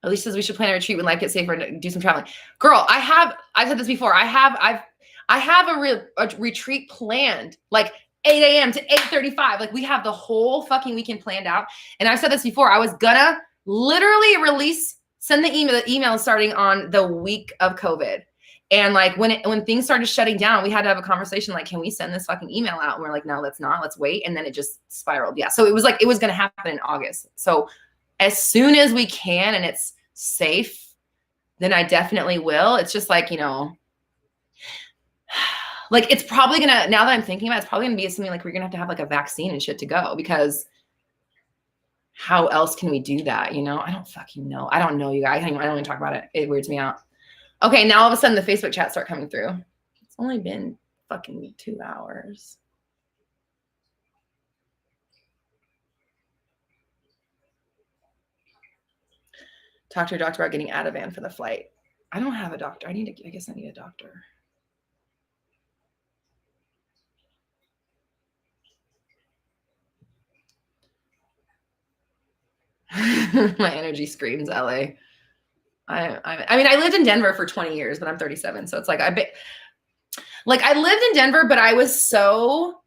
Alicia says we should plan a retreat when life gets safer and do some traveling. Girl, I've said this before. I have a retreat planned, like 8 a.m. to 8:35. Like we have the whole fucking weekend planned out. And I've said this before. I was gonna literally send the email starting on the week of COVID. And like when things started shutting down, we had to have a conversation like, can we send this fucking email out? And we're like, no, let's not. Let's wait. And then it just spiraled. Yeah. So it was like, it was going to happen in August. So as soon as we can and it's safe, then I definitely will. It's just like, like it's probably going to, now that I'm thinking about it, it's probably going to be something like we're going to have like a vaccine and shit to go, because how else can we do that? I don't fucking know. I don't know, you guys. I don't even talk about it. It weirds me out. Okay, now all of a sudden the Facebook chat start coming through. It's only been fucking 2 hours. Talk to your doctor about getting Ativan for the flight. I don't have a doctor. I guess I need a doctor. My energy screams LA. I mean, I lived in Denver for 20 years, but I'm 37. So it's like, I lived in Denver, but I was so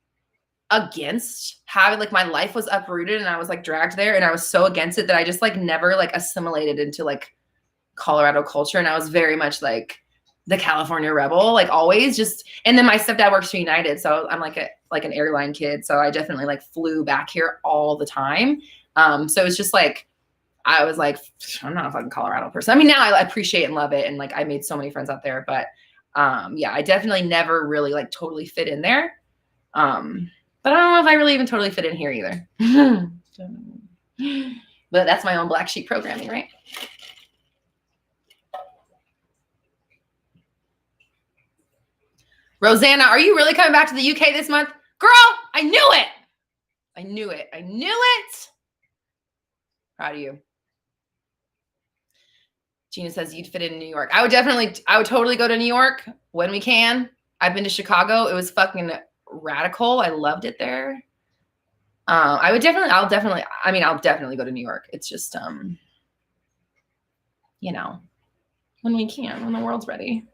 against having, like, my life was uprooted and I was like dragged there, and I was so against it that I just like never like assimilated into like Colorado culture. And I was very much like the California rebel, like always just, and then my stepdad works for United. So I'm like an airline kid. So I definitely like flew back here all the time. So it's just like, I was like, I'm not a fucking Colorado person. I mean, now I appreciate and love it. And like, I made so many friends out there, but yeah, I definitely never really like totally fit in there. But I don't know if I really even totally fit in here either. But that's my own black sheep programming, right? Rosanna, are you really coming back to the UK this month? Girl, I knew it. I knew it. Proud of you. Gina says you'd fit in New York. I would totally go to New York when we can. I've been to Chicago. It was fucking radical. I loved it there. I'll definitely go to New York. It's just, when we can, when the world's ready.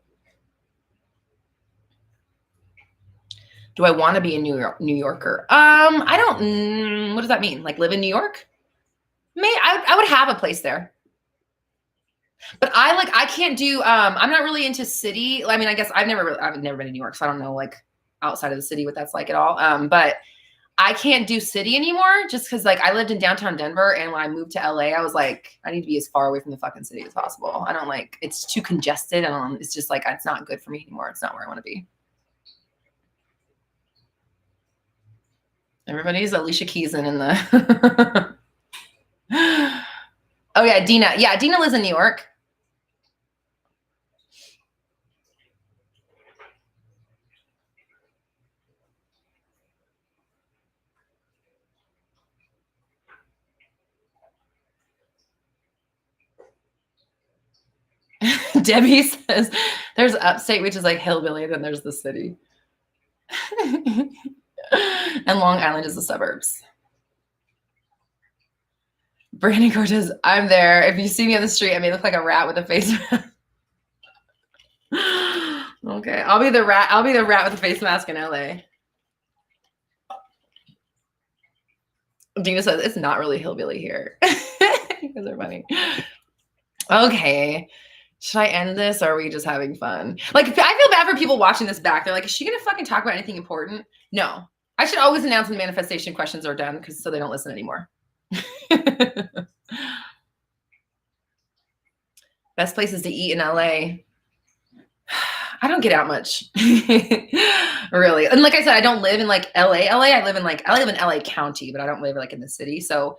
Do I want to be a New Yorker? I don't, what does that mean? Like live in New York? I would have a place there. But I can't do, I'm not really into city. I mean, I guess I've never been to New York, so I don't know like outside of the city what that's like at all. But I can't do city anymore just because like I lived in downtown Denver, and when I moved to LA, I was like, I need to be as far away from the fucking city as possible. I don't like, it's too congested. It's just like, it's not good for me anymore. It's not where I want to be. Everybody's Alicia Keys in the, oh yeah, Dina. Yeah, Dina lives in New York. Debbie says there's upstate, which is like hillbilly, then there's the city. And Long Island is the suburbs. Brandon Cortez, I'm there. If you see me on the street, I may look like a rat with a face mask. Okay, I'll be the rat. I'll be the rat with a face mask in LA. Dina says it's not really hillbilly here. You guys are funny. Okay. Should I end this, or are we just having fun? Like, I feel bad for people watching this back. They're like, is she going to fucking talk about anything important? No. I should always announce when the manifestation questions are done so they don't listen anymore. Best places to eat in LA. I don't get out much. Really. And like I said, I don't live in like LA. I live in LA County, but I don't live like in the city. So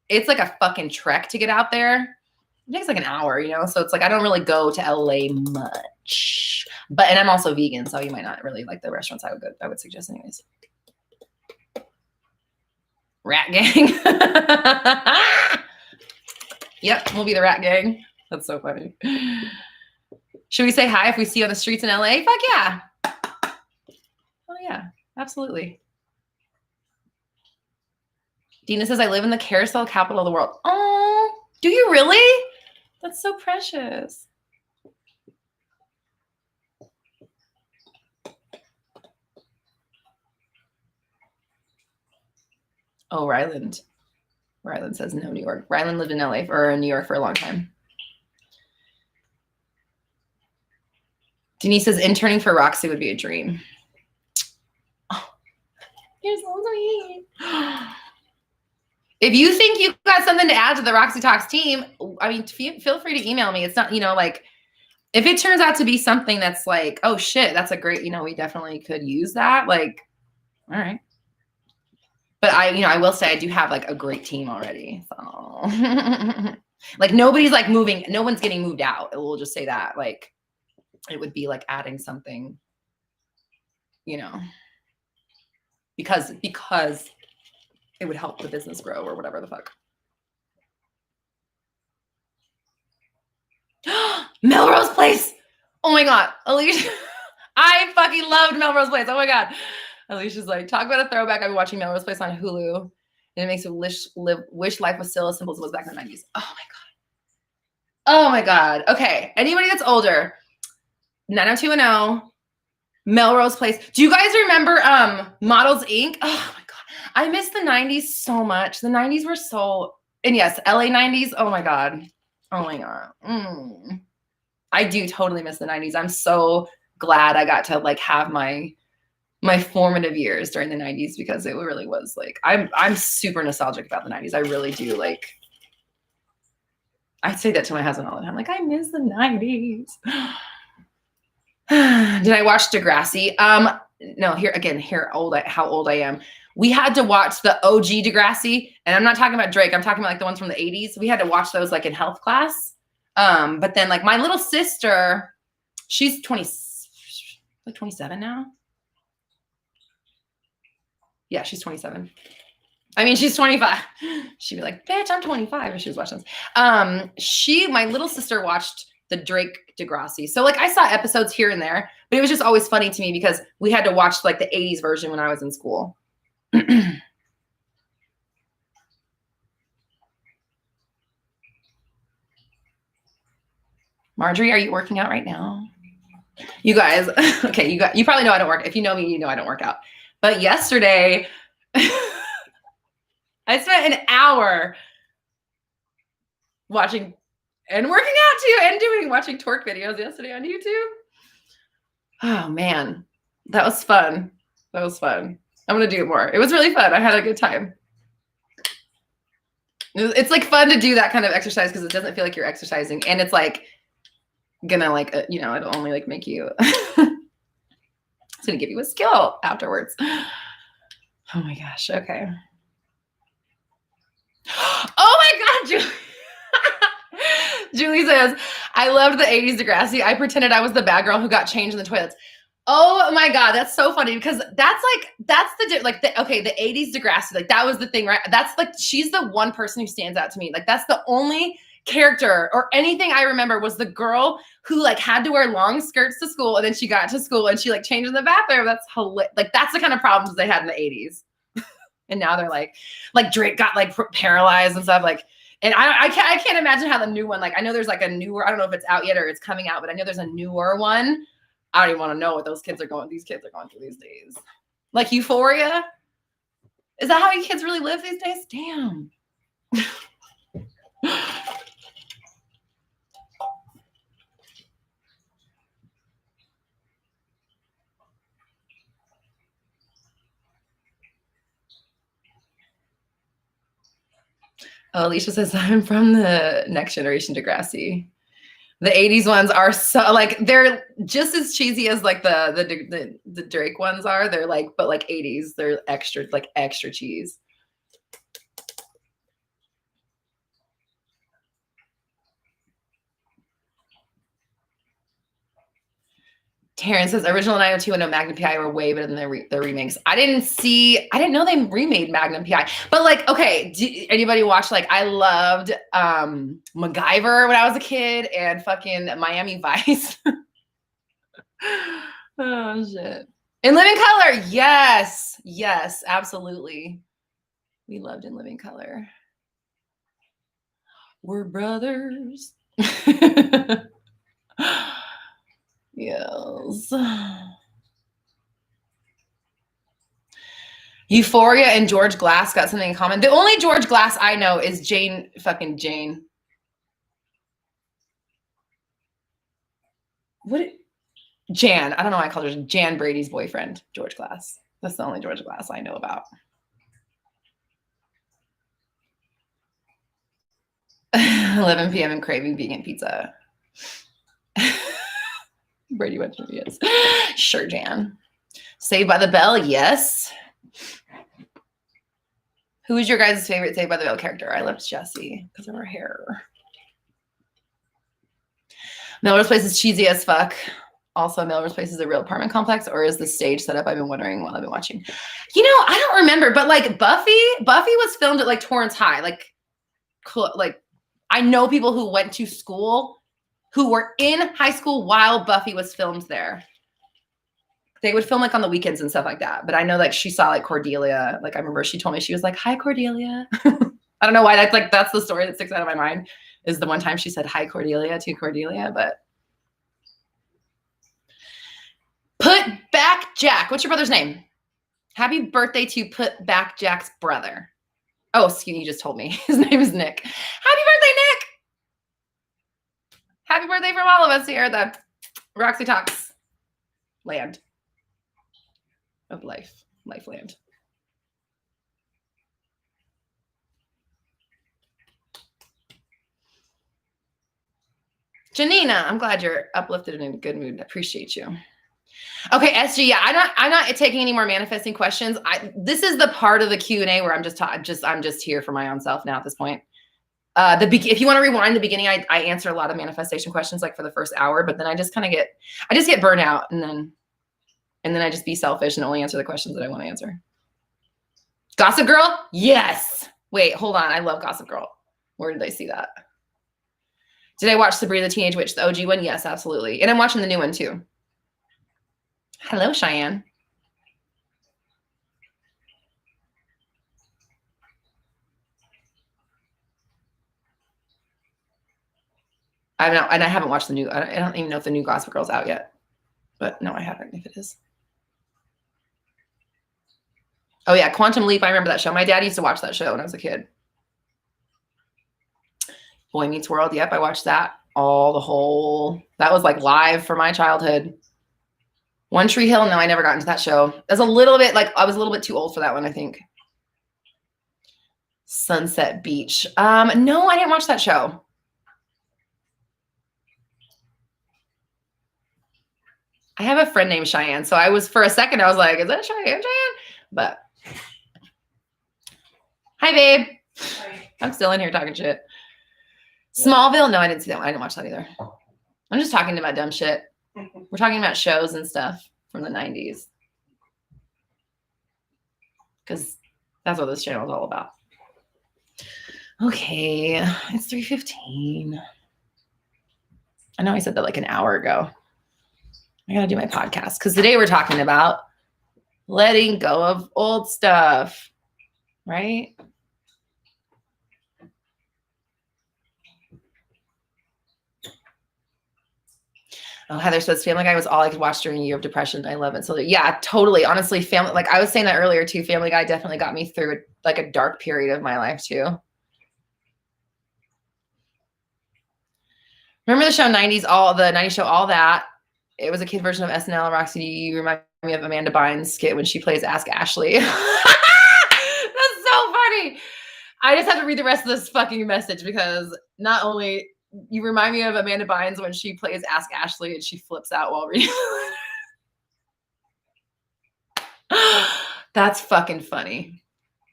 it's like a fucking trek to get out there. It takes like an hour, you know? So it's like, I don't really go to LA much, and I'm also vegan. So you might not really like the restaurants I would suggest anyways. Rat gang. Yep. We'll be the rat gang. That's so funny. Should we say hi if we see you on the streets in LA? Fuck yeah. Oh yeah, absolutely. Dina says, I live in the carousel capital of the world. Oh, do you really? That's so precious. Oh, Ryland. Ryland says no, New York. Ryland lived in LA or in New York for a long time. Denise says interning for Roxy would be a dream. Oh, you're so sweet. If you think you got something to add to the Roxy Talks team, I mean, feel free to email me. It's not, like if it turns out to be something that's like, oh shit, that's a great, we definitely could use that. Like, all right. But I will say I do have like a great team already. So like nobody's like moving. No one's getting moved out. We'll just say that. Like it would be like adding something, because it would help the business grow or whatever the fuck. Melrose Place. Oh my God. Alicia. I fucking loved Melrose Place. Oh my God. Alicia's like, talk about a throwback. I've been watching Melrose Place on Hulu, and it makes me wish life was still as simple as it was back in the 90s. Oh my God. Oh my God. Okay. Anybody that's older, 90210, Melrose Place. Do you guys remember Models Inc? Oh my God. I miss the 90s so much. The 90s were so, and yes, LA 90s. Oh my God. Oh my God. I do totally miss the 90s. I'm so glad I got to like have my formative years during the 90s, because it really was like, I'm super nostalgic about the 90s. I really do. Like, I say that to my husband all the time. Like, I miss the 90s. Did I watch Degrassi? No, how old I am. We had to watch the OG Degrassi, and I'm not talking about Drake. I'm talking about like the ones from the 80s. We had to watch those like in health class. But then like my little sister, she's 27 now. Yeah, she's 27. I mean, she's 25. She'd be like, bitch, I'm 25 if she was watching this. My little sister watched the Drake Degrassi. So like I saw episodes here and there, but it was just always funny to me because we had to watch like the 80s version when I was in school. Marjorie, are you working out right now? You guys, okay, you probably know I don't work. If you know me, you know I don't work out. But yesterday, I spent an hour watching and working out too and watching twerk videos yesterday on YouTube. Oh man, that was fun. That was fun. I'm gonna do it more. It was really fun. I had a good time. It's like fun to do that kind of exercise because it doesn't feel like you're exercising, and it's like gonna like it'll only like make you. It's gonna give you a skill afterwards. Oh my gosh. Okay. Oh my God, Julie. Julie says, I loved the 80s Degrassi. I pretended I was the bad girl who got changed in the toilets. Oh my God, that's so funny because that's the 80s Degrassi, like that was the thing, right? That's like, she's the one person who stands out to me. Like that's the only character or anything I remember was the girl who like had to wear long skirts to school and then she got to school and she like changed in the bathroom. That's hilarious. Like that's the kind of problems they had in the 80s. And now they're like Drake got like paralyzed and stuff like, and I can't imagine how the new one, like I know there's like a newer, I don't know if it's out yet or it's coming out, but I know there's a newer one. I don't even want to know what these kids are going through these days. Like Euphoria. Is that how you kids really live these days? Damn. Oh, Alicia says, I'm from the next generation Degrassi. The 80s ones are so like they're just as cheesy as like the Drake ones are. They're like, but like 80s, they're extra cheese. Taryn says original 90210 and Magnum PI were way better than the remakes. I didn't know they remade Magnum PI. But like, okay, anybody watch like I loved MacGyver when I was a kid and fucking Miami Vice. Oh shit. In Living Color, yes, absolutely. We loved In Living Color. We're brothers. Yes. Euphoria and George Glass got something in common. The only George Glass I know is Jane. What? Jan. I don't know why I called her Jan Brady's boyfriend, George Glass. That's the only George Glass I know about. 11 p.m. and craving vegan pizza. Brady went to yes. Sure, Jan. Saved by the Bell, yes. Who is your guys' favorite Saved by the Bell character? I loved Jessie because of her hair. Melrose Place is cheesy as fuck. Also, Melrose Place is a real apartment complex, or is the stage set up? I've been wondering while I've been watching. I don't remember, but like Buffy was filmed at like Torrance High. Like I know people who went to school who were in high school while Buffy was filmed there. They would film like on the weekends and stuff like that. But I know like she saw like Cordelia. Like I remember she told me she was like, "Hi, Cordelia." I don't know why that's the story that sticks out of my mind is the one time she said, "Hi, Cordelia" to Cordelia. But Put Back Jack. What's your brother's name? Happy birthday to Put Back Jack's brother. Oh, excuse me, you just told me. His name is Nick. Happy birthday, Nick. Happy birthday from all of us here at the Roxy Talks land of Lifeland. Janina, I'm glad you're uplifted and in a good mood. I appreciate you. Okay, SG, yeah, I'm not taking any more manifesting questions. This is the part of the Q&A where I'm just here for my own self now at this point. If you want to rewind the beginning, I answer a lot of manifestation questions like for the first hour, but then I just get burnt out and then I just be selfish and only answer the questions that I want to answer. Gossip Girl? Yes. Wait, hold on. I love Gossip Girl. Where did I see that? Did I watch Sabrina the Teenage Witch, the OG one? Yes, absolutely. And I'm watching the new one too. Hello, Cheyenne. I haven't watched the new. I don't even know if the new Gossip Girl's out yet. But no, I haven't, if it is. Oh yeah, Quantum Leap. I remember that show. My dad used to watch that show when I was a kid. Boy Meets World. Yep, I watched that that was like live for my childhood. One Tree Hill. No, I never got into that show. That's a little bit like, I was a little bit too old for that one, I think. Sunset Beach. No, I didn't watch that show. I have a friend named Cheyenne. So for a second, I was like, is that Cheyenne? But hi, babe. Hi. I'm still in here talking shit. Smallville. No, I didn't see that one. I didn't watch that either. I'm just talking about dumb shit. We're talking about shows and stuff from the 90s. Because that's what this channel is all about. Okay, it's 3:15. I know I said that like an hour ago. I gotta do my podcast because today we're talking about letting go of old stuff, right? Oh, Heather says Family Guy was all I could watch during a year of depression. I love it. So yeah, totally. Honestly, like I was saying that earlier too, Family Guy definitely got me through like a dark period of my life too. Remember the show 90s, the 90s show, All That? It was a kid version of SNL. Roxy, you remind me of Amanda Bynes' skit when she plays Ask Ashley. That's so funny. I just have to read the rest of this fucking message because not only you remind me of Amanda Bynes when she plays Ask Ashley and she flips out while reading. That's fucking funny.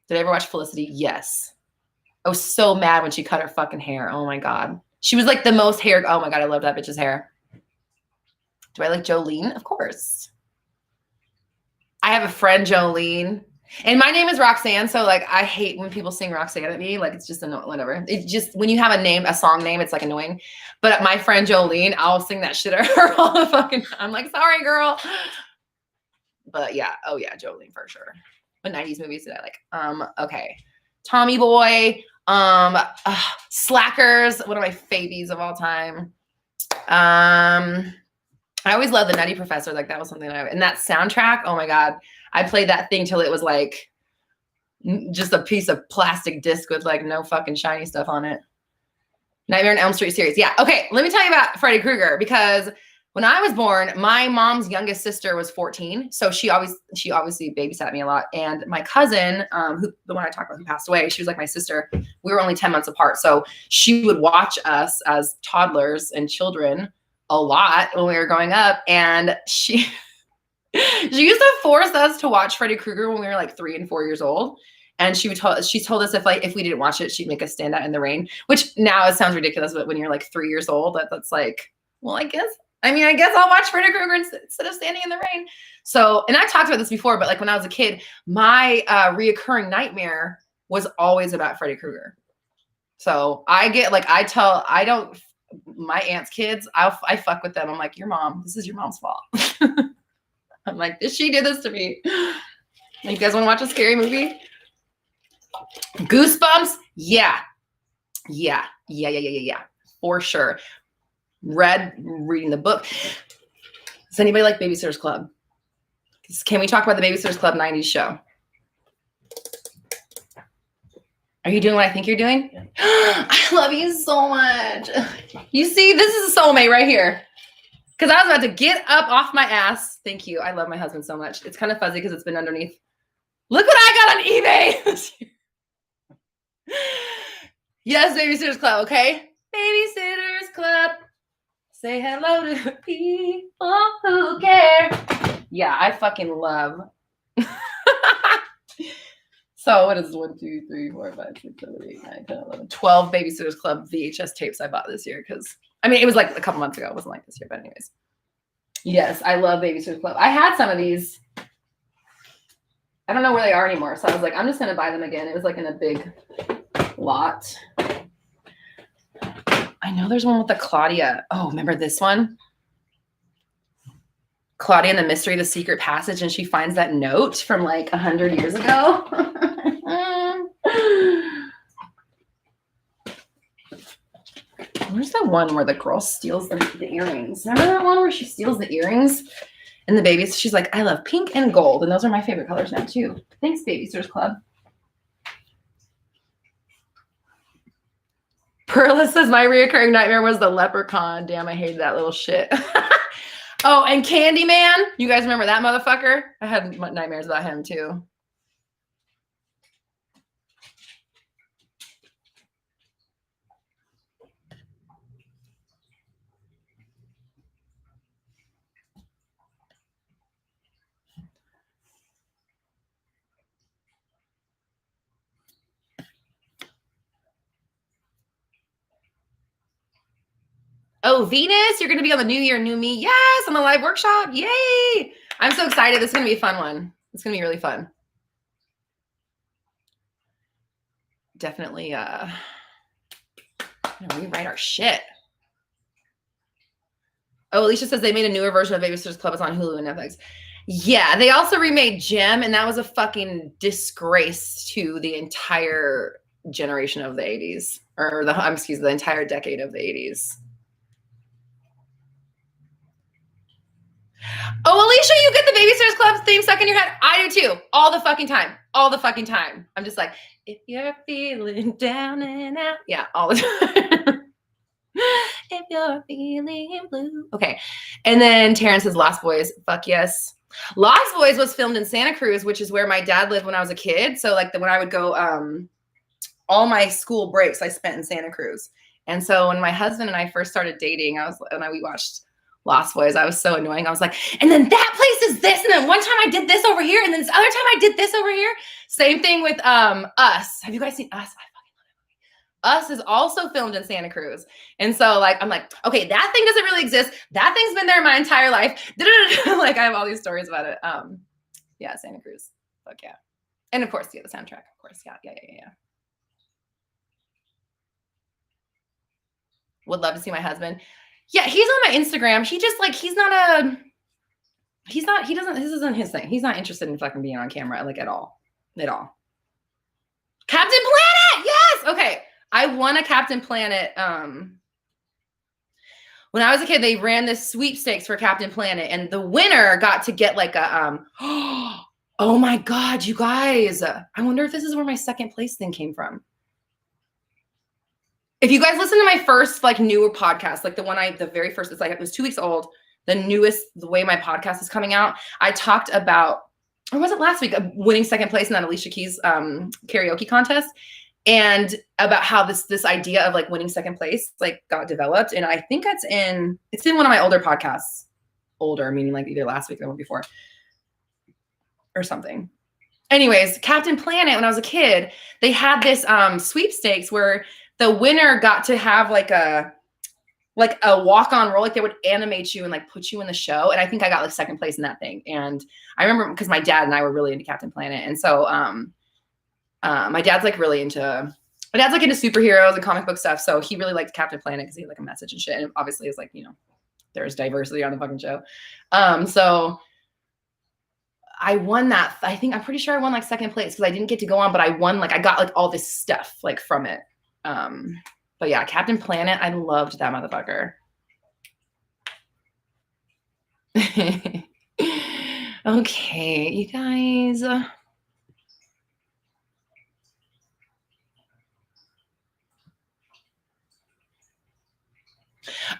Did I ever watch Felicity? Yes. I was so mad when she cut her fucking hair. Oh my God. She was like the most hair. Oh my God. I love that bitch's hair. Do I like Jolene? Of course. I have a friend, Jolene. And my name is Roxanne, so like I hate when people sing Roxanne at me. Like it's just annoying, whatever. It's just when you have a song name, it's like annoying. But my friend Jolene, I'll sing that shit at her all the fucking. I'm like, sorry, girl. But yeah, oh yeah, Jolene for sure. What 90s movies did I like? Okay, Tommy Boy, Slackers, one of my favies of all time. I always loved The Nutty Professor. Like that was something and that soundtrack. Oh my God. I played that thing till it was like just a piece of plastic disc with like no fucking shiny stuff on it. Nightmare on Elm Street series. Yeah. Okay. Let me tell you about Freddy Krueger because when I was born, my mom's youngest sister was 14. So she obviously babysat me a lot. And my cousin, the one I talked about who passed away, she was like my sister. We were only 10 months apart. So she would watch us as toddlers and children a lot when we were growing up. And she used to force us to watch Freddy Krueger when we were like 3 and 4 years old. And she told us if we didn't watch it, she'd make us stand out in the rain, which now it sounds ridiculous. But when you're like 3 years old, that's like, well, I guess I'll watch Freddy Krueger instead of standing in the rain. So, and I talked about this before, but like when I was a kid, my reoccurring nightmare was always about Freddy Krueger. So I get like, my aunt's kids, I fuck with them. I'm like, this is your mom's fault. I'm like, did she do this to me? You guys want to watch a scary movie? Goosebumps? Yeah. For sure. Reading the book. Does anybody like Babysitter's Club? Can we talk about the Babysitter's Club 90s show? Are you doing what I think you're doing? Yeah. I love you so much. You see, this is a soulmate right here. Because I was about to get up off my ass. Thank you. I love my husband so much. It's kind of fuzzy because it's been underneath. Look what I got on eBay. Yes, Babysitter's Club, okay? Babysitter's Club. Say hello to people who care. Yeah, I fucking love. So what is 1, 2, 3, 4, 5, 6, 7, 8, 9, 10, 11, 12 Babysitter's Club VHS tapes I bought this year because it was like a couple months ago. It wasn't like this year, but anyways. Yes, I love Babysitter's Club. I had some of these. I don't know where they are anymore. So I was like, I'm just going to buy them again. It was like in a big lot. I know there's one with the Claudia. Oh, remember this one? Claudia and the Mystery of the Secret Passage. And she finds that note from like 100 years ago. Where's the one where the girl steals the earrings? Remember that one where she steals the earrings? And the babies, she's like, I love pink and gold. And those are my favorite colors now too. Thanks, Babysitters Club. Perla says, my reoccurring nightmare was the leprechaun. Damn, I hated that little shit. Oh, and Candyman. You guys remember that motherfucker? I had nightmares about him too. Oh, Venus, you're going to be on the New Year, New Me. Yes, on the live workshop. Yay. I'm so excited. This is going to be a fun one. It's going to be really fun. Definitely rewrite our shit. Oh, Alicia says they made a newer version of Babysitter's Club. It's on Hulu and Netflix. Yeah, they also remade Gem, and that was a fucking disgrace to the entire generation of the 80s. Or the entire decade of the 80s. Oh, Alicia, you get the Babysitter's Club theme stuck in your head? I do too. All the fucking time. All the fucking time. I'm just like, if you're feeling down and out. Yeah, all the time. If you're feeling blue. Okay. And then Terrence says Lost Boys. Fuck yes. Lost Boys was filmed in Santa Cruz, which is where my dad lived when I was a kid. So like when I would go, all my school breaks I spent in Santa Cruz. And so when my husband and I first started dating, we watched Lost Boys. I was so annoying. I was like, and then that place is this. And then one time I did this over here. And then this other time I did this over here. Same thing with Us. Have you guys seen Us? I fucking love that movie. Us is also filmed in Santa Cruz. And so like, I'm like, okay, that thing doesn't really exist. That thing's been there my entire life. Like I have all these stories about it. Yeah, Santa Cruz. Fuck yeah. And of course, yeah, the soundtrack, of course. Yeah. Would love to see my husband. Yeah, he's on my Instagram. He just like, this isn't his thing. He's not interested in fucking being on camera, like at all. Captain Planet. Yes. Okay. I won a Captain Planet. When I was a kid, they ran this sweepstakes for Captain Planet, and the winner got to get like a, oh my God, you guys. I wonder if this is where my second place thing came from. If you guys listen to my first like newer podcast, like the very first, it was 2 weeks old, the way my podcast is coming out, I talked about, or was it last week, winning second place in that Alicia Keys karaoke contest, and about how this idea of like winning second place like got developed. And I think it's in one of my older podcasts, meaning like either last week or the one before or something. Anyways, Captain Planet, when I was a kid, they had this sweepstakes where the winner got to have like a walk-on role. Like they would animate you and like put you in the show. And I think I got like second place in that thing. And I remember because my dad and I were really into Captain Planet. And so my dad's like into superheroes and comic book stuff. So he really liked Captain Planet because he had like a message and shit. And obviously it's like, there's diversity on the fucking show. So I won that. I'm pretty sure I won like second place because I didn't get to go on, but I won, like I got like all this stuff like from it. But yeah, Captain Planet, I loved that motherfucker. Okay, you guys.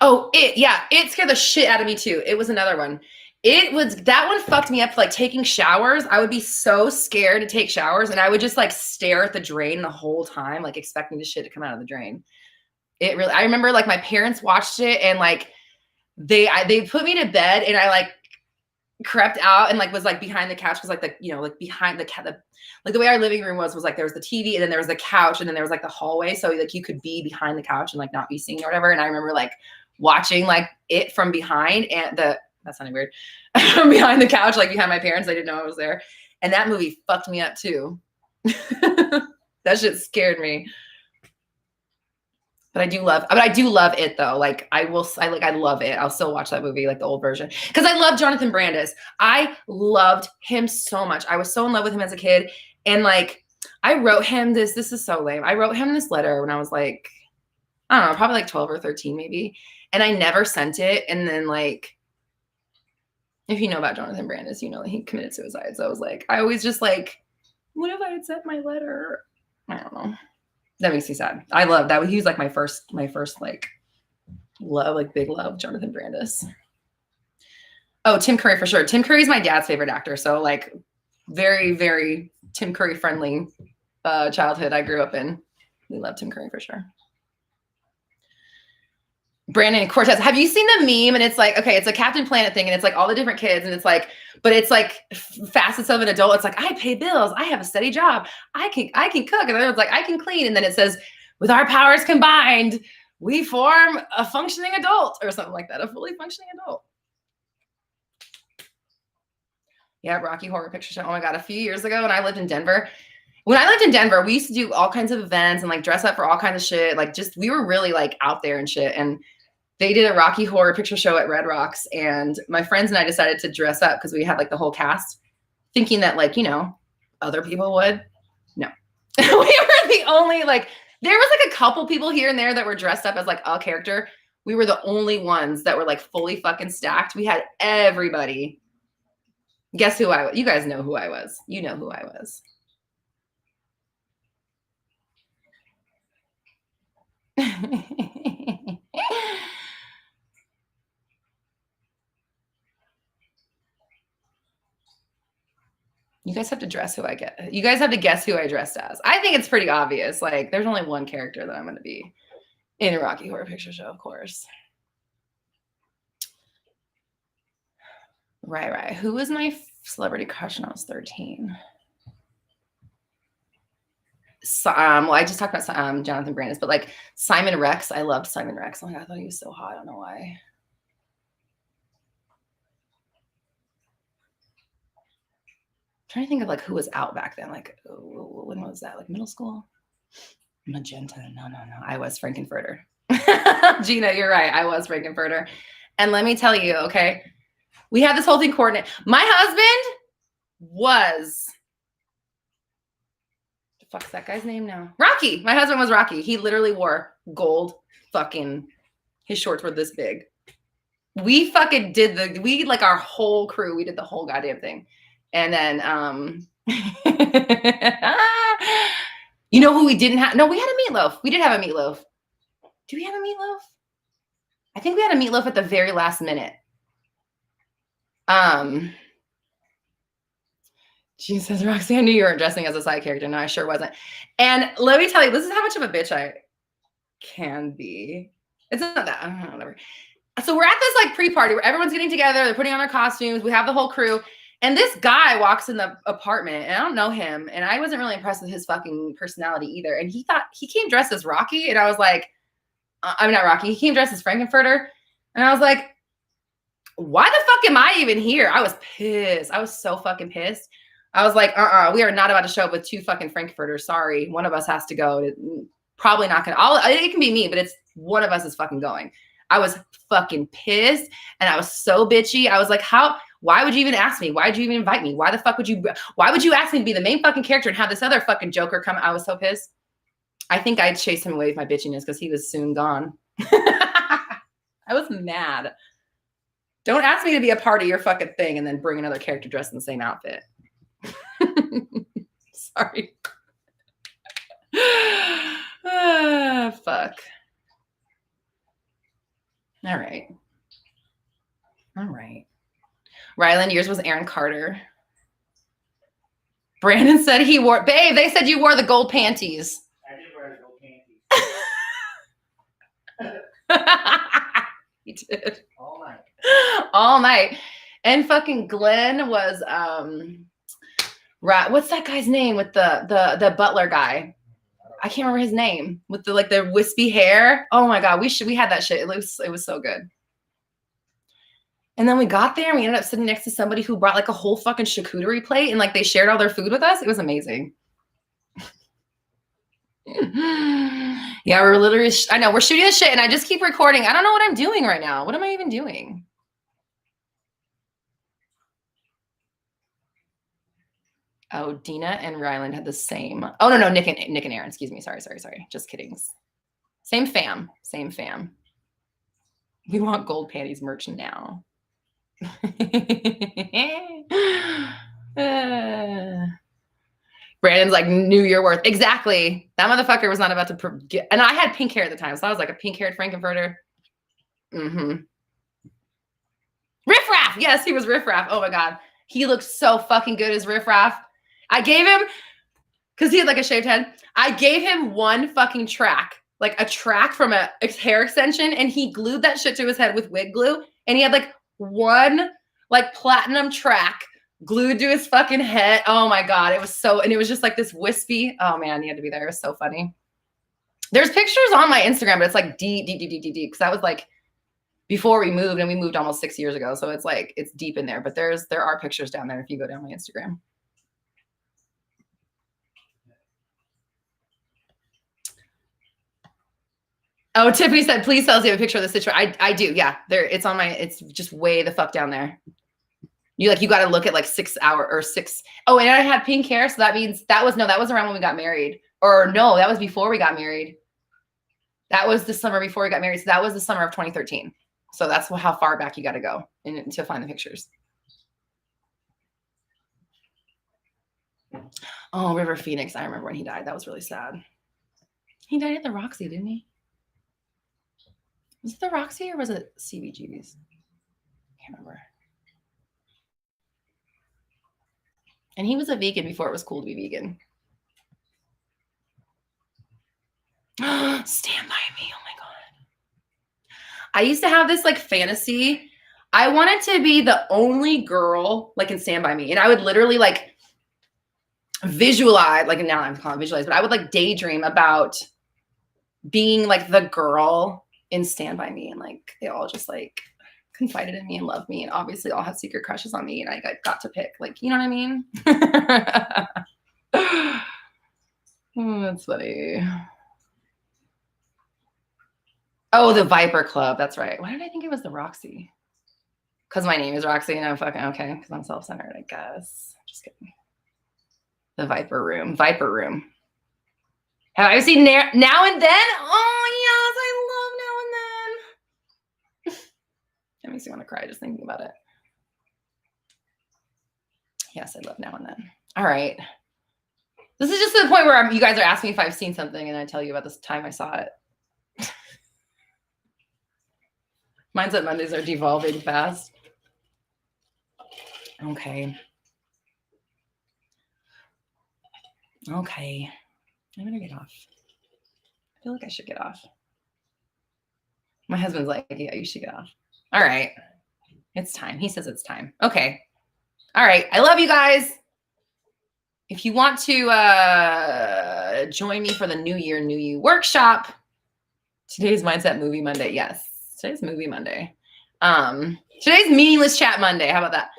Oh, it scared the shit out of me too. It was another one. That one fucked me up for like taking showers. I would be so scared to take showers, and I would just like stare at the drain the whole time, like expecting the shit to come out of the drain. I remember like my parents watched it, and like they put me to bed, and I like crept out and like was like behind the couch because like like behind like the way our living room was like there was the TV, and then there was the couch, and then there was like the hallway, so like you could be behind the couch and like not be seen or whatever. And I remember like watching like it from behind, and that sounded weird. From behind the couch, like behind my parents. They didn't know I was there. And that movie fucked me up too. That shit scared me. But I do love it though. Like I love it. I'll still watch that movie, like the old version. Because I love Jonathan Brandis. I loved him so much. I was so in love with him as a kid. And like I wrote him this is so lame. I wrote him this letter when I was like, I don't know, probably like 12 or 13 maybe. And I never sent it. And then like If you know about Jonathan Brandis, you know that he committed suicide. So I was like, I always just like, what if I had sent my letter? I don't know. That makes me sad. I love that. He was like my first like love, like big love, Jonathan Brandis. Oh, Tim Curry for sure. Tim Curry's my dad's favorite actor. So like very, very Tim Curry friendly childhood I grew up in. We love Tim Curry for sure. Brandon Cortez. Have you seen the meme? And it's like, okay, it's a Captain Planet thing, and it's like all the different kids, and it's like, but it's like facets of an adult. It's like, I pay bills, I have a steady job, I can cook, and then it's like, I can clean, and then it says, with our powers combined, we form a functioning adult, or something like that, a fully functioning adult. Yeah, Rocky Horror Picture Show. Oh my God, a few years ago when I lived in Denver. When I lived in Denver, we used to do all kinds of events and like dress up for all kinds of shit. Like just, we were really like out there and shit. And they did a Rocky Horror Picture Show at Red Rocks. And my friends and I decided to dress up because we had like the whole cast, thinking that like, you know, other people would. No. We were the only, like, there was like a couple people here and there that were dressed up as like a character. We were the only ones that were like fully fucking stacked. We had everybody. Guess who I was? You guys know who I was. You know who I was. You guys have to dress who I get. You guys have to guess who I dressed as. I think it's pretty obvious. Like, there's only one character that I'm going to be in a Rocky Horror Picture Show, of course. Right. Who was my celebrity crush when I was 13? So, well, I just talked about Jonathan Brandis, but like Simon Rex, I loved Simon Rex. Oh my God, I thought he was so hot. I don't know why. I'm trying to think of like who was out back then. Like, when was that? Like middle school? Magenta. No. I was Frankenfurter. Gina, you're right. I was Frankenfurter. And let me tell you, okay, we had this whole thing coordinated. My husband was, the fuck's that guy's name now? Rocky. My husband was Rocky. He literally wore gold fucking, his shorts were this big. We fucking did we like our whole crew, we did the whole goddamn thing. And then, you know who we didn't have? No, we had a meatloaf. We did have a meatloaf. Do we have a meatloaf? I think we had a meatloaf at the very last minute. She says, Roxy, I knew you weren't dressing as a side character. No, I sure wasn't. And let me tell you, this is how much of a bitch I can be. It's not that, I don't know, whatever. So we're at this like pre-party where everyone's getting together. They're putting on their costumes. We have the whole crew. And this guy walks in the apartment, and I don't know him. And I wasn't really impressed with his fucking personality either. And he thought he came dressed as Rocky. And I was like, I'm not Rocky. He came dressed as Frankenfurter. And I was like, why the fuck am I even here? I was pissed. I was so fucking pissed. I was like, we are not about to show up with two fucking Frankfurters. Sorry. One of us has to go. Probably not going to, it can be me, but it's one of us is fucking going. I was fucking pissed. And I was so bitchy. I was like, why would you even ask me? Why did you even invite me? Why would you ask me to be the main fucking character and have this other fucking joker come? I was so pissed. I think I'd chase him away with my bitchiness because he was soon gone. I was mad. Don't ask me to be a part of your fucking thing and then bring another character dressed in the same outfit. Sorry. Fuck. All right. Ryland, yours was Aaron Carter. Brandon said he wore, babe, they said you wore the gold panties. I did wear the gold panties. He did. All night. And fucking Glenn was, what's that guy's name with the butler guy? I can't remember his name with the wispy hair. Oh my God. We had that shit. It was so good. And then we got there and we ended up sitting next to somebody who brought like a whole fucking charcuterie plate and like they shared all their food with us. It was amazing. Yeah, we're literally, I know we're shooting this shit and I just keep recording. I don't know what I'm doing right now. What am I even doing? Oh, Dina and Ryland had the same. Oh, no, Nick and Aaron. Excuse me. Sorry. Just kidding. Same fam. We want gold panties merch now. Brandon's like, knew your worth. Exactly. That motherfucker was not about to get, and I had pink hair at the time. So I was like a pink haired Frankenfurter. Mm-hmm. Riff Raff. Yes, he was Riff Raff. Oh my God. He looked so fucking good as Riff Raff. I gave him, because he had like a shaved head, I gave him one fucking track, like a track from a hair extension, and he glued that shit to his head with wig glue. And he had like one like platinum track glued to his fucking head. Oh my God. It was so, and it was just like this wispy. Oh man, he had to be there. It was so funny. There's pictures on my Instagram, but it's like deep. Because that was like before we moved, and we moved almost 6 years ago. So it's like, it's deep in there, but there are pictures down there if you go down my Instagram. Oh, Tiffany said, please tell us you have a picture of the situation. I do. Yeah. There, it's on my, it's just way the fuck down there. You got to look at like 6 hour or 6. Oh, and I had pink hair. So that means that was around when we got married, or no, that was before we got married. That was the summer before we got married. So that was the summer of 2013. So that's how far back you got to go to find the pictures. Oh, River Phoenix. I remember when he died. That was really sad. He died at the Roxy, didn't he? Was it the Roxy or was it CBGB's? I can't remember. And he was a vegan before it was cool to be vegan. Stand by me. Oh my God. I used to have this like fantasy. I wanted to be the only girl like in Stand By Me. And I would literally like visualize, like now I'm calling it visualize, but I would like daydream about being like the girl in Stand By Me. And like they all just like confided in me and loved me, and obviously all had secret crushes on me, and I got to pick, like, you know what I mean? Oh, that's funny. Oh, the Viper Club. That's right. Why did I think it was the Roxy? Because my name is Roxy and I'm fucking okay. Because I'm self-centered, I guess. Just kidding. The Viper Room. Viper Room. Have I seen Now and Then? Oh, yes. I love Now and Then. That makes me want to cry just thinking about it. Yes, I love Now and Then. All right. This is just to the point where you guys are asking me if I've seen something, and I tell you about this time I saw it. Mindset Mondays are devolving fast. Okay. Okay. I better get off. I feel like I should get off. My husband's like, yeah, you should get off. All right. It's time. He says it's time. Okay. All right. I love you guys. If you want to join me for the New Year, New You workshop, today's Mindset Movie Monday. Yes. Today's Movie Monday. Today's Meaningless Chat Monday. How about that?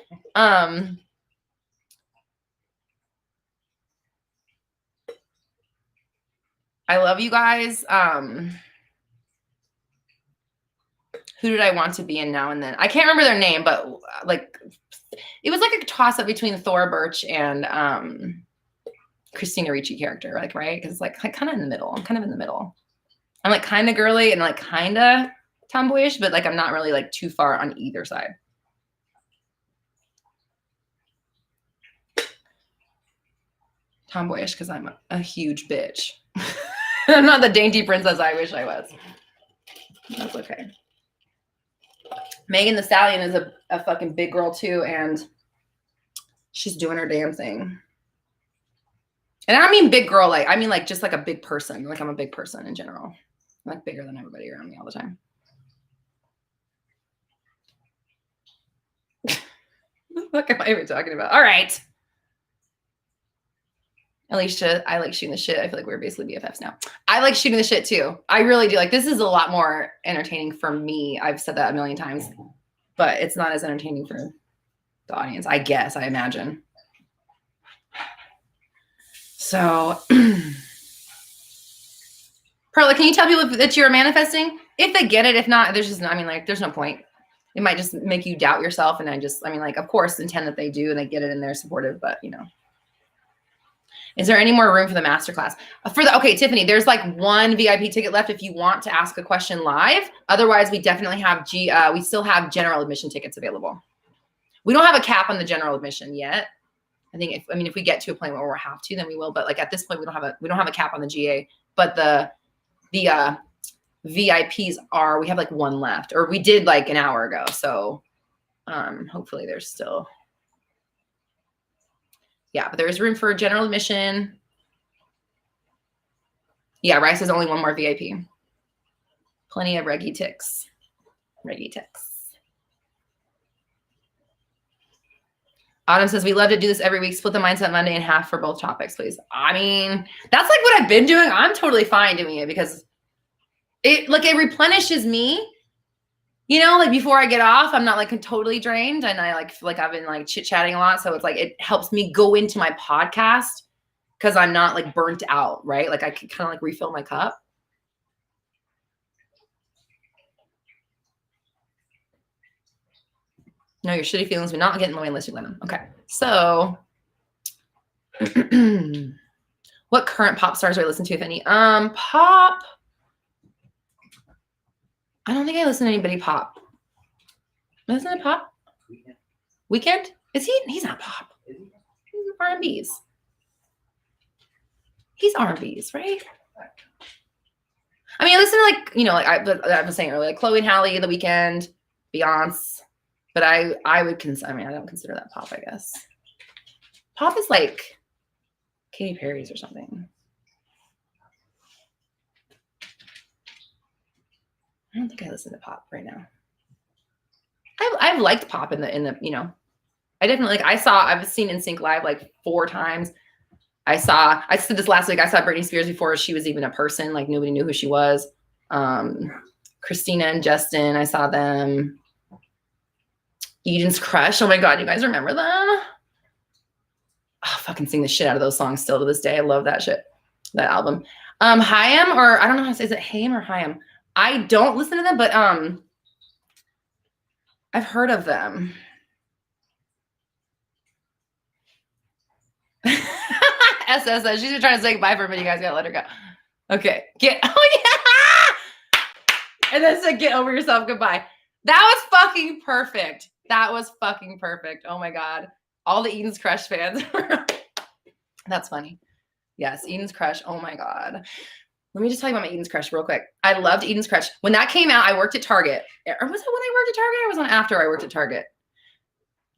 I love you guys. Who did I want to be in Now and Then? I can't remember their name, but like it was like a toss up between Thora Birch and Christina Ricci character, like, right? Because it's like kind of in the middle. I'm kind of in the middle. I'm like kind of girly and like kind of tomboyish, but like I'm not really like too far on either side. Tomboyish because I'm a huge bitch. I'm not the dainty princess I wish I was. That's okay. Megan Thee Stallion is a fucking big girl too, and she's doing her damn thing. And I don't mean big girl, like I mean like just like a big person. Like I'm a big person in general. I'm like bigger than everybody around me all the time. What the fuck am I even talking about? All right. Alicia, I like shooting the shit. I feel like we're basically BFFs now. I like shooting the shit too. I really do. Like this is a lot more entertaining for me. I've said that a million times, but it's not as entertaining for the audience, I guess, I imagine. So, Perla, can you tell people that you're manifesting? If they get it, if not, there's just, I mean, like, there's no point. It might just make you doubt yourself. And I mean, like, of course, intend that they do and they get it and they're supportive, but you know. Is there any more room for the masterclass? Okay, Tiffany, there's like one VIP ticket left if you want to ask a question live. Otherwise, we definitely have we still have general admission tickets available. we don't have a cap on the general admission yet. I think if we get to a point where we have to, then we will. But like at this point, we don't have a cap on the GA. But the VIPs we have like one left, or we did like an hour ago. So hopefully there's still, yeah, but there's room for general admission. Yeah, Rice is only one more VIP. Plenty of Reggie ticks. Autumn says, we love to do this every week. Split the Mindset Monday in half for both topics, please. I mean, that's like what I've been doing. I'm totally fine doing it because it replenishes me. You know, like before I get off, I'm not like totally drained. And I feel like I've been like chit-chatting a lot. So it's like, it helps me go into my podcast because I'm not like burnt out, right? Like I can kind of like refill my cup. No, your shitty feelings will not get in the way unless you let them. Okay. So what current pop stars do I listen to, if any? Pop. I don't think I listen to anybody pop. Listen to pop? Weekend? Is he? He's not pop. He's R&B's. He's R&B's, right? I mean, I listen to like, you know, like I was saying earlier, like Chloe and Halle, The Weeknd, Beyonce. But I would consider, I mean, I don't consider that pop, I guess. Pop is like Katy Perry's or something. I don't think I listen to pop right now. I've liked pop in the, you know, I definitely I've seen NSYNC live like 4 times. I said this last week, I saw Britney Spears before she was even a person. Like nobody knew who she was. Christina and Justin, I saw them. Eden's Crush. Oh my God, you guys remember them? Oh, fucking sing the shit out of those songs still to this day. I love that shit, that album. Haim, or I don't know how to say, is it Haim or Haim? I don't listen to them, but I've heard of them. SSS, she's trying to say goodbye for a minute. You guys gotta let her go. Okay, oh yeah! And then said, get over yourself, goodbye. That was fucking perfect. That was fucking perfect. Oh my God. All the Eden's Crush fans. That's funny. Yes, Eden's Crush. Oh my God. Let me just tell you about my Eden's Crush real quick. I loved Eden's Crush. When that came out, I worked at Target. Or was it when I worked at Target? Or was it after I worked at Target?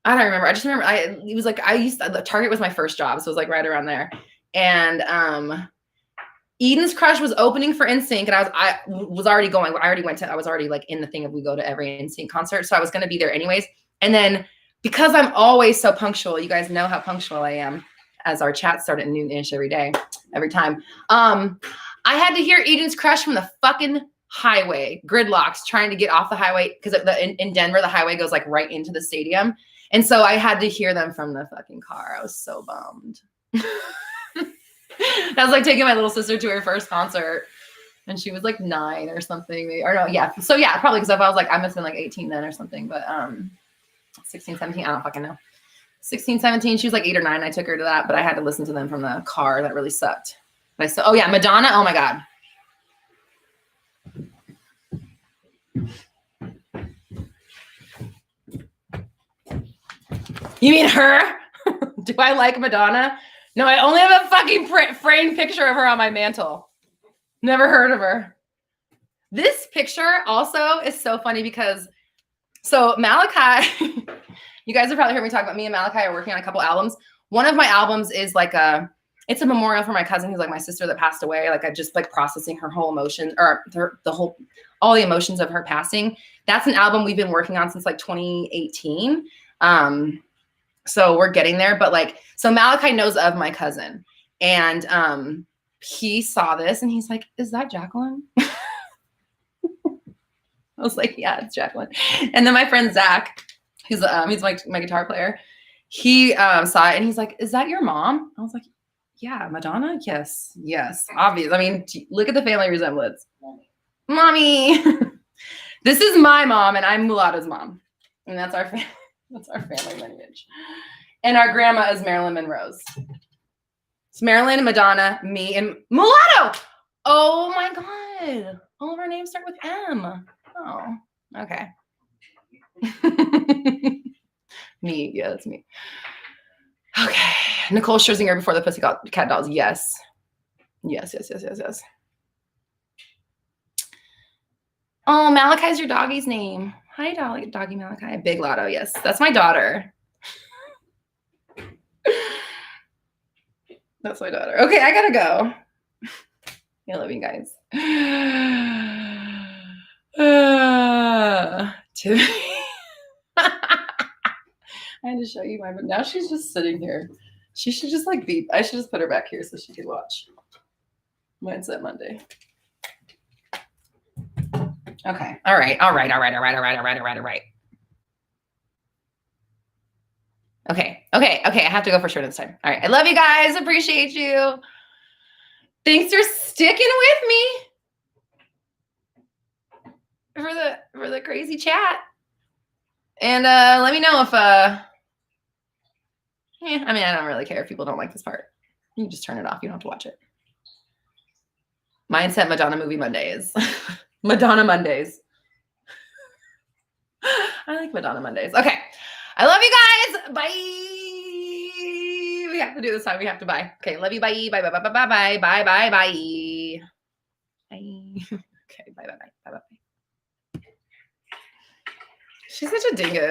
I don't remember. I just remember it was like, Target was my first job. So it was like right around there. And Eden's Crush was opening for NSYNC, and I was already going. I was already like in the thing of we go to every NSYNC concert, so I was going to be there anyways. And then because I'm always so punctual, you guys know how punctual I am, as our chat started at noon-ish every time. I had to hear Eden's Crush from the fucking highway, gridlocks, trying to get off the highway because in Denver the highway goes like right into the stadium, and so I had to hear them from the fucking car. I was so bummed. That was like taking my little sister to her first concert, and she was like 9 or something. Or no, yeah. So yeah, probably because if I was like, I must have been like 18 then or something. But 16, 17, I don't fucking know. 16, 17, she was like 8 or 9. I took her to that, but I had to listen to them from the car. That really sucked. But oh yeah, Madonna. Oh my God. You mean her? Do I like Madonna? No, I only have a fucking framed picture of her on my mantle. Never heard of her. This picture also is so funny because, so Malachi, you guys have probably heard me talk about me and Malachi are working on a couple albums. One of my albums is like it's a memorial for my cousin who's like my sister that passed away. Like I just like processing her whole emotion, or all the emotions of her passing. That's an album we've been working on since like 2018. So we're getting there, but like, so Malachi knows of my cousin, and he saw this and he's like, is that Jacqueline? I was like, yeah, it's Jacqueline. And then my friend Zach, he's my guitar player. He saw it and he's like, is that your mom? I was like, yeah, Madonna. Yes. Obvious. I mean, look at the family resemblance. Mommy. This is my mom and I'm Mulatto's mom. And that's our family. That's our family lineage. And our grandma is Marilyn Monroe's. It's Marilyn, Madonna, me, and Mulatto. Oh my God. All of our names start with M. Oh, okay. Me. Yeah, that's me. Okay. Nicole Scherzinger before the Pussycat Dolls. Yes. Yes. Oh, Malachi's your doggy's name. Hi, doggy Malachi. Big Lotto. Yes, that's my daughter. That's my daughter. Okay, I gotta go. I love you guys. I had to show you but now she's just sitting here. She should just like beep. I should just put her back here so she could watch. Mindset Monday. Okay. All right. Okay. I have to go for sure this time. All right. I love you guys. Appreciate you. Thanks for sticking with me for the crazy chat. And let me know if I don't really care if people don't like this part. You can just turn it off. You don't have to watch it. Mindset Madonna Movie Mondays. Madonna Mondays. I like Madonna Mondays. Okay. I love you guys. Bye. We have to do this time. We have to bye. Okay. Love you. Bye. Bye. Bye. Okay. Bye. She's such a dingus.